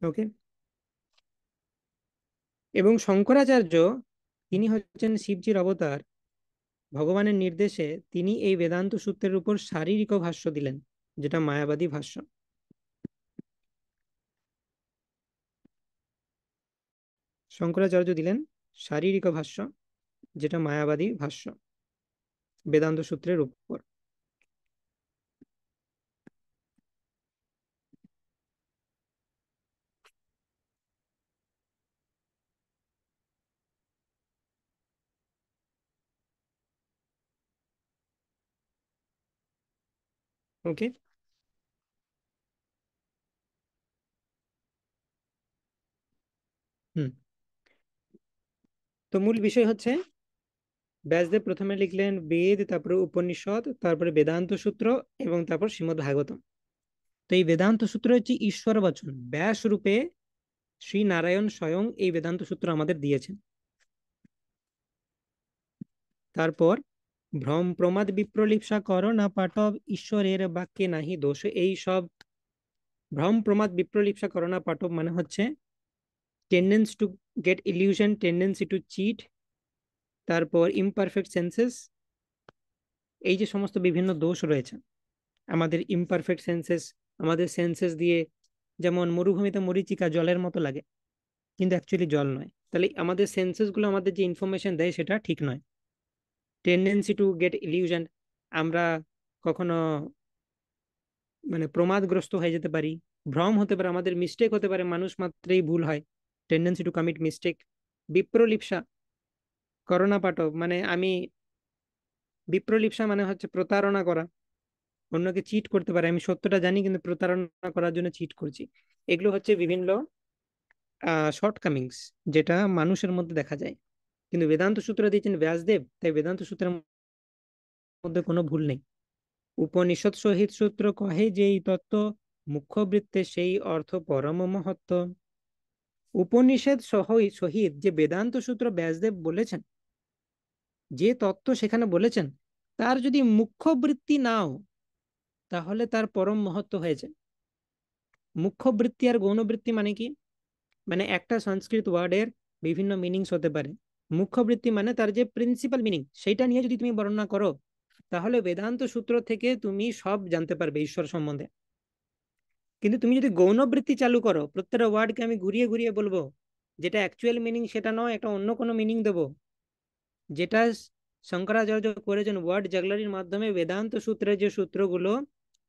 ওকে। এবং শঙ্করাচার্য, তিনি হচ্ছেন শিবজির অবতার, ভগবানের নির্দেশে তিনি এই বেদান্ত সূত্রের উপর শারীরিক ভাষ্য দিলেন, যেটা মায়াবাদী ভাষ্য। শঙ্করাচার্য দিলেন শারীরিক ভাষ্য, যেটা মায়াবাদী ভাষ্য বেদান্ত সূত্রের উপর। ওকে। হুম। তো মূল বিষয় হচ্ছে ব্যাসদেব প্রথমে লিখলেন বেদ, তারপরে উপনিষদ, তারপরে বেদান্ত সূত্র, এবং তারপর শ্রীমদ্ ভাগবতম। তো এই বেদান্ত সূত্র হচ্ছে ঈশ্বর বচন, ব্যাস রূপে শ্রী নারায়ণ স্বয়ং এই বেদান্ত সূত্র আমাদের দিয়েছেন। তারপর ভ্রম প্রমাদ বিপ্রলিপসা কর না পাঠব, ঈশ্বরের বাক্যে নাহি দোষ। এই সব ভ্রম প্রমাদ বিপ্রলিপসা করো না পাঠব মানে হচ্ছে tendency to get illusion, tendency to cheat, তারপর ইমপারফেক্ট সেন্সেস। এই যে সমস্ত বিভিন্ন দোষ রয়েছে আমাদের ইমপারফেক্ট সেন্সেস, আমাদের সেন্সেস দিয়ে, যেমন মরুভূমিতে মরীচিকা জলের মতো লাগে, কিন্তু অ্যাকচুয়ালি জল নয়। তাহলে আমাদের সেন্সেস গুলো আমাদের যে ইনফরমেশন দেয় সেটা ঠিক নয়। টেন্ডেন্সি টু গেট ইলিউশন, আমরা কখনো মানে প্রমাদগ্রস্ত হয়ে যেতে পারি, ভ্রম হতে পারে, আমাদের মিস্টেক হতে পারে, মানুষ মাত্রেই ভুল হয়, টেন্ডেন্সি টু কমিট মিস্টেক। বিপ্রলিপসা করোনা পাঠক মানে আমি, বিপ্রলিপসা মানে হচ্ছে প্রতারণা করা, অন্যকে চিট করতে পারে, আমি সত্যটা জানি কিন্তু প্রতারণা করার জন্য চিট করছি। এগুলো হচ্ছে বিভিন্ন শর্টকামিংস যেটা মানুষের মধ্যে দেখা যায়। কিন্তু বেদান্ত সূত্র দিয়েছেন ব্যাসদেব, তাই বেদান্ত সূত্রের মধ্যে কোনো ভুল নেই। উপনিষদ সহিত সূত্র কহে যেই তত্ত্ব, মুখ্য বৃত্তে সেই অর্থ পরম মহত্ব। উপনিষদ সহিত যে বেদান্ত সূত্র ব্যাসদেব বলেছেন, যে তত্ত্ব সেখানে বলেছেন, তার যদি মুখ্য বৃত্তি নাও তাহলে তার পরম মহত্ব হয়েছে। মুখ্য বৃত্তি আর গৌণ বৃত্তি মানে কি? মানে একটা সংস্কৃত ওয়ার্ডের বিভিন্ন মিনিংস হতে পারে। মুখ্য বৃত্তি মানে তার যে প্রিন্সিপাল মিনিং, সেটা নিয়ে যদি তুমি বর্ণনা করো, তাহলে বেদান্ত সূত্র থেকে তুমি সব জানতে পারবে ঈশ্বর সম্বন্ধে। কিন্তু তুমি যদি গৌণ বৃত্তি চালু করো, প্রত্যেকটা ওয়ার্ডকে আমি ঘুরিয়ে ঘুরিয়ে বলবো, যেটা অ্যাকচুয়াল মিনিং সেটা নয়, একটা অন্য কোনো মিনিং দেবো, যেটা শঙ্করাচার্য করেছেন ওয়ার্ড জাগলারির মাধ্যমে বেদান্ত সূত্রের যে সূত্রগুলো,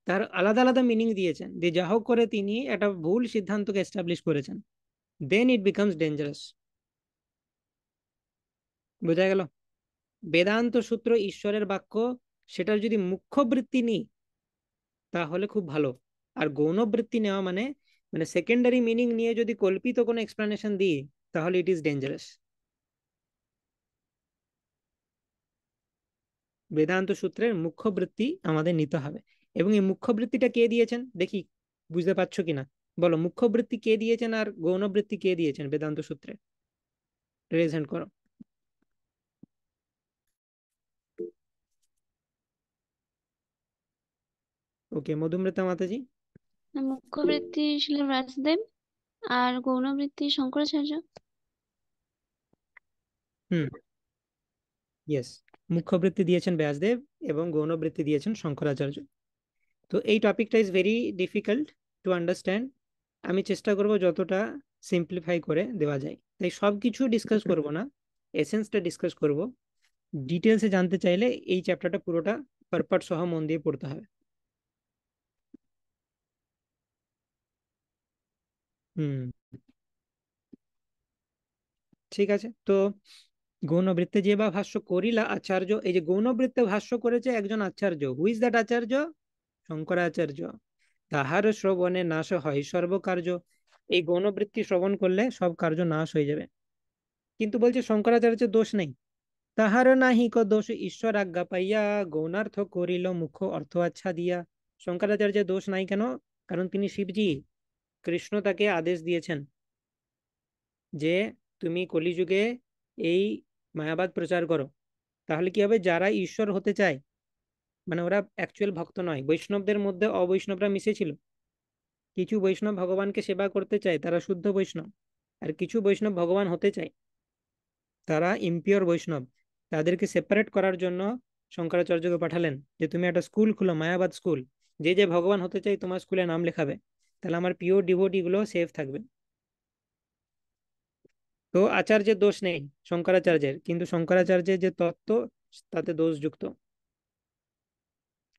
তার আলাদা আলাদা মিনিং দিয়েছেন, যে যা হোক করে তিনি একটা ভুল সিদ্ধান্তকে এস্টাবলিশ করেছেন, দেন ইট বিকামস ডেঞ্জারাস। বোঝা গেল? বেদান্ত সূত্র ঈশ্বরের বাক্য, সেটার যদি মুখ্য বৃত্তি নিই তাহলে খুব ভালো। আর গৌণ বৃত্তি নেওয়া মানে, মানে সেকেন্ডারি মিনিং নিয়ে যদি কল্পিত কোনো এক্সপ্লেনেশন দিই, তাহলে ইট ইজ ডেঞ্জারাস। বেদান্ত সূত্রের মুখ্য বৃত্তি আমাদের নিতে হবে। এবং এই মুখ্য বৃত্তিটা কে দিয়েছেন দেখি, বুঝতে পারছো কিনা বলো। মুখ্য বৃত্তি কে দিয়েছেন আর গৌণ বৃত্তি কে দিয়েছেন বেদান্ত সূত্রে? রেজ হ্যান্ড করো। ওকে, মধুমৃতা মাতাজি। মুখ্যবৃত্তি ছিলেন ব্যাসদেব, আর গৌণবৃত্তি শঙ্করাচার্য। হুম, ইয়েস। মুখ্যবৃত্তি দিয়েছেন ব্যাসদেব এবং গৌণবৃত্তি দিয়েছেন শঙ্করাচার্য। তো এই টপিকটা is very difficult to understand. আমি চেষ্টা করব যতটা সিম্পলিফাই করে দেওয়া যায়, তাই সব কিছু ডিসকাস করব না, এসেন্সটা ডিসকাস করব। ডিটেলসে জানতে চাইলে এই চ্যাপ্টারটা পুরোটা পারপাট সহ মন দিয়ে পড়তে হবে। হুম, ঠিক আছে। তো গৌণবৃত্তে যে বা ভাষ্য করিলা আচার্য, এই যে গৌণবৃত্তে ভাষ্য করেছে একজন আচার্য, হু ইজ দ্যাট আচার্য? শঙ্করাচার্য। তাহার শ্রবণে নাশ হয় সর্বকার্য। এই গৌণবৃত্তি শ্রবণ করলে সব কার্য নাশ হয়ে যাবে। কিন্তু বলছে শঙ্করাচার্যের দোষ নেই। তাহার নাহি ক দোষ ঈশ্বর আজ্ঞা পাইয়া, গৌণার্থ করিল মুখ্য অর্থ আচ্ছা দিয়া। শঙ্করাচার্যের দোষ নাই কেন? কারণ তিনি শিবজি, কৃষ্ণ তাকে আদেশ দিয়েছেন যে তুমি কলিযুগে এই মায়াবাদ প্রচার করো। তাহলে কি হবে? যারা ঈশ্বর হতে চায়, মানে ওরা অ্যাকচুয়াল ভক্ত নয়, বৈষ্ণবদের মধ্যে অবৈষ্ণবরা মিশেছিল। কিছু বৈষ্ণব ভগবানকে সেবা করতে চায়, তারা শুদ্ধ বৈষ্ণব। আর কিছু বৈষ্ণব ভগবান হতে চায়, তারা ইম্পিওর বৈষ্ণব। তাদেরকে সেপারেট করার জন্য শঙ্করাচার্যকে পাঠালেন যে তুমি একটা স্কুল খুলো, মায়াবাদ স্কুল। যে যে ভগবান হতে চাই তোমার স্কুলে নাম লেখাবে, তাহলে আমার পিওর ডিভোটি গুলো সেফ থাকবে। তো আচার্যের দোষ নেই শঙ্করাচার্যের, কিন্তু শঙ্করাচার্যের যে তত্ত্ব তাতে দোষযুক্ত।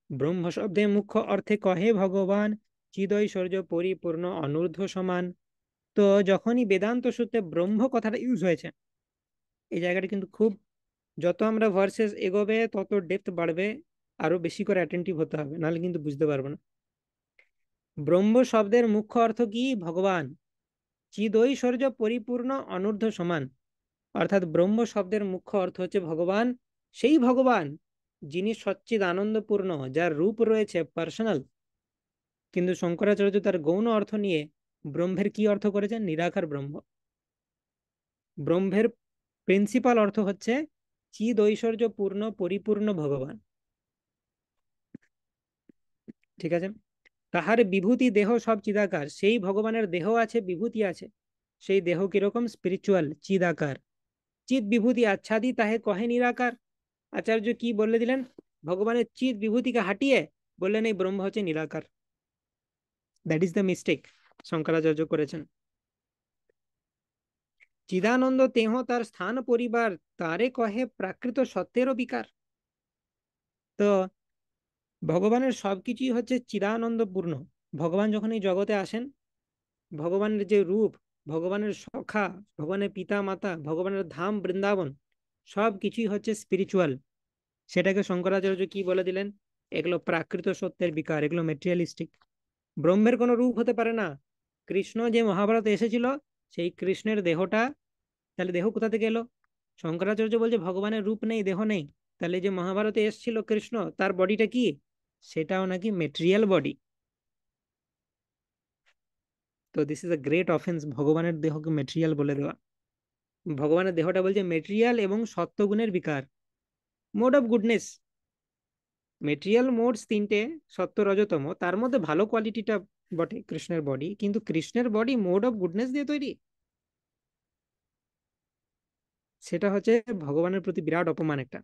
ব্রহ্ম শব্দে মুখ্য অর্থে কহে ভগবান, চিদৈশ্বর্য পরিপূর্ণ অনূর্ধ্ব সমান। তো যখনই বেদান্ত সূত্রে ব্রহ্ম কথাটা ইউজ হয়েছে, এই জায়গাটা কিন্তু খুব, যত আমরা ভার্সেস এগোবে তত ডেপথ বাড়বে, আরো বেশি করে অ্যাটেন্টিভ হতে হবে, নাহলে কিন্তু বুঝতে পারবো না। ব্রহ্ম শব্দের মুখ্য অর্থ কি? ভগবান। চিদৈশ্বর্য পরিপূর্ণ অনূর্ধ্ব সমান, অর্থাৎ ব্রহ্ম শব্দের মুখ্য অর্থ হচ্ছে ভগবান। সেই ভগবান যিনি সচ্চিদ আনন্দপূর্ণ, যার রূপ রয়েছে পার্সোনাল। কিন্তু শঙ্করাচার্য তার গৌণ অর্থ নিয়ে ব্রহ্মের কি অর্থ করেছেন? নিরাকার ব্রহ্ম। ব্রহ্মের প্রিন্সিপাল অর্থ হচ্ছে চিদ ঐশ্বর্য পূর্ণ পরিপূর্ণ ভগবান। ঠিক আছে। তাহার বিভূতি দেহ সব চিদাকার, সেই ভগবানের দেহ আছে, বিভূতি আছে। সেই দেহ কিরকম? স্পিরিচুয়াল, চিদাকার। চিদ বিভূতি আচ্ছাদি তাহে কহে নিরাকার। আচার্য কি বলে দিলেন? ভগবানের চিদ বিভূতিকে হাঁটিয়ে বললেন এই ব্রহ্ম হচ্ছে নিরাকার। That is the mistake Shankaracharya করেছেন। চিদানন্দ তেহ তার স্থান পরিবার, তারে কহে প্রাকৃত সত্যেরও বিকার। তো ভগবানের সবকিছুই হচ্ছে চিদানন্দপূর্ণ। ভগবান যখন এই জগতে আসেন, ভগবানের যে রূপ, ভগবানের সখা, ভগবানের পিতা মাতা, ভগবানের ধাম বৃন্দাবন, সব কিছুই হচ্ছে স্পিরিচুয়াল। সেটাকে শঙ্করাচার্য কি বলে দিলেন? এগুলো প্রাকৃত সত্যের বিকার, এগুলো মেটেরিয়ালিস্টিক। ব্রহ্মের কোনো রূপ হতে পারে না। কৃষ্ণ যে মহাভারতে এসেছিল, সেই কৃষ্ণের দেহটা, তাহলে দেহ কোথা থেকে এলো? শঙ্করাচার্য বলছে ভগবানের রূপ নেই, দেহ নেই। তাহলে যে মহাভারতে এসেছিল কৃষ্ণ, তার বডিটা কি? সেটাও নাকি মেটেরিয়াল বডি। তো this is a great offence, ভগবানের দেহকে মেটেরিয়াল বলে দেওয়া। ভগবানের দেহটা বলছে মেটেরিয়াল এবং সত্যগুণের বিকার, mode of goodness. Material modes তিনটে, সত্য রজতম, তার মধ্যে ভালো কোয়ালিটিটা বটে কৃষ্ণের বডি, কিন্তু কৃষ্ণের বডি মোড অফ গুডনেস দিয়ে তৈরি। সেটা হচ্ছে ভগবানের প্রতি বিরাট অপমান একটা।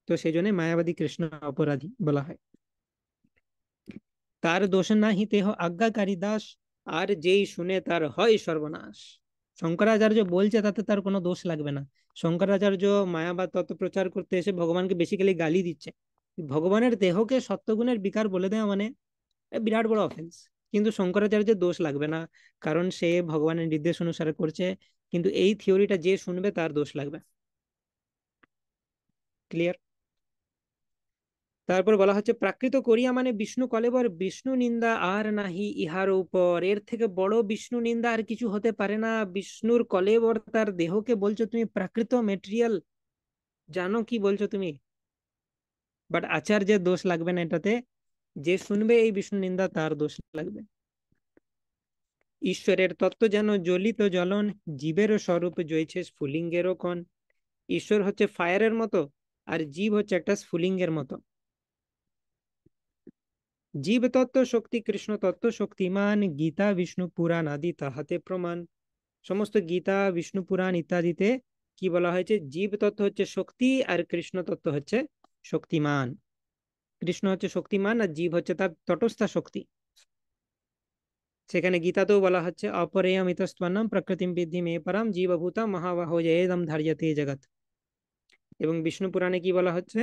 তো সেই জন্য মায়াবাদী কৃষ্ণ অপরাধী বলা হয়। তার দোষ নাহি তেহ আজ্ঞাকারী দাস, আর যেই শুনে তার হয় সর্বনাশ। শঙ্করাচার্য বলছে তাতে তার কোনো দোষ লাগবে না। শঙ্করাচার্য মায়াবাদ তত্ত্ব প্রচার করতে এসে ভগবানকে বেসিক্যালি গালি দিচ্ছে। ভগবানের দেহকে সত্যগুণের বিকার বলে দেওয়া মানে বিরাট বড় অফেন্স। কিন্তু শঙ্করাচার্যের দোষ লাগবে না, কারণ সে ভগবানের নির্দেশ অনুসারে করছে। কিন্তু এই থিওরিটা যে শুনবে তার দোষ লাগবে। ক্লিয়ার? তারপর বলা হচ্ছে প্রাকৃত করিয়া মানে বিষ্ণু কলেবর, বিষ্ণু নিন্দা আর নাহি ইহার উপর। এর থেকে বড় বিষ্ণু নিন্দা আর কিছু হতে পারে না। বিষ্ণুর কলেবর, তার দেহকে বলছো তুমি প্রাকৃত, মেটেরিয়াল। জানো কি বলছো তুমি? বাট আচার্যের দোষ লাগবে না এটাতে। যে শুনবে এই বিষ্ণু নিন্দা, তার দোষ লাগবে। ঈশ্বরের তত্ত্ব যেন জ্বলিত জ্বলন, জীবেরও স্বরূপ জয়ছে স্ফুলিঙ্গেরও কণ। ঈশ্বর হচ্ছে ফায়ারের মতো, আর জীব হচ্ছে একটা স্ফুলিঙ্গের মতো। জীব তত্ত্ব শক্তি, কৃষ্ণ তত্ত্ব শক্তিমান, গীতা বিষ্ণু পুরাণ আদি তাহাতে প্রমাণ। সমস্ত গীতা বিষ্ণু পুরাণ ইত্যাদিতে কি বলা হয়েছে? জীব তত্ত্ব হচ্ছে শক্তি আর কৃষ্ণ তত্ত্ব হচ্ছে শক্তিমান। কৃষ্ণ হচ্ছে শক্তিমান আর জীব হচ্ছে তার তটস্থা শক্তি। সেখানে গীতাতেও বলা হচ্ছে অপরেয়ম ইতস্ত্বন্নম প্রকৃতিম বিদ্ধি মে পরম জীবভূতা মহাবাহো এদম ধার্যতে জগৎ। এবং বিষ্ণু পুরাণে কি বলা হচ্ছে?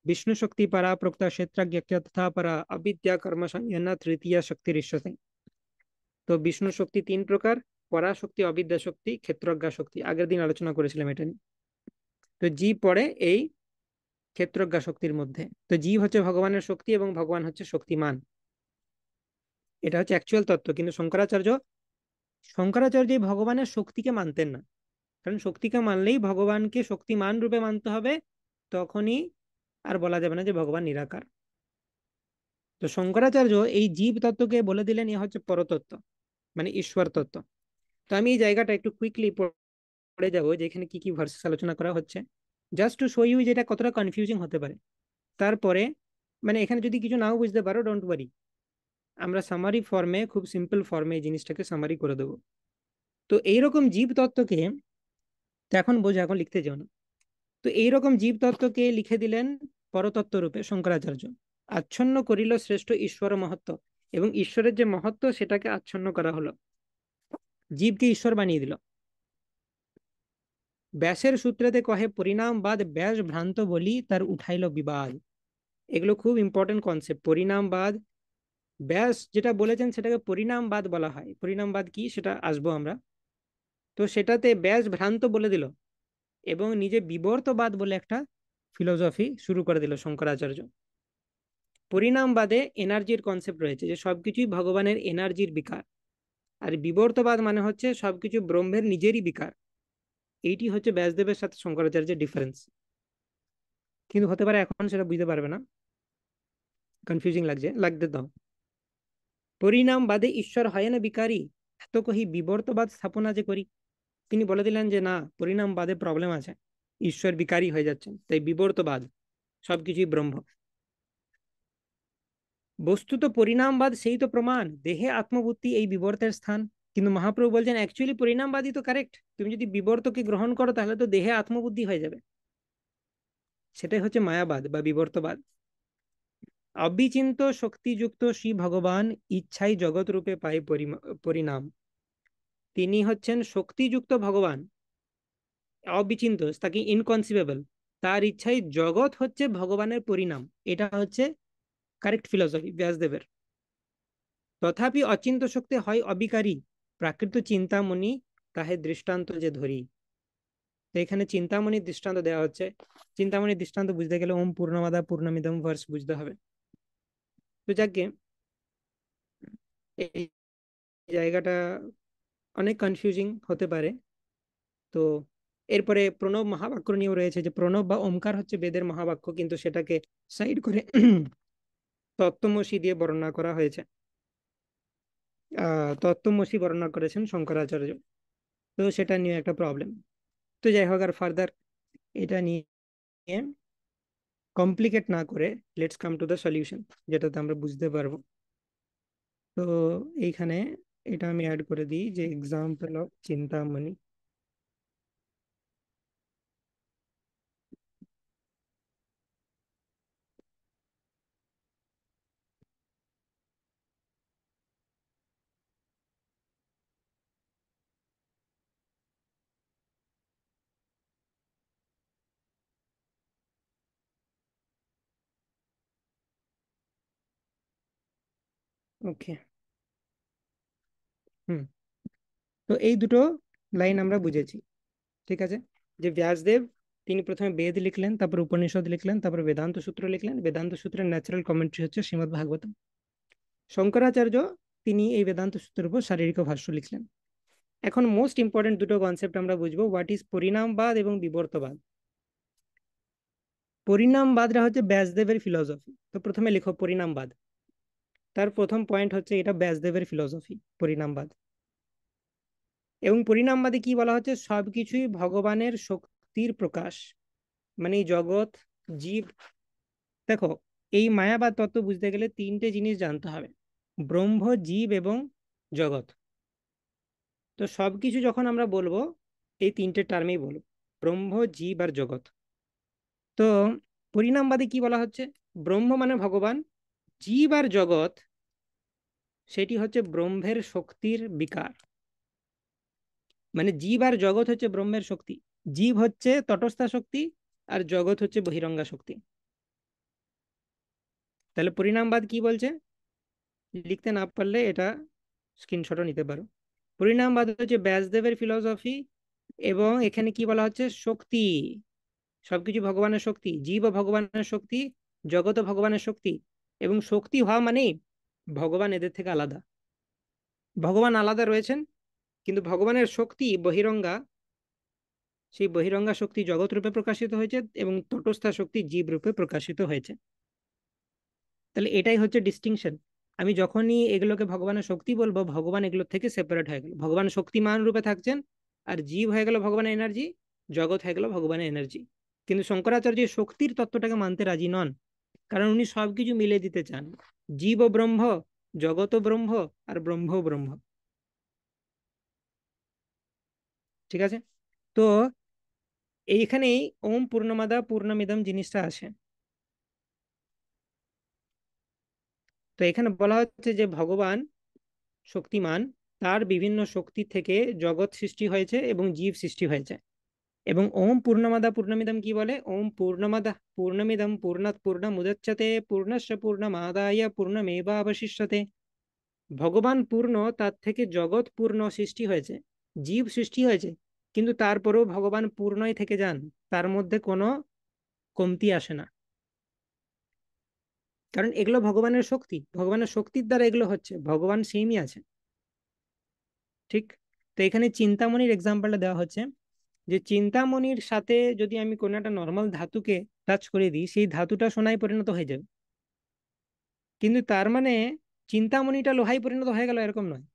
বিষ্ণু শক্তি পরা প্রোক্তা ক্ষেত্রজ্ঞ তথা পরা অবিদ্যা কর্ম সংজ্ঞা তৃতীয় শক্তি ঋষ্যতে। তো বিষ্ণু শক্তি তিন প্রকার: পরাশক্তি, অবিদ্যা শক্তি, ক্ষেত্রজ্ঞা শক্তি। আগের দিন আলোচনা করেছিলাম এটা নিয়ে। তো জীব পড়ে এই ক্ষেত্রজ্ঞা শক্তির মধ্যে। তো জীব হচ্ছে ভগবানের শক্তি এবং ভগবান হচ্ছে শক্তিমান। এটা হচ্ছে অ্যাকচুয়াল তত্ত্ব। কিন্তু শঙ্করাচার্য এই ভগবানের শক্তিকে মানতেন না। কারণ শক্তিকে মানলেই ভগবানকে শক্তিমান রূপে মানতে হবে, তখনই আর বলা যাবে না যে ভগবান নিরাকার। তো শঙ্করাচার্য এই জীব তত্ত্বকে বলে দিলেন এ হচ্ছে পরতত্ত্ব, মানে ঈশ্বর তত্ত্ব। তো আমি এই জায়গাটা একটু কুইকলি পড়ে যাবো যেখানে কি কি ভার্সেস আলোচনা করা হচ্ছে, জাস্ট টু শো ইউ যেটা কতটা কনফিউজিং হতে পারে। তারপরে মানে এখানে যদি কিছু নাও বুঝতে পারো, ডোন্ট ওয়ারি, আমরা সামারি ফর্মে, খুব সিম্পল ফর্মে এই জিনিসটাকে সামারি করে দেবো। তো এইরকম জীব তত্ত্বকে, তো এখন বোঝো, এখন লিখতে যাও না। তো এইরকম জীব তত্ত্বকে লিখে দিলেন পরতত্ত্ব রূপে শঙ্করাচার্য। আচ্ছন্ন করিল শ্রেষ্ঠ ঈশ্বর মহত্ব, এবং ঈশ্বরের যে মহত্ব সেটাকে আচ্ছন্ন করা হলো, জীবকে ঈশ্বর বানিয়ে দিল। ব্যাসের সূত্রেতে কহে পরিণামবাদ, ব্যাস ভ্রান্ত বলি তার উঠাইল বিবাদ। এগুলো খুব ইম্পর্টেন্ট কনসেপ্ট। পরিণামবাদ, ব্যাস যেটা বলেছেন সেটাকে পরিণামবাদ বলা হয়। পরিণামবাদ কি সেটা আসবো আমরা। তো সেটাতে ব্যাস ভ্রান্ত বলে দিল এবং নিজে বিবর্তবাদ বলে একটা ফিলোসফি শুরু করে দিল শঙ্করাচার্য। পরিণামবাদে এনার্জির কনসেপ্ট রয়েছে, যে সবকিছুই ভগবানের এনার্জির বিকার। আর বিবর্তবাদ মানে হচ্ছে সবকিছু ব্রহ্মের নিজেরই বিকার। এইটি হচ্ছে ব্যাসদেবের সাথে শঙ্করাচার্যের ডিফারেন্স। কিন্তু হতে পারে এখন সেটা বুঝতে পারবে না, কনফিউজিং লাগতে দাও। পরিণামবাদে ঈশ্বর হয় না বিকারী, এত কহি বিবর্তবাদ স্থাপনা যে করি। তিনি বলে দিলেন যে না, পরিণামবাদে প্রবলেম আছে, ঈশ্বর বিকারী হয়ে যাচ্ছেন, তাই বিবর্তবাদ, সবকিছুই ব্রহ্ম। বস্তুত পরিণামবাদ সেই তো প্রমাণ, দেহে আত্মবুদ্ধি এই বিবর্তের স্থান। কিন্তু মহাপ্রভু বলছেন অ্যাকচুয়ালি পরিণামবাদই তো কারেক্ট। তুমি যদি বিবর্তকে গ্রহণ করো তাহলে তো দেহে আত্মবুদ্ধি হয়ে যাবে। সেটাই হচ্ছে মায়াবাদ বা বিবর্তবাদ। অবিচিন্ত শক্তিযুক্ত শ্রী ভগবান ইচ্ছাই জগৎ রূপে পায় পরিণাম। তিনি হচ্ছেন শক্তিযুক্ত ভগবান, অবিচিন্ত, তাকে ইনকনসিভেবল। তার ইচ্ছাই জগৎ হচ্ছে ভগবানের পরিণাম। এটা হচ্ছে কারেক্ট ফিলোসফি ব্যাসদেবের। তথাপি অচিন্ত শক্তি হয় অবিকারী, প্রাকৃত চিন্তামণি তাহে দৃষ্টান্ত যে ধরি। তো এখানে চিন্তামণির দৃষ্টান্ত দেওয়া হচ্ছে। চিন্তামণির দৃষ্টান্ত বুঝতে গেলে ওম পূর্ণমাদা পূর্ণমিদম ভার্স বুঝতে হবে। তো যাকে এই জায়গাটা অনেক কনফিউজিং হতে পারে। তো এরপরে প্রণব মহাবাক্য নিয়েও রয়েছে, যে প্রণব বা ওমকার হচ্ছে বেদের মহাবাক্য, কিন্তু সেটাকে সাইড করে তত্ত্বমসি দিয়ে বর্ণনা করা হয়েছে। তত্ত্বমসি বর্ণনা করেছেন শঙ্করাচার্য। তো সেটা নিয়ে একটা প্রবলেম। তো যাই হোক, আর ফার্দার এটা নিয়ে কমপ্লিকেট না করে let's come to the solution, যেটাতে আমরা বুঝতে পারবো। তো এইখানে এটা আমি অ্যাড করে দিই, যে এক্সাম্পল অফ চিন্তামণি। ওকে। হুম। তো এই দুটো লাইন আমরা বুঝেছি, ঠিক আছে। যে ব্যাসদেব তিনি প্রথমে বেদ লিখলেন, তারপর উপনিষদ লিখলেন, তারপর বেদান্ত সূত্র লিখলেন। বেদান্ত সূত্রের ন্যাচারাল কমেন্ট্রি হচ্ছে শ্রীমদ্ ভাগবতম। শঙ্করাচার্য তিনি এই বেদান্ত সূত্রের উপর শারীরিক ভাষ্য লিখলেন। এখন মোস্ট ইম্পর্টেন্ট দুটো কনসেপ্ট আমরা বুঝবো, হোয়াট ইজ পরিণামবাদ এবং বিবর্তবাদ। পরিণামবাদটা হচ্ছে ব্যাসদেবের ফিলোসফি। তো প্রথমে লিখো পরিণামবাদ। তার প্রথম পয়েন্ট হচ্ছে এটা ব্যাসদেবের ফিলোসফি, পরিণামবাদ। এবং পরিণামবাদে কি বলা হচ্ছে? সবকিছুই ভগবানের শক্তির প্রকাশ। মানে এই জগৎ, জীব, দেখো এই মায়াবাদ তত্ত্ব বুঝতে গেলে তিনটে জিনিস জানতে হবে: ব্রহ্ম, জীব এবং জগৎ। তো সবকিছু যখন আমরা বলবো এই তিনটে টার্মেই বলবো, ব্রহ্ম, জীব আর জগৎ। তো পরিণামবাদে কি বলা হচ্ছে? ব্রহ্ম মানে ভগবান, জীব আর জগৎ সেটি হচ্ছে ব্রহ্মের শক্তির বিকার। মানে জীব আর জগৎ হচ্ছে ব্রহ্মের শক্তি, জীব হচ্ছে তটস্থা শক্তি আর জগৎ হচ্ছে বহিরঙ্গা শক্তি। তাহলে পরিণামবাদ কি বলছে? লিখতে না পারলে এটা স্ক্রিনশটও নিতে পারো। পরিণামবাদ হচ্ছে ব্যাসদেবের ফিলসফি, এবং এখানে কি বলা হচ্ছে? শক্তি, সবকিছু ভগবানের শক্তি, জীবও ভগবানের শক্তি, জগৎও ভগবানের শক্তি। এবং শক্তি হওয়া মানে ভগবান এদের থেকে আলাদা, ভগবান আলাদা রয়েছেন, কিন্তু ভগবানের শক্তি বহিরঙ্গা, সেই বহিরঙ্গা শক্তি জগৎ রূপে প্রকাশিত হয়েছে এবং তটস্থা শক্তি জীব রূপে প্রকাশিত হয়েছে। তাহলে এটাই হচ্ছে ডিস্টিংশন। আমি যখনই এগুলোকে ভগবানের শক্তি বলবো, ভগবান এগুলোর থেকে সেপারেট হয়ে গেল, ভগবান শক্তিমান রূপে থাকছেন, আর জীব হয়ে গেল ভগবানের এনার্জি, জগৎ হয়ে গেল ভগবানের এনার্জি। কিন্তু শঙ্করাচার্য শক্তির তত্ত্বটাকে মানতে রাজি নন, কারণ উনি সবকিছু মিলে দিতে চান, জীব ও ব্রহ্ম, জগৎ ও ব্রহ্ম, আর ব্রহ্ম ও ব্রহ্ম। ঠিক আছে? তো এইখানেই ওম পূর্ণমাদা পূর্ণমিদম জিনিসটা আসে। তো এখানে বলা হচ্ছে যে ভগবান শক্তিমান, তার বিভিন্ন শক্তি থেকে জগৎ সৃষ্টি হয়েছে এবং জীব সৃষ্টি হয়েছে। এবং ওম পূর্ণমাদা পূর্ণমিদম কি বলে? ওম পূর্ণমাদা পূর্ণমিদম পূর্ণাৎ পূর্ণমুদচ্যতে পূর্ণস্য পূর্ণমাদায় পূর্ণমেবাবশিষ্যতে। ভগবান পূর্ণ, তার থেকে জগৎ পূর্ণ সৃষ্টি হয়েছে, জীব সৃষ্টি হয়েছে, কিন্তু তারপরেও ভগবান পূর্ণই থেকে যান, তার মধ্যে কোনো কমতি আসে না, কারণ এগুলো ভগবানের শক্তি, ভগবানের শক্তির দ্বারা এগুলো হচ্ছে, ভগবান সেমই আছে। ঠিক? তো এখানে চিন্তামণির এক্সাম্পলটা দেওয়া হচ্ছে, যে চিন্তামণির সাথে যদি আমি কোনো একটা নর্মাল ধাতুকে টাচ করে দিই, সেই ধাতুটা সোনায় পরিণত হয়ে যাবে, কিন্তু তার মানে চিন্তামণিটা লোহায় পরিণত হয়ে গেল এরকম নয়।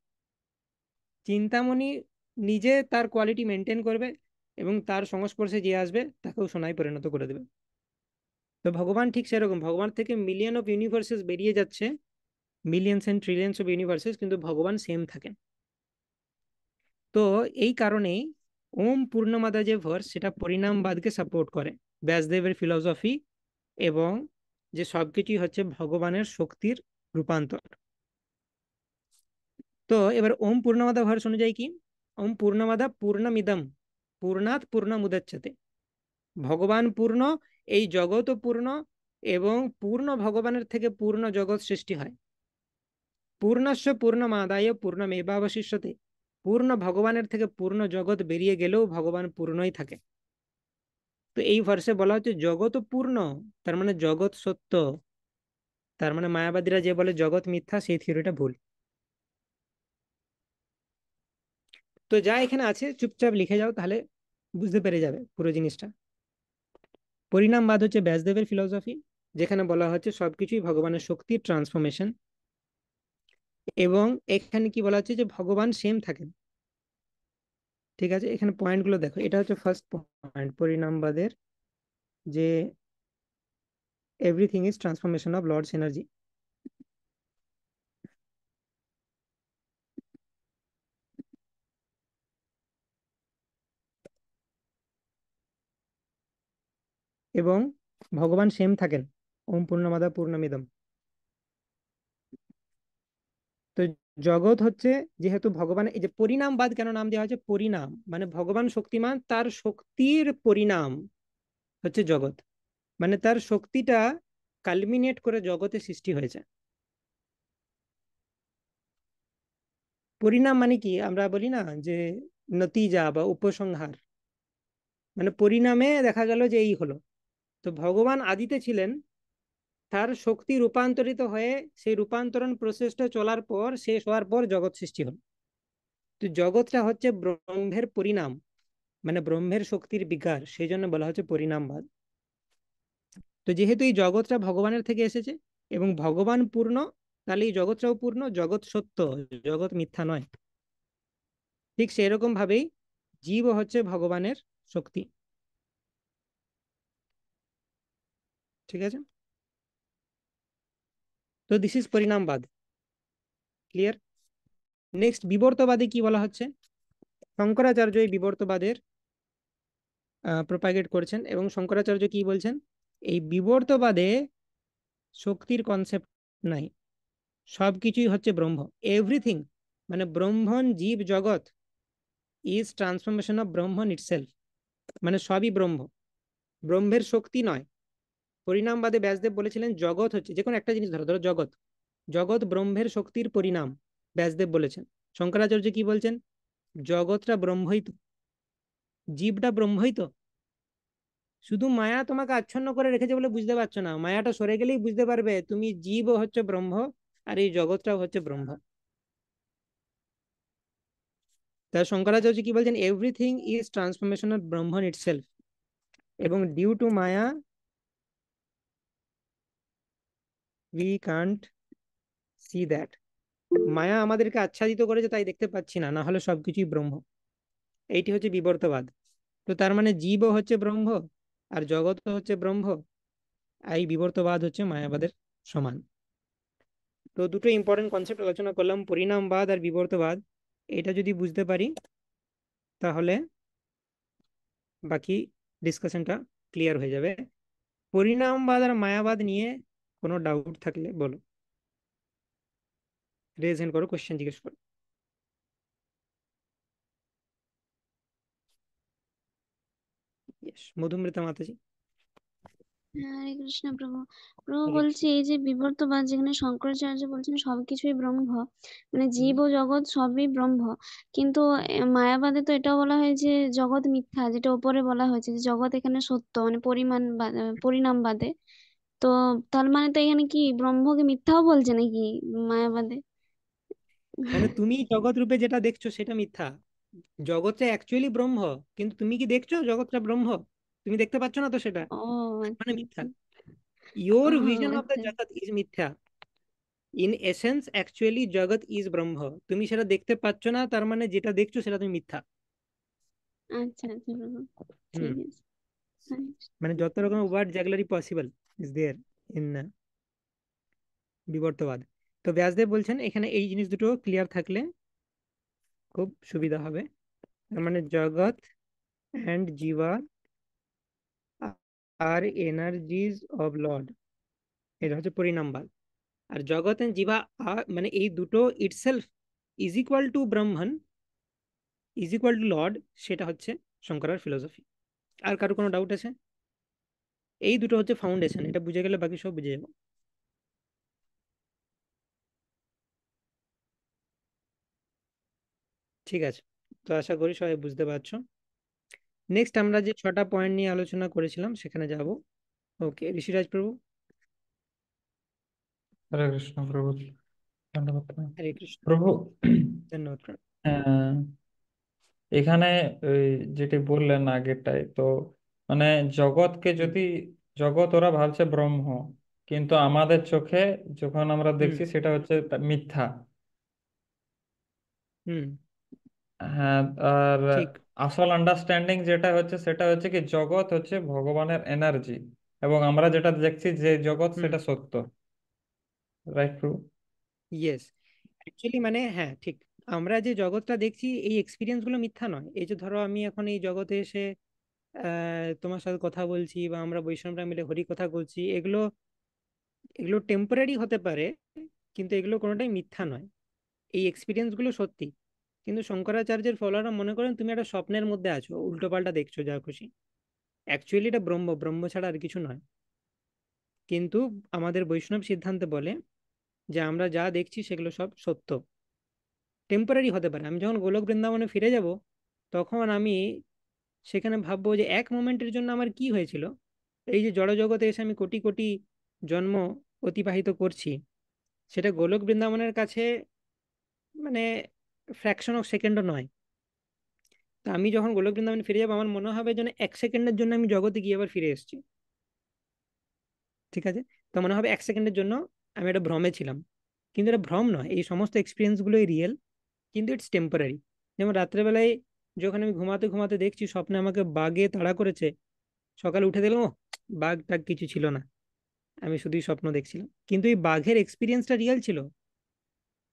চিন্তামণি নিজে তার কোয়ালিটি মেনটেন করবে এবং তার সংস্পর্শে যে আসবে তাকেও সোনায় পরিণত করে দেবে। তো ভগবান ঠিক সেরকম, ভগবান থেকে মিলিয়ন অফ ইউনিভার্সেস বেরিয়ে যাচ্ছে, millions and trillions of universes, কিন্তু ভগবান সেম থাকেন। তো এই কারণেই ওম পূর্ণমাদা যে ভার্স, সেটা পরিণামবাদকে সাপোর্ট করে, ব্যাসদেবের ফিলসফি, এবং যে সবকিছুই হচ্ছে ভগবানের শক্তির রূপান্তর। তো এবার ওম পূর্ণমাদা ভার্স অনুযায়ী কি? ওম পূর্ণমাদা পূর্ণমিদম পূর্ণাৎ পূর্ণমুদচ্যতে। ভগবান পূর্ণ, এই জগৎও পূর্ণ, এবং পূর্ণ ভগবানের থেকে পূর্ণ জগৎ সৃষ্টি হয়। পূর্ণস্য পূর্ণমাদায় পূর্ণমেবাবশিষ্যতে। পূর্ণ ভগবানের থেকে পূর্ণ জগৎ বেরিয়ে গেলেও ভগবান পূর্ণই থাকে। তো এই ভার্সে বলা হচ্ছে জগৎ পূর্ণ, তার মানে জগৎ সত্য। তার মানে মায়াবাদীরা যে বলে জগৎ মিথ্যা, সেই থিওরিটা ভুল। তো যা এখানে আছে চুপচাপ লিখে যাও, তাহলে বুঝতে পেরে যাবে পুরো জিনিসটা। পরিণামবাদ হচ্ছে ব্যাসদেবের ফিলোসফি, যেখানে বলা হচ্ছে সবকিছুই ভগবানের শক্তির ট্রান্সফরমেশন। এবং এখানে কি বলা হচ্ছে? যে ভগবান সেম থাকেন। ঠিক আছে, এখানে পয়েন্টগুলো দেখো, এটা হচ্ছে ফার্স্ট পয়েন্ট পরিণামবাদের, যে everything is transformation of lord's energy. এবং ভগবান সেম থাকেন, ওম পূর্ণমাদা পূর্ণমিদম। তো জগৎ হচ্ছে, যেহেতু ভগবান, এই যে পরিণামবাদ কেন নাম দেওয়া হয়েছে? পরিণাম মানে ভগবান শক্তিমান, তার শক্তির পরিণাম হচ্ছে জগৎ, মানে তার শক্তিটা কালমিনেট করে জগতে সৃষ্টি হয়েছে। পরিণাম মানে কি? আমরা বলি না যে নতিজা বা উপসংহার, মানে পরিণামে দেখা গেল যে এই হলো। তো ভগবান আদিতে ছিলেন, তার শক্তি রূপান্তরিত হয়ে সেই রূপান্তরণ প্রসেসটা চলার পর, শেষ হওয়ার পর জগৎ সৃষ্টি হলো। তো জগৎটা হচ্ছে ব্রহ্মের পরিণাম, মানে ব্রহ্মের শক্তির বিকার, সেই জন্য বলা হচ্ছে পরিণামবাদ। তো যেহেতু এই জগৎটা ভগবানের থেকে এসেছে এবং ভগবান পূর্ণ, তাহলে এই জগৎটাও পূর্ণ, জগৎ সত্য, জগৎ মিথ্যা নয়। ঠিক সেরকম ভাবেই জীবও হচ্ছে ভগবানের শক্তি। ঠিক আছে? তো দিস ইজ পরিণামবাদ। ক্লিয়ার? নেক্সট বিবর্তবাদে কি বলা হচ্ছে? শঙ্করাচার্য এই বিবর্তবাদের প্রোপাগেট করছেন, এবং শঙ্করাচার্য কি বলছেন? এই বিবর্তবাদে শক্তির কনসেপ্ট নাই, সবকিছুই হচ্ছে ব্রহ্ম। এভরিথিং, মানে ব্রহ্মণ জীব জগৎ is transformation of Brahman itself, মানে সবই ব্রহ্ম, ব্রহ্মের শক্তি নয়। পরিণামবাদে ব্যাসদেব বলেছিলেন জগৎ হচ্ছে, যে কোনো একটা জিনিস ধরো, ধরো জগৎ, জগৎ ব্রহ্মের শক্তির পরিণাম, ব্যাসদেব বলেছেন। শঙ্করাচার্য কি বলছেন? জগৎটা ব্রহ্মই তো, জীবটা ব্রহ্মই তো, শুধু মায়া তোমাকে আচ্ছন্ন করে রেখেছে বলে বুঝতে পারছো না, মায়াটা সরে গেলেই বুঝতে পারবে তুমি জীব হচ্ছে ব্রহ্ম, আর এই জগৎটাও হচ্ছে ব্রহ্ম। তা শঙ্করাচার্য কি বলছেন? Everything is transformation of Brahman itself, এবং due to Maya we can't see that. মায়া আমাদেরকে আচ্ছাদিত করেছে তাই দেখতে পাচ্ছি না, না হলে সবকিছুই ব্রহ্ম। এইটি হচ্ছে বিবর্তবাদ। তো তার মানে জীবও হচ্ছে ব্রহ্ম, আর জগৎও হচ্ছে ব্রহ্ম, এই বিবর্তবাদ হচ্ছে মায়াবাদের সমান। তো দুটো ইম্পর্টেন্ট কনসেপ্ট আলোচনা করলাম, পরিণামবাদ আর বিবর্তবাদ। এটা যদি বুঝতে পারি তাহলে বাকি ডিসকাশনটা ক্লিয়ার হয়ে যাবে। পরিণামবাদ আর মায়াবাদ নিয়ে কোনো ডাউট থাকলে বলো, রেজ হ্যান্ড করো, কোশ্চেন জিজ্ঞেস করো। ইয়েস, মধুমৃতা মাতাজি। হরে কৃষ্ণ প্রভু। প্রভু হরে কৃষ্ণ। বলছি এই যে বিবর্তবাদ, যেখানে শঙ্করাচার্য বলছেন সবকিছুই ব্রহ্ম, মানে হুম, জীব ও জগৎ সবই ব্রহ্ম, কিন্তু মায়াবাদে তো এটা বলা হয় যে জগৎ মিথ্যা, যেটা উপরে বলা হয়েছে যে জগৎ এখানে সত্য, মানে পরিণামবাদে। তো তার মানে তো এখানে কি ব্রহ্মকে মিথ্যাও বলছে নাকি মায়াবাদে? মানে তুমি জগৎ রূপে যেটা দেখছো সেটা মিথ্যা, জগৎটা অ্যাকচুয়ালি ব্রহ্ম, কিন্তু তুমি কি দেখছো জগৎটা ব্রহ্ম? তুমি দেখতে পাচ্ছ না তো, সেটা ও মানে আচ্ছা মিথ্যা। আচ্ছা। ও ইয়োর ভিশন অফ দ্য আচ্ছা জগৎ ইজ মিথ্যা, ইন এসেন্স অ্যাকচুয়ালি জগৎ ইজ ব্রহ্ম। তুমি সেটা দেখতে পাচ্ছ না, তার মানে যেটা দেখছো সেটা তুমি মিথ্যা। আচ্ছা আচ্ছা প্রভু, হুম, ঠিক আছে। হরে কৃষ্ণ। মানে যত রকম word jugglery possible is there in বিবর্তবাদ। তো ব্যাসদেব বলছেন এখানে এই জিনিস দুটো ক্লিয়ার থাকলে খুব সুবিধা হবে। তার মানে jagat and jiva are energies of Lord, এটা হচ্ছে পরিণামবাদ। আর জগৎ এন্ড জীবা মানে এই দুটো itself is equal to ব্রহ্মণ, is equal to Lord, সেটা হচ্ছে শঙ্করার ফিলোসফি। আর কারো কোনো ডাউট আছে? এই দুটো হচ্ছে ফাউন্ডেশন, এটা বুঝে গেলে বাকি সব বুঝে যাবো। ঠিক আছে, তো আশা করি সবাই বুঝতে পারছো। নেক্সট আমরা যে 6টা পয়েন্ট নিয়ে আলোচনা করেছিলাম সেখানে যাব। ওকে, ঋষিরাজ প্রভু। হরে কৃষ্ণ প্রভু, ধন্যবাদ হরে কৃষ্ণ। প্রভু। ধন্যবাদ প্রণাম। আহ, এখানে ওই যেটি বললেন আগেরটাই তো, মানে জগৎকে হুম যদি, জগৎ ওরা ভাবছে ব্রহ্ম, কিন্তু আমাদের চোখে যখন আমরা হুম দেখছি সেটা হচ্ছে মিথ্যা। হুম, হ্যাঁ। আর ঠিক। আসল আন্ডারস্ট্যান্ডিং যেটা হচ্ছে সেটা হচ্ছে কি জগৎ হচ্ছে ভগবানের এনার্জি, এবং আমরা যেটা দেখছি যে জগৎ হুম, সেটা সত্য। রাইট প্রভু? ইয়েস, অ্যাকচুয়ালি মানে হ্যাঁ ঠিক। আমরা যে জগৎটা দেখছি এই এক্সপিরিয়েন্স গুলো মিথ্যা নয়। এই যে ধরো আমি এখন এই জগতে এসে তোমার সাথে কথা বলছি, বা আমরা বৈষ্ণবরা মিলে হরি কথা বলছি, এগুলো এগুলো টেম্পোরারি হতে পারে, কিন্তু এগুলো কোনোটাই মিথ্যা নয়। এই এক্সপিরিয়েন্স গুলো সত্যি। কিন্তু শঙ্করাচার্যের ফলোয়াররা মনে করেন তুমি একটা স্বপ্নের মধ্যে আছো, উল্টো পাল্টা দেখছো যা খুশি, অ্যাকচুয়ালি এটা ব্রহ্ম, ব্রহ্ম ছাড়া আর কিছু নয়। কিন্তু আমাদের বৈষ্ণব সিদ্ধান্তে বলে যে আমরা যা দেখছি সেগুলো সব সত্য, টেম্পোরারি হতে পারে। আমি যখন গোলক বৃন্দাবনে ফিরে যাব, তখন আমি সেখানে ভাববো যে এক মোমেন্টের জন্য আমার কি হয়েছিল, এই যে জড় জগতে এসে আমি কোটি কোটি জন্ম অতিবাহিত করছি, সেটা গোলক বৃন্দাবনের কাছে মানে ফ্র্যাকশন অফ সেকেন্ডও নয়। তো আমি যখন গোলক বৃন্দাবনে ফিরে যাবো, আমার মনে হবে যেন এক সেকেন্ডের জন্য আমি জগতে গিয়ে আবার ফিরে এসেছি। ঠিক আছে? তো মনে হবে এক সেকেন্ডের জন্য আমি একটা ভ্রমে ছিলাম, কিন্তু এটা ভ্রম নয়, এই সমস্ত এক্সপিরিয়েন্স গুলোই রিয়েল, কিন্তু ইটস টেম্পোরারি। যেমন রাত্রেবেলায় যখন আমি ঘুমাতে ঘুমাতে দেখছি স্বপ্নে আমাকে বাঘে তাড়া করেছে, সকালে উঠে দেখলাম ও বাঘ টাগ কিছু ছিল না, আমি শুধুই স্বপ্ন দেখছিলাম, কিন্তু এই বাঘের এক্সপিরিয়েন্সটা রিয়েল ছিল।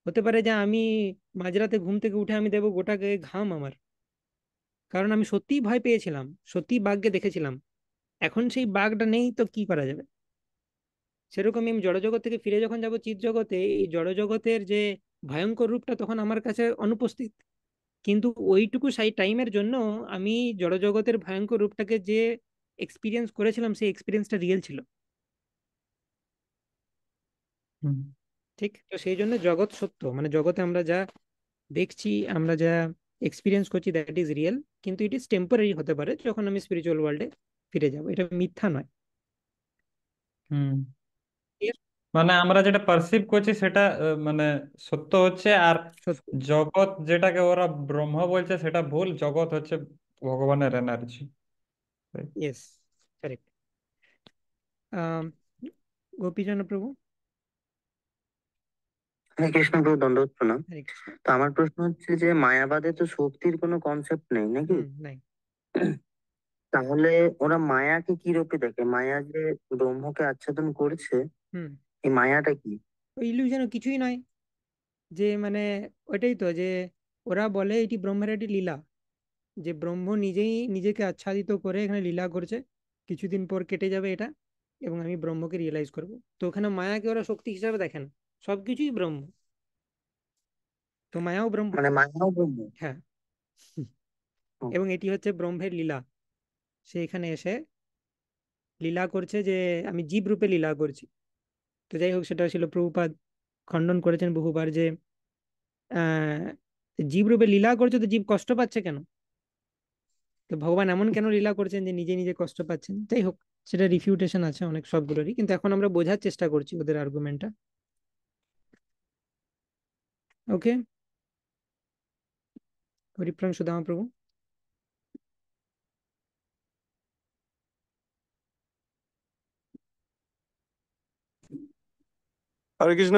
হতে পারে যে আমি মাঝরাতে ঘুম থেকে উঠে আমি দেখবো গোটা গায়ে ঘাম আমার, কারণ আমি সত্যিই ভয় পেয়েছিলাম, সত্যিই বাঘকে দেখেছিলাম। এখন সেই বাঘটা নেই, তো কি করা যাবে? সেরকমই আমি জড়জগৎ থেকে ফিরে যখন যাব চিৎ জগতে, এই জড়জগতের যে ভয়ঙ্কর রূপটা তখন আমার কাছে অনুপস্থিত। কিন্তু ওইটুকু সেই টাইমের জন্য আমি জড়জগতের ভয়ঙ্কর রূপটাকে যে এক্সপিরিয়েন্স করেছিলাম, সেই এক্সপিরিয়েন্সটা রিয়েল ছিল। হুম। ঠিক, তো সেই জন্য জগৎ সত্য, মানে জগতে আমরা যা দেখছি, আমরা যা এক্সপিরিয়েন্স করছি, দ্যাট ইজ রিয়েল। কিন্তু ইট ইজ টেম্পোরারি হতে পারে, যখন আমি স্পিরিচুয়াল ওয়ার্ল্ডে ফিরে যাব, এটা মিথ্যা নয়। হুম। Clear? মানে আমরা যেটা পারসিভ করছি সেটা মানে সত্য হচ্ছে, আর সত্য। জগৎ যেটাকে ওরা ব্রহ্ম বলছে সেটা ভুল, জগৎ হচ্ছে ভগবানের এনার্জি। Yes, correct. গোপীচন্দ্র প্রভু। হরে কৃষ্ণ প্রভু, দণ্ডবত প্রণাম। হরে কৃষ্ণ। তো আমার প্রশ্ন হচ্ছে যে মায়াবাদে তো শক্তির কোনো কনসেপ্ট নেই নাকি? নাই। তাহলে ওরা মায়াকে কি রূপে দেখে? মায়া যে ব্রহ্মকে আচ্ছাদন করেছে, হুম। এই মায়াটা কি? ওই ইলিউশন কিছুই নয়, যে মানে ওইটাই তো, যে ওরা বলে এটি ব্রহ্মের একটি লীলা, যে ব্রহ্ম নিজেই নিজেকে আচ্ছাদিত করে এখানে লীলা করছে, কিছুদিন পর কেটে যাবে এটা, এবং আমি ব্রহ্মকে রিয়েলাইজ করব। তো ওখানে মায়াকে ওরা শক্তি হিসাবে দেখেন, সবকিছুই ব্রহ্ম, তো মায়াও ব্রহ্ম। মানে মায়াও ব্রহ্ম? হ্যাঁ। ও, এবং এটি হচ্ছে ব্রহ্মের লীলা। সে এখানে এসে লীলা করছে, যে আমি জীব রূপে লীলা করছি। তো যাই হোক, সেটা ছিল প্রভুপাদ খণ্ডন করেছেন বহুবার, যে আহ জীব রূপে লীলা করছে, তো জীব কষ্ট পাচ্ছে কেন? তো ভগবান এমন কেন লীলা করছেন যে নিজে নিজে কষ্ট পাচ্ছেন? যাই হোক, সেটা রিফিউটেশন আছে অনেক সবগুলোরই, কিন্তু এখন আমরা বোঝার চেষ্টা করছি ওদের আর্গুমেন্টটা। ওকে। হরিপ্রাম সুদামা প্রভু। হরে কৃষ্ণ।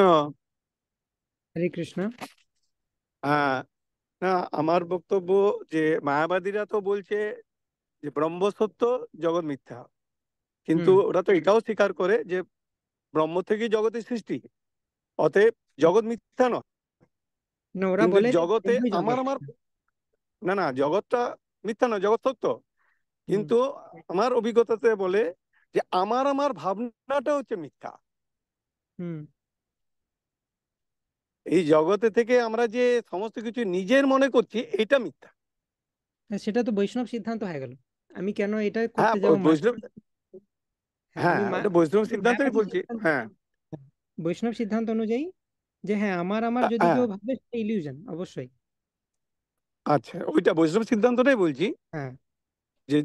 হরে কৃষ্ণ। হ্যাঁ, না, আমার বক্তব্য যে মায়াবাদীরা তো বলছে যে ব্রহ্ম সত্য, জগৎ মিথ্যা, কিন্তু হুম। ওরা তো এটাও স্বীকার করে যে ব্রহ্ম থেকেই জগতের সৃষ্টি, অতএব জগৎ মিথ্যা নয়। না, ওরা কিন্তু বলে যে জগতে ব্রহ্মই আমার জগৎ। আমার না না, জগৎটা মিথ্যা নয়, জগৎ সত্য। হুম। কিন্তু আমার অভিজ্ঞতাতে বলে যে আমার আমার ভাবনাটা হচ্ছে মিথ্যা। হুম। এই জগতে থেকে আমরা যে সমস্ত কিছু নিজের মনে করছি, এটা মিথ্যা। সেটা তো বৈষ্ণব সিদ্ধান্ত হয়ে গেল। আমি কেন এটা হ্যাঁ, করতে যাবো বৈষ্ণব। হ্যাঁ, হ্যাঁ, আমি ওটা বৈষ্ণব আমি সিদ্ধান্তই মায়াবাদী বলছি। সিদ্ধান্ত, হ্যাঁ। বৈষ্ণব সিদ্ধান্ত অনুযায়ী, যে হ্যাঁ, আমার আমার যদি হ্যাঁ, কেউ ভাবে সেটা ইলিউশন অবশ্যই। আচ্ছা, ওইটা বৈষ্ণব সিদ্ধান্তটাই বলছি হ্যাঁ, যে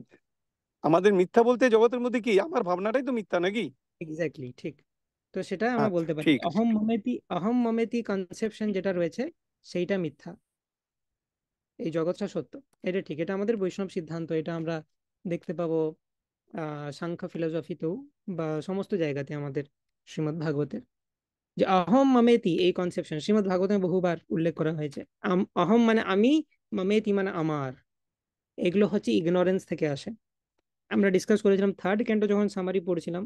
আমাদের মিথ্যা বলতে জগতের মধ্যে কি আমার ভাবনাটাই তো মিথ্যা নাকি? এক্স্যাক্টলি ঠিক। তো সেটা আমরা আচ্ছা, বলতে পারি ঠিক আছে। অহম মমেতি কনসেপশন যেটা রয়েছে, সেইটা মিথ্যা, এই জগৎটা সত্য। এটা ঠিক, এটা আমাদের বৈষ্ণব সিদ্ধান্ত, এটা আমরা দেখতে পাবো সাংখ্য ফিলোসফিতেও, বা সমস্ত জায়গাতে আমাদের শ্রীমদ্ ভাগবতের, যে অহম মমেতি এই কনসেপশন শ্রীমদ্ ভাগবতে বহুবার উল্লেখ করা হয়েছে। অহম মানে আমি, মমেতি মানে আমার, এগুলো হচ্ছে ইগনোরেন্স থেকে আসে। আমরা ডিসকাস করেছিলাম থার্ড ক্যান্টো যখন সামারি পড়ছিলাম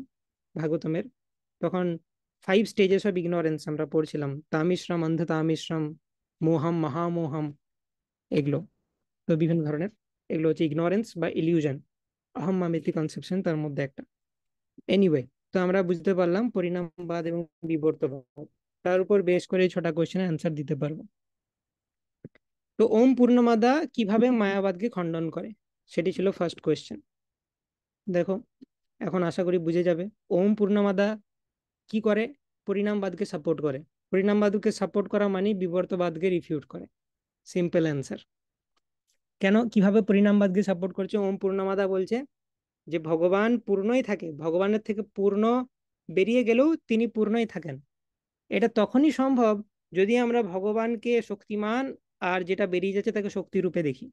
ভাগবতমের, তখন 5 স্টেজেস অফ ইগনোরেন্স আমরা পড়ছিলাম, তামিশ্রম, অন্ধ তামিশ্রম, মোহম, মহামোহম, এগুলো। তো বিভিন্ন ধরনের, এগুলো হচ্ছে ইগনোরেন্স বা ইলিউশন, অহম মামিতি কনসেপশন তার মধ্যে একটা। এনিওয়ে, তো আমরা বুঝতে পারলাম পরিণামবাদ এবং বিবর্তবাদ, তার উপর বেশ করে 6টা কোশ্চেনের অ্যান্সার দিতে পারবো। তো ওম পূর্ণমাদা কিভাবে মায়াবাদকে খণ্ডন করে, সেটি ছিল ফার্স্ট কোশ্চেন। দেখো, এখন আশা করি বুঝে যাবে। ওম পূর্ণমাদা কি করে? পরিণামবাদকে সাপোর্ট করে। পরিণামবাদকে সাপোর্ট করা মানে বিবর্তবাদকে রিফিউট করে, সিম্পল অ্যান্সার। কেন, কিভাবে পরিণামবাদকে সাপোর্ট করছে? ওম পূর্ণমাদা বলছে যে ভগবান পূর্ণই থাকে, ভগবানের থেকে পূর্ণ বেরিয়ে গেলেও তিনি পূর্ণই থাকেন। এটা তখনই সম্ভব যদি আমরা ভগবানকে শক্তিমান, আর যেটা বেরিয়ে যাচ্ছে তাকে শক্তি রূপে দেখি।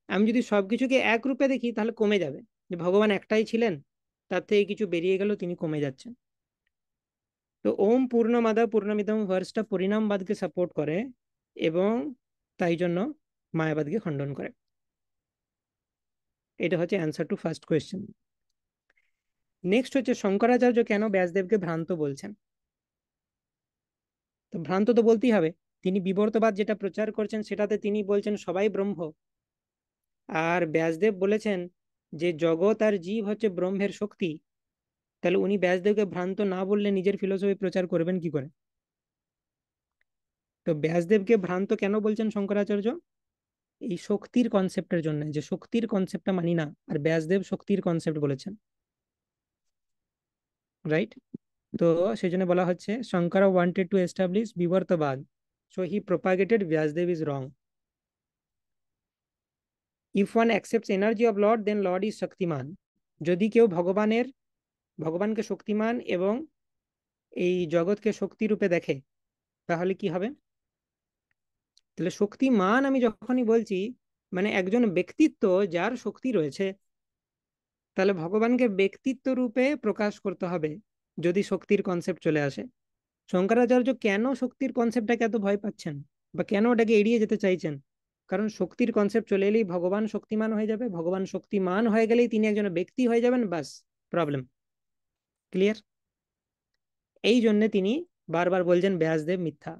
আমি যদি সবকিছুকে এক রূপে দেখি, তাহলে কমে যাবে, যে ভগবান একটাই ছিলেন, তার থেকে কিছু বেরিয়ে গেল, তিনি কমে যাচ্ছেন। তো ওম পূর্ণমাদা পূর্ণমিদম ভার্সটা পরিণামবাদকে সাপোর্ট করে, এবং তাই জন্য মায়াবাদকে খণ্ডন করে। এটা হচ্ছে answer to first question. Next হচ্ছে শঙ্করাচার্য কেন ব্যাসদেবকে ভ্রান্ত বলছেন। তো ভ্রান্ত তো বলতেই হবে, তিনি বিবর্তবাদ যেটা প্রচার করছেন সেটাতে তিনি বলছেন সবাই ব্রহ্ম, আর ব্যাসদেব বলেছেন যে জগৎ আর জীব হচ্ছে ব্রহ্মের শক্তি। তাহলে উনি ব্যাসদেবকে ভ্রান্ত না বললে নিজের ফিলোসফি প্রচার করবেন কি করে? তো ব্যাসদেবকে ভ্রান্ত কেন বলছেন শঙ্করাচার্য? এই শক্তির কনসেপ্টের জন্য, যে শক্তির কনসেপ্টটা মানি না, আর ব্যাসদেব শক্তির কনসেপ্ট বলেছেন, রাইট? তো সেই জন্য বলা হচ্ছে শঙ্করা ওয়ান্টেড টু এস্টাবলিশ বিবর্তবাদ, so he propagated Vyasadeva is wrong. If one accepts energy of Lord then Lord is shaktiman. যদি কেউ ভগবানকে শক্তিমান এবং এই জগৎকে শক্তি রূপে দেখে তাহলে কি হবে? তাহলে শক্তিমান আমি যখনই বলছি মানে একজন ব্যক্তিত্ব যার শক্তি রয়েছে, তাহলে ভগবানকে ব্যক্তিত্ব রূপে প্রকাশ করতে হবে যদি শক্তির কনসেপ্ট চলে আসে। শঙ্করাচার্য কেন শক্তির কনসেপ্টটাকে এত ভয় পাচ্ছেন বা কেন ওটাকে এড়িয়ে যেতে চাইছেন? কারণ শক্তির কনসেপ্ট চলে এলেই ভগবান শক্তিমান হয়ে যাবে, ভগবান শক্তিমান হয়ে গেলেই তিনি একজন ব্যক্তি হয়ে যাবেন, বাস প্রবলেম। ক্লিয়ার? এই জন্য তিনি বারবার বলছেন ব্যাসদেব মিথ্যা,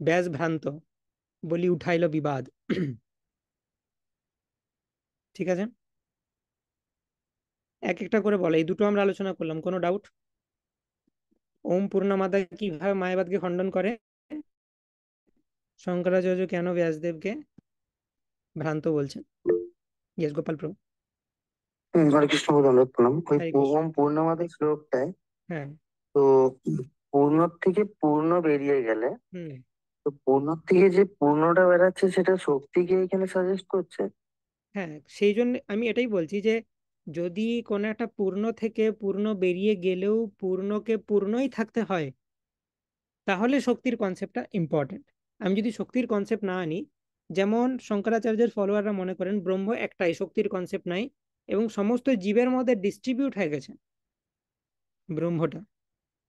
ব্যাস ভ্রান্ত, বলি উঠাইল বিবাদ। ঠিক আছে, এক একটা করে বলে, এই দুটো আমরা আলোচনা করলাম, কোনো ডাউট? ওম পূর্ণমাদা কিভাবে মায়াবাদকে খণ্ডন করে, শঙ্করাচার্য কেন ব্যাসদেবকে ভ্রান্ত বলছেন? ইয়েস গোপাল প্রভু। হরে কৃষ্ণ বলে অনুরোধ করলাম। ওই হরে কৃষ্ণ। ওম পূর্ণমাদের শ্লোকটায় হ্যাঁ। তো পূর্ণ থেকে পূর্ণ বেরিয়ে গেলে, হুম। তো পূর্ণ থেকে যে পূর্ণটা বেরাচ্ছে সেটা শক্তিকে এখানে সাজেস্ট করছে। হ্যাঁ, সেই জন্য আমি এটাই বলছি যে যদি কোনো একটা পূর্ণ থেকে পূর্ণ বেরিয়ে গেলেও পূর্ণকে পূর্ণই থাকতে হয়, তাহলে শক্তির কনসেপ্টটা ইম্পর্টেন্ট। আমি যদি শক্তির কনসেপ্ট না আনি, যেমন শঙ্করাচার্যের ফলোয়াররা মনে করেন ব্রহ্ম একটাই, শক্তির কনসেপ্ট নাই, এবং সমস্ত জীবের মধ্যে ডিস্ট্রিবিউট হয়ে গেছে ব্রহ্মটা,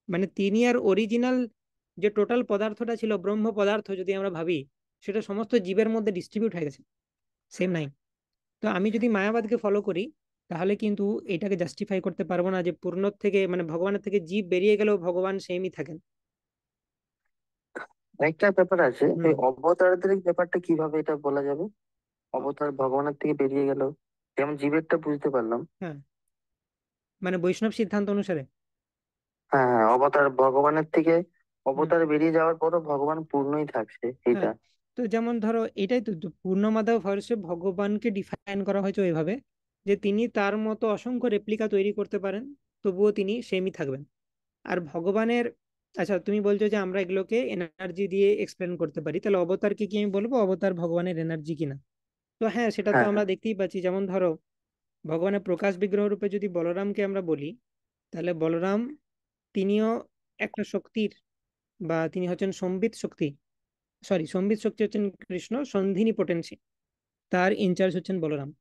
মানে তিনি আর অরিজিনাল যে টোটাল পদার্থটা ছিল ব্রহ্ম পদার্থ যদি আমরা ভাবি, সেটা সমস্ত জীবের মধ্যে ডিস্ট্রিবিউট হয়ে গেছে, সেম নাই। তো আমি যদি মায়াবাদকে ফলো করি তাহলে কিন্তু এটাকে জাস্টিফাই করতে পারবো না যে পূর্ণ থেকে মানে ভগবানের থেকে জীব বেরিয়ে গেলেও ভগবান সেমই থাকেন। একটা ব্যাপার আছে, এই হুম। অবতারদের ব্যাপারটা কিভাবে এটা বলা যাবে? অবতার ভগবানের থেকে বেরিয়ে গেল, যেমন জীবেরটা বুঝতে পারলাম। হ্যাঁ, মানে বৈষ্ণব সিদ্ধান্ত অনুসারে। হ্যাঁ হ্যাঁ, অবতার ভগবানের থেকে হুম। অবতার বেরিয়ে যাওয়ার পরও ভগবান পূর্ণই থাকছে হ্যাঁ, এটা। তো যেমন ধরো এটাই তো পূর্ণমাদাব হর্ষে ভগবানকে ডিফাইন করা হয়েছে ওইভাবে যে তিনি তার মতো অসংখ্য রেপ্লিকা তৈরি করতে পারেন, তবুও তিনি সেমই থাকবেন। আর ভগবানের, আচ্ছা তুমি বলছো যে আমরা এগুলোকে এনার্জি দিয়ে এক্সপ্লেন করতে পারি, তাহলে অবতারকে কি আমি বলবো অবতার ভগবানের এনার্জি কিনা? তো হ্যাঁ, সেটা তো হ্যাঁ আমরা হ্যাঁ দেখতেই পাচ্ছি। যেমন ধরো ভগবানের প্রকাশ বিগ্রহ রূপে যদি বলরামকে আমরা বলি, তাহলে বলরাম তিনিও একটা শক্তির, বা তিনি হচ্ছেন সম্বিত শক্তি, সরি সম্বিত শক্তি হচ্ছেন কৃষ্ণ, সন্ধিনী পোটেন্সি, তার ইনচার্জ হচ্ছেন বলরাম।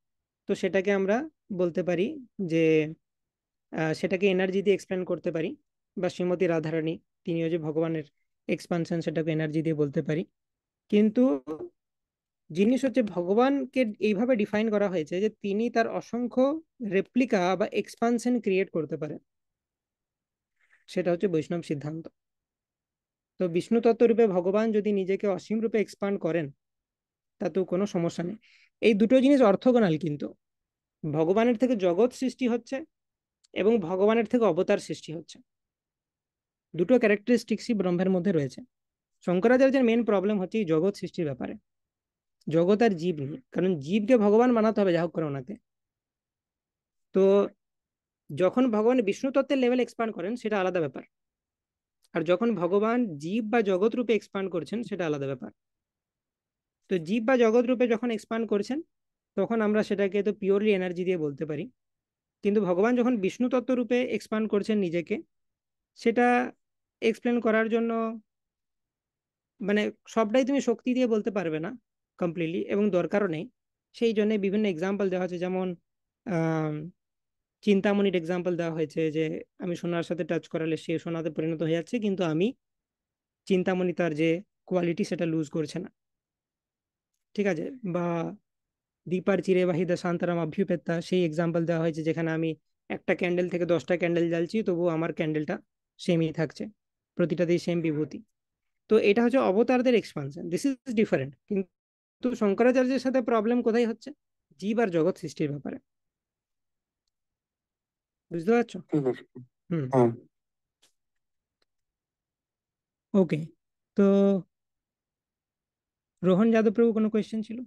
তো সেটাকে আমরা বলতে পারি যে সেটাকে এনার্জি দিয়ে এক্সপ্লেন করতে পারি, বা শ্রীমতী রাধারানী তিনিও যে ভগবানের এক্সপানশন, সেটাকে এনার্জি দিয়ে বলতে পারি। কিন্তু জিনিস হচ্ছে ভগবানকে এইভাবে ডিফাইন করা হয়েছে যে তিনি তার অসংখ্য রেপ্লিকা বা এক্সপানশন ক্রিয়েট করতে পারেন, সেটা হচ্ছে বৈষ্ণব সিদ্ধান্ত। তো বিষ্ণু তত্ত্ব রূপে ভগবান যদি নিজেকে অসীম রূপে এক্সপান্ড করেন তাতেও কোনো সমস্যা নেই। এই দুটো জিনিস অর্থগোনাল, কিন্তু ভগবানের থেকে জগৎ সৃষ্টি হচ্ছে এবং ভগবানের থেকে অবতার সৃষ্টি হচ্ছে, দুটো ক্যারেক্টারিস্টিক্সই ব্রহ্মের মধ্যে রয়েছে। শঙ্করাচার্যের মেন প্রবলেম হচ্ছে এই জগৎ সৃষ্টির ব্যাপারে, জগৎ আর জীব নিয়ে, কারণ জীবকে ভগবান বানাতে হবে যা হোক করে ওনাকে। তো যখন ভগবান বিষ্ণু তত্ত্বের লেভেল এক্সপান্ড করেন সেটা আলাদা ব্যাপার, আর যখন ভগবান জীব বা জগৎ রূপে এক্সপান্ড করছেন সেটা আলাদা ব্যাপার। তো জীব বা জগৎ রূপে যখন এক্সপান্ড করছেন তখন আমরা সেটাকে তো পিওরলি এনার্জি দিয়ে বলতে পারি, কিন্তু ভগবান যখন বিষ্ণু তত্ত্ব রূপে এক্সপান্ড করছেন নিজেকে, সেটা এক্সপ্লেন করার জন্য মানে সবটাই তুমি শক্তি দিয়ে বলতে পারবে না কমপ্লিটলি, এবং দরকারও নেই। সেই জন্য বিভিন্ন এক্সাম্পল দেওয়া হচ্ছে, যেমন আহ চিন্তামণির এক্সাম্পল দেওয়া হয়েছে যে আমি সোনার সাথে টাচ করালে সে সোনাতে পরিণত হয়ে যাচ্ছে, কিন্তু আমি চিন্তামণি তার যে কোয়ালিটি সেটা লুজ করছে না। ঠিক আছে, বা দীপার চিরে বাহিদা শান্তারাম অভ্যুপেত্তা, সেই এক্সাম্পল দেওয়া হয়েছে যেখানে আমি একটা ক্যান্ডেল থেকে 10টা ক্যান্ডেল জ্বালছি, তবুও আমার ক্যান্ডেলটা সেমই থাকছে, প্রতিটাতেই সেম বিভূতি। তো এটা হচ্ছে অবতারদের এক্সপানশন, দিস ইজ ডিফারেন্ট। কিন্তু শঙ্করাচার্যের সাথে প্রবলেম কোথায় হচ্ছে? জীব আর জগৎ সৃষ্টির ব্যাপারে। বুঝতে পারছো? ঠিক আছে। হুম। হ্যাঁ, ওকে, তো রোহন যাদবপ্রভু কোনো কোয়েশ্চেন ছিল?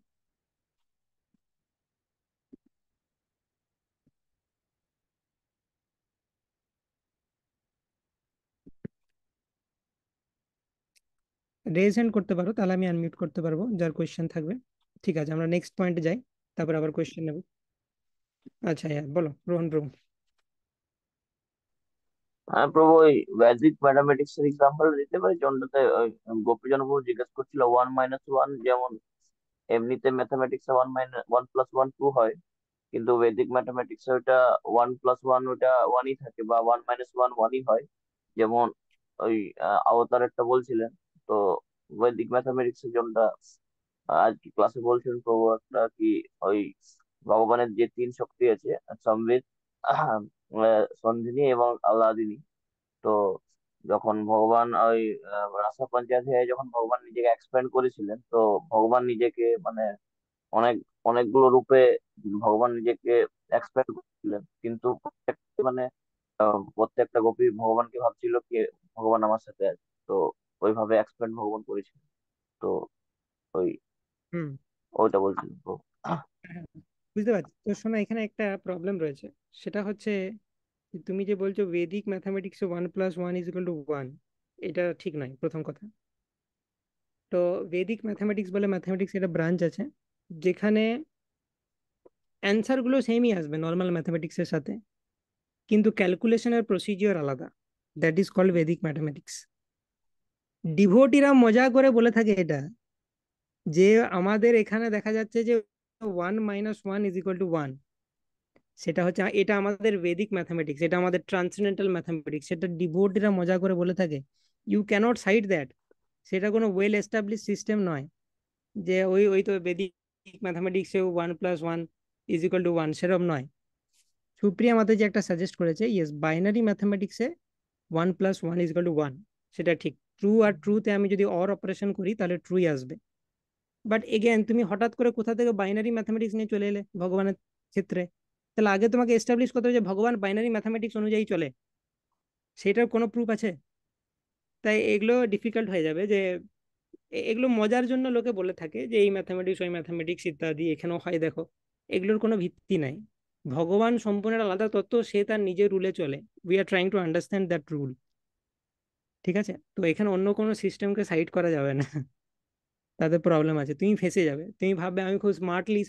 রেজ হ্যান্ড করতে পারো, তাহলে আমি আনমিউট করতে পারবো যার কোয়েশ্চেন থাকবে। ঠিক আছে, আমরা নেক্সট পয়েন্টে যাই, তারপর আবার কোয়েশ্চেন নেব। আচ্ছা, হ্যাঁ বলো রোহন প্রভু। হ্যাঁ প্রভু, ওই বেসিক ম্যাথামেটিক্স এর এক্সাম্পল দিতে পারি, যেমনটাতে ওই গোপীজন প্রভু জিজ্ঞেস করছিল 1 - 1, যেমন এমনিতে ম্যাথামেটিক্স এ 1 + 1 2 হয়, কিন্তু বৈদিক ম্যাথামেটিক্স এ ওটা 1 + 1 ওটা 1ই থাকে, বা 1 - 1 1ই হয়। যেমন ওই অবতারেরটা বলছিলেন। তো বৈদিক ম্যাথামেটিক্স এর যেমনটা আজ কি ক্লাসে বলছিলেন প্রভু, একটা কি ওই ভগবানের যে 3 শক্তি আছে, সম্বিত, সন্ধিনী এবং আল্লাদিনী। তো যখন ভগবান ওই রাসা পঞ্চায়েত হয়ে যখন ভগবান নিজেকে এক্সপ্যান্ড করেছিলেন, তো ভগবান নিজেকে মানে অনেক অনেকগুলো রূপে ভগবান নিজেকে এক্সপ্যান্ড করেছিলেন, কিন্তু মানে প্রত্যেকটা গোপী ভগবানকে ভাবছিল কি ভগবান আমার সাথে আছে। তো ওইভাবে এক্সপ্যান্ড ভগবান করেছিলেন। তো ওই হুম। ওইটা বলছিলাম তো। হ্যাঁ, বুঝতে পারছি। তো শোনো, এখানে একটা প্রবলেম রয়েছে, সেটা হচ্ছে যে তুমি যে বলছো বেদিক ম্যাথামেটিক্সে 1 + 1 = 1, এটা ঠিক নয় প্রথম কথা। তো বেদিক ম্যাথামেটিক্স বলে ম্যাথামেটিক্স একটা ব্রাঞ্চ আছে, যেখানে অ্যান্সারগুলো সেমই আসবে নর্মাল ম্যাথামেটিক্সের সাথে, কিন্তু ক্যালকুলেশনের প্রসিজিওর আলাদা। That is called Vedic mathematics. ডিভোটিরা মজা করে বলে থাকে এটা, যে আমাদের এখানে দেখা যাচ্ছে যে 1 - 1 = 1, সেটা হচ্ছে এটা আমাদের বেদিক ম্যাথামেটিক্স, এটা আমাদের ট্রান্সেন্ডেন্টাল ম্যাথামেটিক্স। সেটা ডিভোটিরা মজা করে বলে থাকে। You cannot side that. সেটা কোনো ওয়েল এস্টাবলিশ সিস্টেম নয় যে ওই ওই তো বেদিক ম্যাথামেটিক্সেও 1 + 1 = 1, সেরকম নয়। সুপ্রিয়া মাতা যে একটা সাজেস্ট করেছে, ইয়েস, বাইনারি ম্যাথামেটিক্সে 1 + 1 = 1, সেটা ঠিক। ট্রু আর ট্রুতে আমি যদি অর অপারেশন করি তাহলে ট্রুই আসবে। বাট এগেন তুমি হঠাৎ করে কোথা থেকে বাইনারি ম্যাথামেটিক্স নিয়ে চলে এলে ভগবানের ক্ষেত্রে? তাহলে আগে তোমাকে এস্টাবলিশ করতে হবে যে ভগবান বাইনারি ম্যাথামেটিক্স অনুযায়ী চলে, সেটার কোনো প্রুফ আছে? তাই এগুলো ডিফিকাল্ট হয়ে যাবে। যে এগুলো মজার জন্য লোকে বলে থাকে যে এই ম্যাথামেটিক্স ওই ম্যাথামেটিক্স ইত্যাদি, এখানেও হয় দেখো, এগুলোর কোনো ভিত্তি নাই। ভগবান সম্পূর্ণ একটা আলাদা তত্ত্ব, সে তার নিজের রুলে চলে। We are trying to understand that rule. ঠিক আছে, তো এখানে অন্য কোনো সিস্টেমকে সাইড করা যাবে না। তাদের প্রবলেম আছে, তুমি ফেঁসে যাবে। তুমি ভাববে আমি খুব স্মার্টলি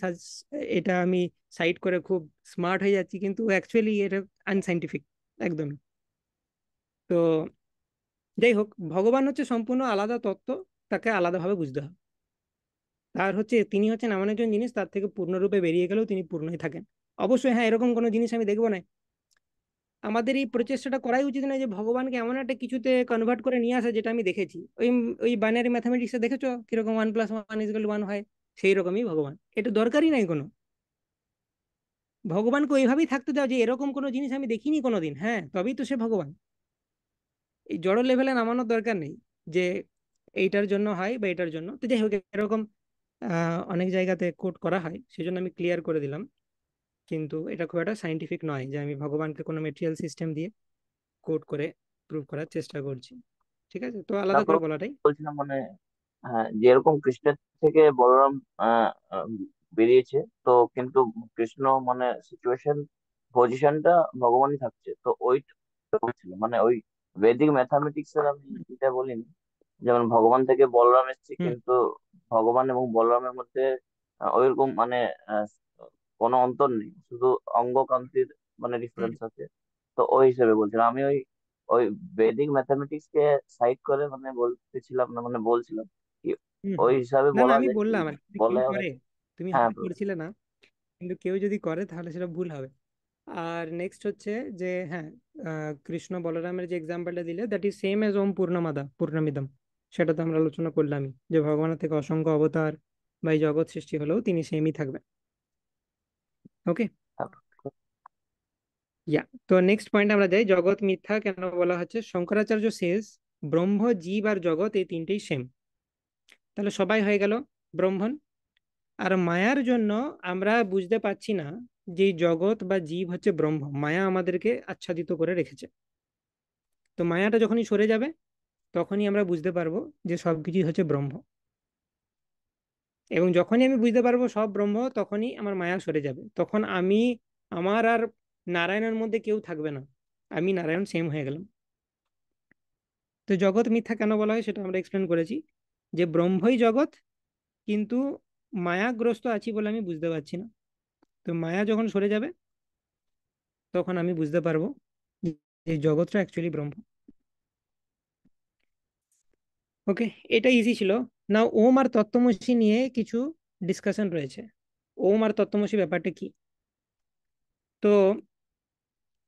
এটা আমি সাইড করে খুব স্মার্ট হয়ে যাচ্ছি, কিন্তু অ্যাকচুয়ালি এটা আনসাইন্টিফিক একদম। তো যাই হোক, ভগবান হচ্ছে সম্পূর্ণ আলাদা তত্ত্ব, তাকে আলাদাভাবে বুঝতে হবে। তার হচ্ছে তিনি হচ্ছেন এমন একজন জিনিস, তার থেকে পূর্ণরূপে বেরিয়ে গেলেও তিনি পূর্ণই থাকেন। অবশ্যই হ্যাঁ, এরকম কোনো জিনিস আমি দেখবো না। আমাদের এই প্রচেষ্টাটা করাই উচিত না যে ভগবানকে এমন একটা কিছুতে কনভার্ট করে নিয়ে আসা যেটা আমি দেখেছি। ওই ওই বাইনারি ম্যাথামেটিক্সে দেখেছো কিরকম 1 + 1 = 1 হয়, সেই রকমই ভগবান। এটা দরকারই নাই কোনো। ভগবানকে ওইভাবেই থাকতে দাও যে এরকম কোনো জিনিস আমি দেখিনি কোনোদিন, হ্যাঁ তবেই তো সে ভগবান। এই জড় লেভেলে নামানোর দরকার নেই যে এইটার জন্য হয় বা এটার জন্য। তো যাই হোক, এরকম অনেক জায়গাতে কোট করা হয়, সেজন্য আমি ক্লিয়ার করে দিলাম। কিন্তু এটা খুব একটা সাইন্টিফিক নয় যে আমি ভগবানকে কোনো মেটেরিয়াল সিস্টেম দিয়ে কোট করে প্রুভ করার চেষ্টা করছি। ঠিক আছে, তো আলাদা তারপর করে বলাটাই। বলছিলাম মানে, হ্যাঁ, যেরকম কৃষ্ণের থেকে বলরাম আহ, আহ, বেরিয়েছে, তো কিন্তু কৃষ্ণ মানে সিচুয়েশন পজিশনটা ভগবানই থাকছে, তো ওইটা বলছিল মানে ওই বৈদিক ম্যাথামেটিক্স এর আমি এটা বলিনি। যেমন ভগবান থেকে বলরাম এসেছে, হুম। কিন্তু ভগবান এবং বলরামের মধ্যে ওইরকম মানে আহ, কোনো অন্তর নেই, শুধু অঙ্গকান্তির মানে হুম। ডিফারেন্স আছে। তো ওই হিসেবে বলছিলাম আমি, ওই ওই বৈদিক ম্যাথামেটিক্স কে সাইড করে মানে বলতেছিলাম না, মানে বলছিলাম কি হুম। ওই হুম। হিসাবে না না, বলা আমি যায় কি বললাম আর কি, বলে কেউ অনেক। করে, তুমি হ্যাঁ হয়তো bro, করছিলে না, কিন্তু কেউ যদি করে তাহলে সেটা ভুল হবে। আর নেক্সট হচ্ছে যে হ্যাঁ, কৃষ্ণ বলরামের যে এক্সাম্পলটা দিলে, দ্যাট ইজ সেম এজ ওম পূর্ণমাদা পূর্ণমিদম। সেটা তো আমরা আলোচনা করলামই, যে ভগবানের থেকে অসংখ্য অবতার বা এই জগৎ সৃষ্টি হলেও তিনি সেমই থাকবেন। ওকে। হ্যাঁ। ইয়া, তো নেক্সট পয়েন্ট আমরা যাই, জগৎ মিথ্যা কেন বলা হচ্ছে। শঙ্করাচার্য শেষ ব্রহ্ম, জীব আর জগৎ এই তিনটেই সেম। তাহলে সবাই হয়ে গেল ব্রহ্মণ। আর মায়ার জন্য আমরা বুঝতে পারছি না যে এই জগৎ বা জীব হচ্ছে ব্রহ্ম, মায়া আমাদেরকে আচ্ছাদিত করে রেখেছে। তো মায়াটা যখনই সরে যাবে তখনই আমরা বুঝতে পারবো যে সবকিছুই হচ্ছে ব্রহ্ম। এবং যখনই আমি বুঝতে পারবো সব ব্রহ্ম, তখনই আমার মায়া সরে যাবে। তখন আমি, আমার আর নারায়ণের মধ্যে কেউ থাকবে না, আমি নারায়ণ সেম হয়ে গেলাম। তো জগৎ মিথ্যা কেন বলা হয় সেটা আমরা এক্সপ্লেন করেছি, যে ব্রহ্মই জগৎ, কিন্তু মায়াগ্রস্ত আছি বলে আমি বুঝতে পারছি না। তো মায়া যখন সরে যাবে তখন আমি বুঝতে পারবো যে এই জগৎটা অ্যাকচুয়ালি ব্রহ্ম। ওকে, এটা ইজি ছিল। না, ওম আর তত্ত্বমসি নিয়ে কিছু ডিসকাশন রয়েছে। ওম আর তত্ত্বমসি ব্যাপারটা কি? তো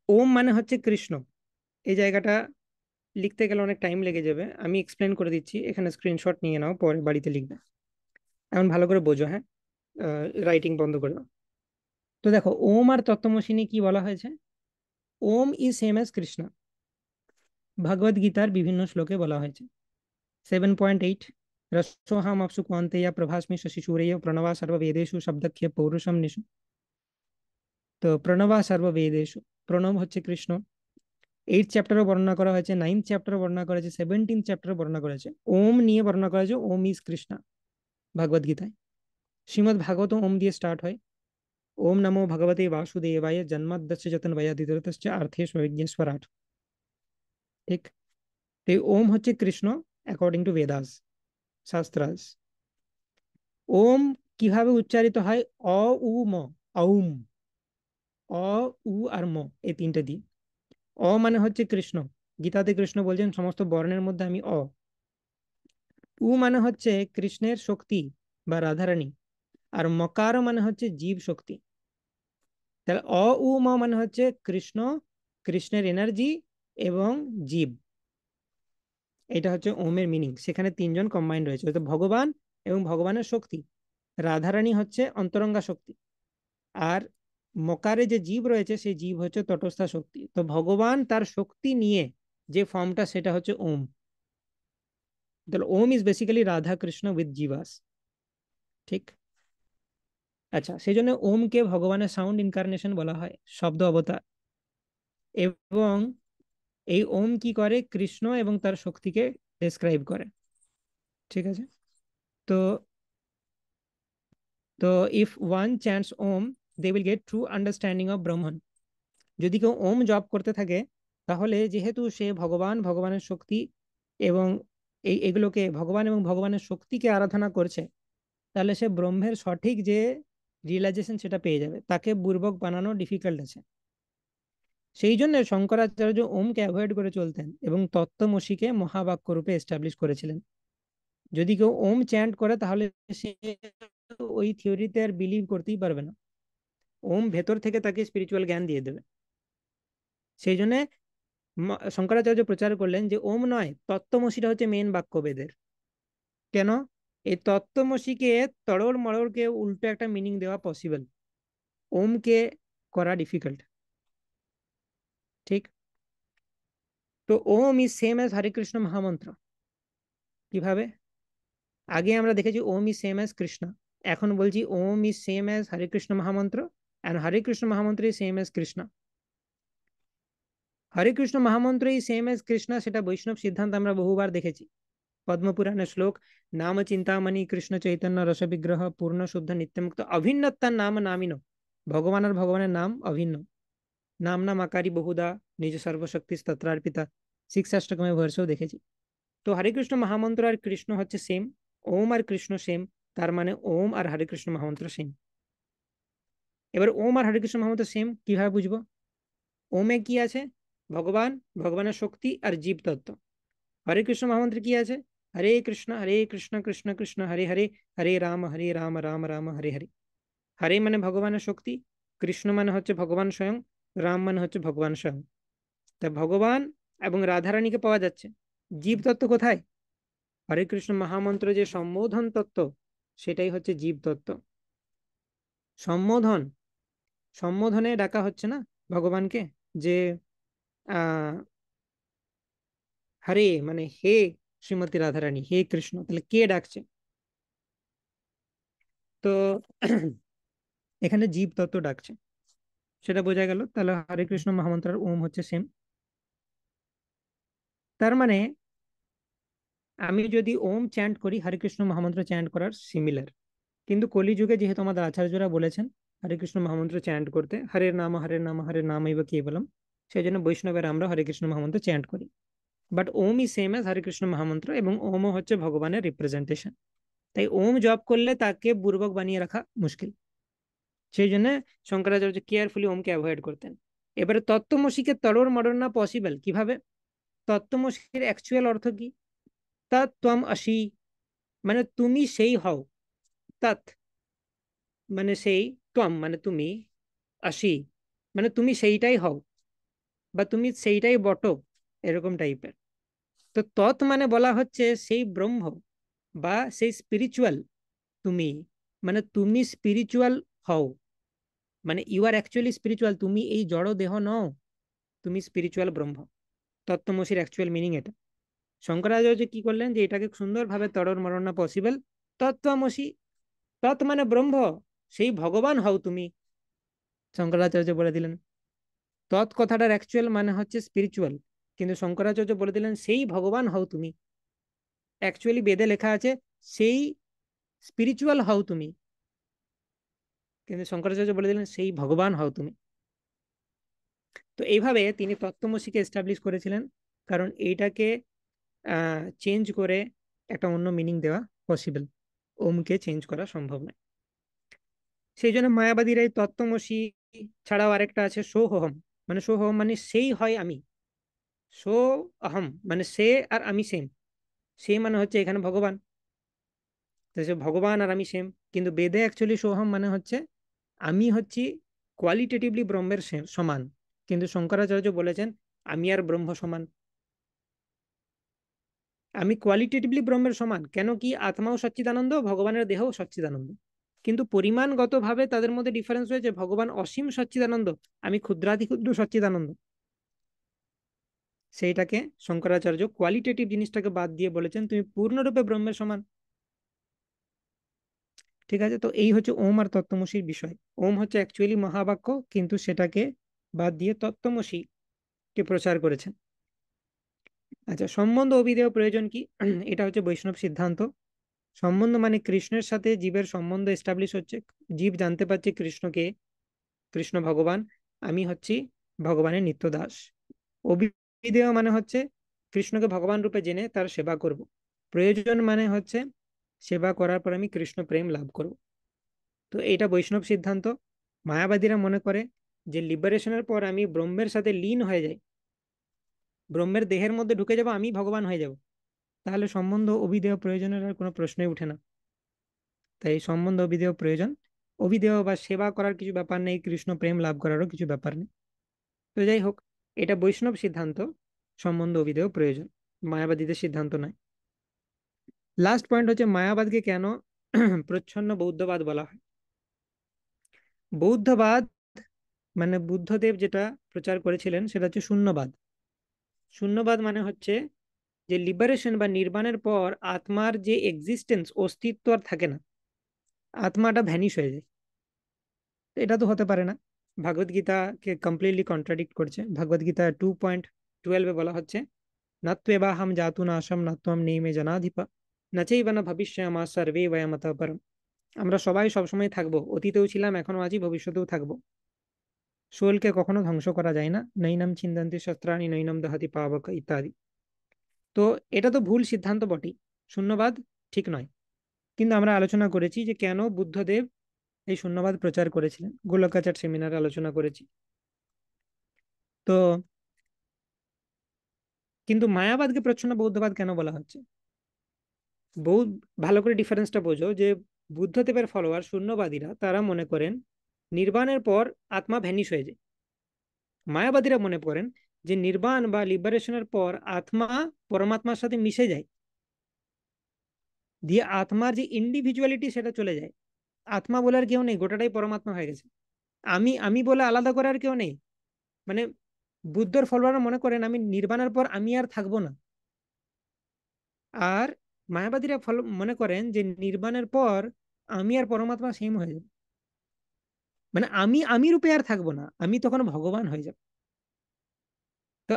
ওম মানে হচ্ছে কৃষ্ণ। এই জায়গাটা লিখতে গেলে অনেক টাইম লেগে যাবে, আমি এক্সপ্লেন করে দিচ্ছি, এখানে স্ক্রিনশট নিয়ে নাও, পরে বাড়িতে লিখবে। এখন ভালো করে বোঝো, হ্যাঁ, রাইটিং বন্ধ করে দাও। তো দেখো, ওম আর তত্ত্বমসি নিয়ে কি বলা হয়েছে। ওম ইজ সেম অ্যাজ কৃষ্ণ, ভগবদ গীতার বিভিন্ন শ্লোকে বলা হয়েছে। 7.8 রসোহাম আপসু কোয়ান্তেয়া প্রভাস্মি শশিশূরেয় প্রণবা সর্ববেদেষু শব্দক্ষে পৌরুষম নিষু। তো প্রণবা সর্ববেদেষু, প্রণব হচ্ছে কৃষ্ণ। 8th চ্যাপ্টারও বর্ণনা করা হয়েছে, 9th চ্যাপ্টারও বর্ণনা করা হয়েছে, 17th চ্যাপ্টারও বর্ণনা করা হয়েছে। ওম নিয়ে বর্ণনা করা হয়েছে, ওম ইজ কৃষ্ণ ভগবদ গীতায়। শ্রীমদ ভাগবত ওম দিয়ে স্টার্ট হয়। ওম নমো ভগবতে বাসুদেবায় জন্মাদ্যস্য যতন্বয়াদিতরতশ্চ অর্থে স্ববিজ্ঞেশ্বরাট। ঠিক, তো এই ওম হচ্ছে কৃষ্ণ অ্যাকর্ডিং টু বেদাস, শাস্ত্রাস। ওম কিভাবে উচ্চারিত হয়? অ উ ম, অউম। অ, উ আর ম, এই তিনটে দিয়ে। অ মানে হচ্ছে কৃষ্ণ, গীতাতে কৃষ্ণ বলছেন সমস্ত বর্ণের মধ্যে আমি অ। উ মানে হচ্ছে কৃষ্ণের শক্তি বা রাধারানী। আর মকার মানে হচ্ছে জীব শক্তি। তাহলে অ উ ম মানে হচ্ছে কৃষ্ণ, কৃষ্ণের এনার্জি এবং জীব। এটা হচ্ছে ওমের মিনিং। সেখানে তিনজন কম্বাইন্ড রয়েছে, হয়তো ভগবান এবং ভগবানের শক্তি। রাধারানী হচ্ছে অন্তরঙ্গা শক্তি। আর মকারে যে জীব রয়েছে সেই জীব হচ্ছে তটস্থা শক্তি। তো ভগবান তার শক্তি নিয়ে যে ফর্মটা, সেটা হচ্ছে ওম। তাহলে Om is basically Radha Krishna with জীবাস। ঠিক, আচ্ছা, সেই জন্য ওমকে ভগবানের সাউন্ড ইনকারনেশন বলা হয়, শব্দ অবতার। এবং এই ওম কি করে? কৃষ্ণ এবং তার শক্তিকে ডেসক্রাইব করে। ঠিক আছে, তো তো if one chants Om, they will get true understanding of Brahman. যদি কেউ ওম জপ করতে থাকে, তাহলে যেহেতু সে ভগবান, ভগবানের শক্তি এবং এগুলোকে, ভগবান এবং ভগবানের শক্তিকে আরাধনা করছে, তাহলে সে ব্রহ্মের সঠিক যে রিয়েলাইজেশন সেটা পেয়ে যাবে। তাকে বুর্বক বানানো ডিফিকাল্ট আছে। সেই জন্য শঙ্করাচার্য ওমকে অ্যাভয়েড করে চলতেন এবং তত্ত্বমসিকে মহাবাক্য রূপে এস্টাবলিশ করেছিলেন। যদি কেউ ওম চ্যান্ট করে তাহলে সে ওই থিওরিতে আর বিলিভ করতেই পারবে না। ওম ভেতর থেকে তাকে স্পিরিচুয়াল জ্ঞান দিয়ে দেবে। সেই জন্য শঙ্করাচার্য প্রচার করলেন যে ওম নয়, তত্ত্বমসিটা হচ্ছে মেন বাক্য বেদের। কেন? এই তত্ত্বমসিকে তড়র মড়রকে উল্টো একটা মিনিং দেওয়া পসিবল, ওমকে করা ডিফিকাল্ট। ঠিক, তো ওম is same as Hare Krishna মহামন্ত্র। কিভাবে? আগে আমরা দেখেছি ওম ইজ সেম অ্যাজ কৃষ্ণ, এখন বলছি ওম is same as Hare Krishna মহামন্ত্র, অ্যান্ড হরে কৃষ্ণ মহামন্ত্র ইজ সেম অ্যাজ কৃষ্ণ। হরে কৃষ্ণ মহামন্ত্র ইজ সেম অ্যাজ কৃষ্ণ, সেটা বৈষ্ণব সিদ্ধান্ত আমরা বহুবার দেখেছি। পদ্মপুরাণের শ্লোক, নাম চিন্তামণি কৃষ্ণ চৈতন্য রস বিগ্রহ পূর্ণ শুদ্ধ নিত্যমুক্ত অভিন্নতার নাম নামিন। ভগবান আর ভগবানের নাম অভিন্ন, নাম নাম আকারী বহুদা নিজ সর্বশক্তি তত্রার্পিতা, 6 অষ্টকমে ভার্সেও দেখেছি। তো হরে কৃষ্ণ মহামন্ত্র আর কৃষ্ণ হচ্ছে সেম, ওম আর কৃষ্ণ সেম, তার মানে ওম আর হরে কৃষ্ণ মহামন্ত্র সেম। এবার ওম আর হরে কৃষ্ণ মহামন্ত্র সেম কিভাবে বুঝবো? ওমে কি আছে? ভগবান, ভগবানের শক্তি আর জীব তত্ত্ব। হরে কৃষ্ণ মহামন্ত্রে কি আছে? হরে কৃষ্ণ কৃষ্ণ কৃষ্ণ হরে হরে, হরে রাম রাম রাম হরে হরে। হরে মানে ভগবানের শক্তি, কৃষ্ণ মানে হচ্ছে ভগবান স্বয়ং, রাম মানে হচ্ছে ভগবান স্বয়ং। তা ভগবান এবং রাধারানীকে পাওয়া যাচ্ছে। জীব তত্ত্ব কোথায়? হরে কৃষ্ণ মহামন্ত্র যে সম্বোধন তত্ত্ব, সেটাই হচ্ছে জীব তত্ত্ব। সম্বোধন, সম্বোধনে ডাকা হচ্ছে না ভগবানকে, যে আহ হরে মানে হে শ্রীমতী রাধারানী, হে কৃষ্ণ, তাহলে কে ডাকছে? তো এখানে জীব তত্ত্ব ডাকছে, সেটা বোঝা গেল। তাহলে হরে কৃষ্ণ মহামন্ত্র আর ওম হচ্ছে সেম। তার মানে আমি যদি ওম চ্যান্ট করি, হরে কৃষ্ণ মহামন্ত্র চ্যান্ট করার সিমিলার। কিন্তু কলিযুগে যেহেতু আমাদের আচার্যরা বলেছেন হরে কৃষ্ণ মহামন্ত্র চ্যান্ট করতে, হরের নাম হরে নামৈব কেবলম, সেই জন্য বৈষ্ণবের আমরা হরে কৃষ্ণ মহামন্ত্র চ্যান্ট করি। But Om is same as Hare Krishna mahamantra, এবং ওমও হচ্ছে ভগবানের রিপ্রেজেন্টেশন। তাই ওম জপ করলে তাকে বুর্বক বানিয়ে রাখা মুশকিল। সেই জন্য শঙ্করাচার্য কেয়ারফুলি ওমকে অ্যাভয়েড করতেন। এবারে তত্ত্বমসিকে তড়র মড়র না পসিবল কিভাবে? তত্ত্বমসির অ্যাকচুয়াল অর্থ কি? তত্ত্বম অসি, মানে তুমি সেই হও। তৎ মানে সেই, ত্বম মানে তুমি, অসি মানে তুমি সেইটাই হও বা তুমি সেইটাই বটো, এরকম টাইপের। তো তৎ মানে বলা হচ্ছে সেই ব্রহ্ম বা সেই স্পিরিচুয়াল তুমি, মানে তুমি স্পিরিচুয়াল হও, মানে ইউ আর অ্যাকচুয়ালি স্পিরিচুয়াল, তুমি এই জড় দেহ নও, তুমি স্পিরিচুয়াল ব্রহ্ম। তত্ত্বমসির অ্যাকচুয়াল মিনিং এটা। শঙ্করাচার্য কি করলেন যে এটাকে সুন্দরভাবে তড়র মরণ না পসিবল, তত্ত্বমসি, তৎ মানে ব্রহ্ম, সেই ভগবান হও তুমি, শঙ্করাচার্য বলে দিলেন। তৎ কথাটার অ্যাকচুয়াল মানে হচ্ছে স্পিরিচুয়াল, কিন্তু শঙ্করাচার্য বলে দিলেন সেই ভগবান হও তুমি। অ্যাকচুয়ালি বেদে লেখা আছে সেই স্পিরিচুয়াল হও তুমি, কিন্তু শঙ্করাচার্য বলে দিলেন সেই ভগবান হও তুমি। তো এইভাবে তিনি তত্ত্বমসিকে এস্টাবলিশ করেছিলেন, কারণ এইটাকে চেঞ্জ করে একটা অন্য মিনিং দেওয়া পসিবল, ওমকে চেঞ্জ করা সম্ভব নয়। সেই জন্য মায়াবাদীর এই তত্ত্বমসি ছাড়াও আরেকটা আছে সোহম, মানে সোহম মানে সেই হয় আমি, সো অহম মানে সে আর আমি সেম। সে মানে হচ্ছে এখানে ভগবান, তো সে ভগবান আর আমি সেম। কিন্তু বেদে অ্যাকচুয়ালি সোহম মানে হচ্ছে আমি হচ্ছি কোয়ালিটেটিভলি ব্রহ্মের সমান, কিন্তু শঙ্করাচার্য বলেছেন আমি আর ব্রহ্ম সমান। আমি কোয়ালিটেটিভলি ব্রহ্মের সমান, কেন কি আত্মাও সচ্চিদানন্দ, ভগবানের দেহও সচ্চিদানন্দ, কিন্তু পরিমাণগতভাবে তাদের মধ্যে ডিফারেন্স হয়েছে। ভগবান অসীম সচ্চিদানন্দ, আমি ক্ষুদ্রাতি ক্ষুদ্র সচ্চিদানন্দ। সেইটাকে শঙ্করাচার্য কোয়ালিটেটিভ জিনিসটাকে বাদ দিয়ে বলেছেন তুমি পূর্ণরূপে ব্রহ্মের সমান। ঠিক আছে, তো এই হচ্ছে ওম আর তত্ত্বমসির বিষয়। ওম হচ্ছে অ্যাকচুয়ালি মহাবাক্য, কিন্তু সেটাকে বাদ দিয়ে তত্ত্বমসি কে প্রচার করেছেন। আচ্ছা, সম্বন্ধ অভিধেয় প্রয়োজন কি? এটা হচ্ছে বৈষ্ণব সিদ্ধান্ত। সম্বন্ধ মানে কৃষ্ণের সাথে জীবের সম্বন্ধ এস্টাবলিশ হচ্ছে। জীব জানতে পারছে কৃষ্ণকে, কৃষ্ণ ভগবান, আমি হচ্ছি ভগবানের নিত্য দাস। অভিধেয় মানে হচ্ছে কৃষ্ণকে ভগবান রূপে জেনে তার সেবা করব। প্রয়োজন মানে হচ্ছে সেবা করার পর আমি কৃষ্ণ প্রেম লাভ করব। তো এটা বৈষ্ণব সিদ্ধান্ত। মায়াবাদীরা মনে করে যে লিবারেশনের পর আমি ব্রহ্মের সাথে লীন হয়ে যাই, ব্রহ্মের দেহের মধ্যে ঢুকে যাব, আমি ভগবান হয়ে যাব, তাহলে সম্বন্ধ অভিধেয় প্রয়োজনের আর কোনো প্রশ্নই উঠে না। তাই সম্বন্ধ অভিধেয় প্রয়োজন। অভিধেয় বা সেবা করার কিছু ব্যাপার নেই, কৃষ্ণ প্রেম লাভ করারও কিছু ব্যাপার নেই। তো যাই হোক, এটা বৈষ্ণব সিদ্ধান্ত, সম্বন্ধ অভিধেয় প্রয়োজন, মায়াবাদীদের সিদ্ধান্ত নয়। লাস্ট পয়েন্ট হচ্ছে মায়াবাদকে কেন প্রচ্ছন্ন বৌদ্ধবাদ বলা হয়। বৌদ্ধবাদ মানে বুদ্ধদেব যেটা প্রচার করেছিলেন সেটা হচ্ছে শূন্যবাদ। শূন্যবাদ মানে হচ্ছে যে লিবারেশন বা নির্বাণের পর আত্মার যে এক্সিস্টেন্স, অস্তিত্ব আর থাকে না, আত্মাটা ভ্যানিশ হয়ে যায়। তো এটা তো হতে পারে না, ভাগবত গীতাকে কমপ্লিটলি কন্ট্রাডিক্ট করছে। ভগবত গীতা 2.12 বলা হচ্ছে নাত্বেবা হাম জাতু নাশম নাত্বম নেমে জনাধিপা নাচৈবা না ভবিষ্যামা সর্বে বয়মতঃ পরম। আমরা সবাই সবসময় থাকবো, অতীতেও ছিলাম, এখনো আছি, ভবিষ্যতেও থাকবো। শোলকে কখনো ধ্বংস করা যায় না, নৈনম ছিন্দন্তি শস্ত্রাণি নৈনম দহতি পাবক ইত্যাদি। তো এটা তো ভুল সিদ্ধান্ত বটেই, শূন্যবাদ ঠিক নয়। কিন্তু আমরা আলোচনা করেছি যে কেন বুদ্ধদেব এই শূন্যবাদ প্রচার করেছিলেন, গোলকাচার সেমিনারে আলোচনা করেছি। তো কিন্তু মায়াবাদকে প্রচ্ছন্ন বৌদ্ধবাদ কেন বলা হচ্ছে? বৌদ্ধ, ভালো করে ডিফারেন্সটা বোঝো, যে বুদ্ধদেবের ফলোয়ার শূন্যবাদীরা তারা মনে করেন নির্বাণের পর আত্মা ভ্যানিশ হয়ে যায়। মায়াবাদীরা মনে করেন যে নির্বাণ বা লিবারেশনের পর আত্মা পরমাত্মার সাথে মিশে যায়, দিয়ে আত্মার যে ইন্ডিভিজুয়ালিটি সেটা চলে যায়। আত্মা বলার কেউ নেই, গোটাটাই পরমাত্মা হয়ে গেছে। আমি আমি বলে আলাদা করার কেউ নেই, মানে বুদ্ধর ফলোয়াররা মনে করেন আমি নির্বাণের পর আমি আর থাকবো না। আর মায়াবাদীরা মনে করেন যে নির্বাণের পর আমি আর পরমাত্মা সেম হয়ে যাবে, মানে আমি রূপে আর থাকবো না, আমি তখন ভগবান হয়ে যাব। তো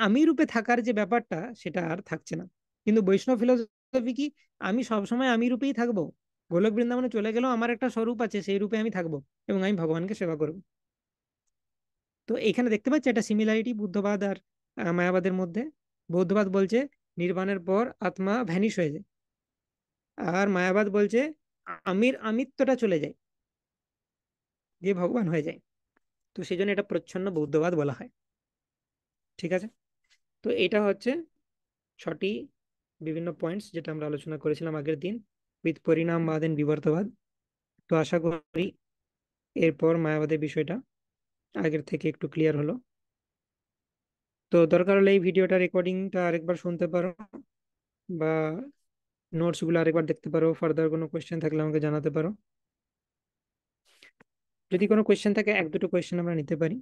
আমি রূপে থাকার যে ব্যাপারটা সেটা আর থাকছে না। কিন্তু বৈষ্ণব ফিলোসফি কি, আমি সবসময় আমি রূপেই থাকবো, গোলক বৃন্দাবনে চলে গেলেও আমার একটা স্বরূপ আছে, সেই রূপে আমি থাকবো এবং আমি ভগবানকে সেবা করব। তো এখানে দেখতে পাচ্ছি একটা সিমিলারিটি বুদ্ধবাদ আর মায়াবাদের মধ্যে। বৌদ্ধবাদ বলছে নির্বাণের পর আত্মা ভ্যানিশ হয়ে যায়, আর মায়াবাদ বলছে আমিত্বটা চলে যায়, যে ভগবান হয়ে যায়। তো সেই জন্য এটা প্রচ্ছন্ন বৌদ্ধবাদ বলা হয়। ঠিক আছে, তো এটা হচ্ছে 6টি বিভিন্ন পয়েন্টস যেটা আমরা আলোচনা করেছিলাম আগের দিন উইথ পরিণামবাদ এন্ড বিবর্তবাদ। তো আশা করি এরপর মায়াবাদের বিষয়টা আগের থেকে একটু ক্লিয়ার হলো। তো দরকার হলে এই ভিডিওটা রেকর্ডিংটা আরেকবার শুনতে পারো, বা নোটস গুলো আরেকবার দেখতে পারো। ফার্দার কোনো কোয়েশ্চেন থাকলে আমাকে জানাতে পারো। যদি কোনো কোয়েশ্চেন থাকে, এক দুটো কোয়েশ্চেন আমরা নিতে পারি।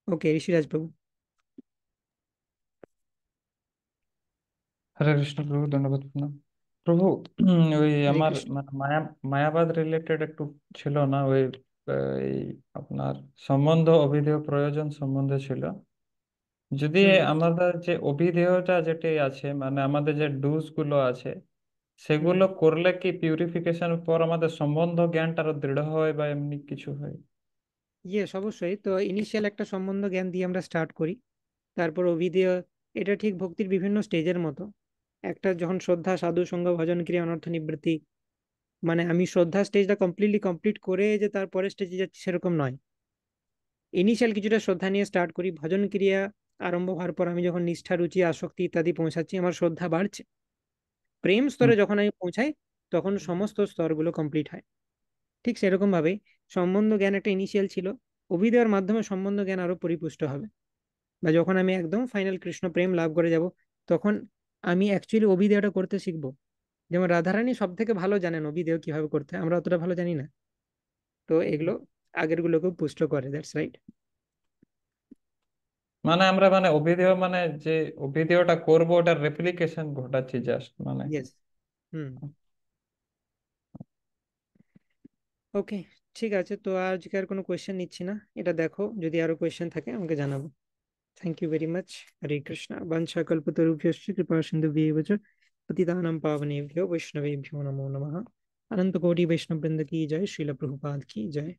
ওকে, ঋষিরাজ বাবু। হরে কৃষ্ণ প্রভু, ধন্যবাদ প্রণাম প্রভু। ওই হরে আমার কৃষ্ণ। মানে মায়াবাদ রিলেটেড একটু ছিল না, ওই এই আপনার সম্বন্ধ অভিধেয় প্রয়োজন সম্বন্ধে ছিল। যদি হুম। আমাদের যে অভিধেয়টা যেটি আছে, মানে আমাদের যে ডুজ গুলো আছে, হুম। সেগুলো করলে কি পিউরিফিকেশন পর আমাদের সম্বন্ধ জ্ঞানটা আরো দৃঢ় হয় বা এমনি কিছু হয়? ইয়েস, অবশ্যই। তো ইনিশিয়াল একটা সম্বন্ধ জ্ঞান দিয়ে আমরা স্টার্ট করি, তারপর অভিধেয়। এটা ঠিক ভক্তির বিভিন্ন স্টেজের মতো। একটা যখন শ্রদ্ধা, সাধু সঙ্গ, ভজন ক্রিয়া, অনর্থ নিবৃত্তি, মানে আমি শ্রদ্ধা স্টেজটা কমপ্লিট করে যে তারপরে স্টেজে যাচ্ছি সেরকম নয়। ইনিশিয়াল কিছুটা শ্রদ্ধা নিয়ে স্টার্ট করি, ভজন ক্রিয়া আরম্ভ হওয়ার পর আমি যখন নিষ্ঠা, রুচি, আসক্তি ইত্যাদি পৌঁছাচ্ছি, আমার শ্রদ্ধা বাড়ছে। প্রেম হুম। স্তরে যখন আমি পৌঁছাই তখন সমস্ত স্তরগুলো কমপ্লিট হয়। ঠিক সেরকম ভাবে সম্বন্ধ জ্ঞান একটা ইনিশিয়াল ছিল, অভিধেয়ের মাধ্যমে সম্বন্ধ জ্ঞান আরো পরিপুষ্ট হবে। বা যখন আমি একদম ফাইনাল কৃষ্ণ প্রেম লাভ করে যাব, তখন আমি অ্যাকচুয়ালি অভিধেয়টা করতে শিখবো। যেমন রাধারানী সব থেকে ভালো জানেন অভিধেয় কিভাবে করতে হয়, আমরা অতটা ভালো জানি না। তো এগুলো আগের গুলোকেও পুষ্ট করে, দ্যাটস রাইট। মানে আমরা মানে অভিধেয় মানে যে অভিধেয়টা করবো ওটার রেপ্লিকেশন ঘটাচ্ছি জাস্ট মানে। ইয়েস। হুম। ওকে, ঠিক আছে। তো আজকে আর কোনো কোয়েশ্চেন নিচ্ছি না, এটা দেখো, যদি আরো কোয়েশ্চেন থাকে আমাকে জানাবো। Thank you very much. Hare Krishna. বাঞ্ছা কল্পতরুভ্যশ্চ কৃপা সিন্ধুভ্যেব চ পতিতানাং পাবনেভ্যো বৈষ্ণবেভ্যো নমো নমঃ। अनंत कोटि वैष्णव वृंद की जय। श्रील प्रभुपाद की जय।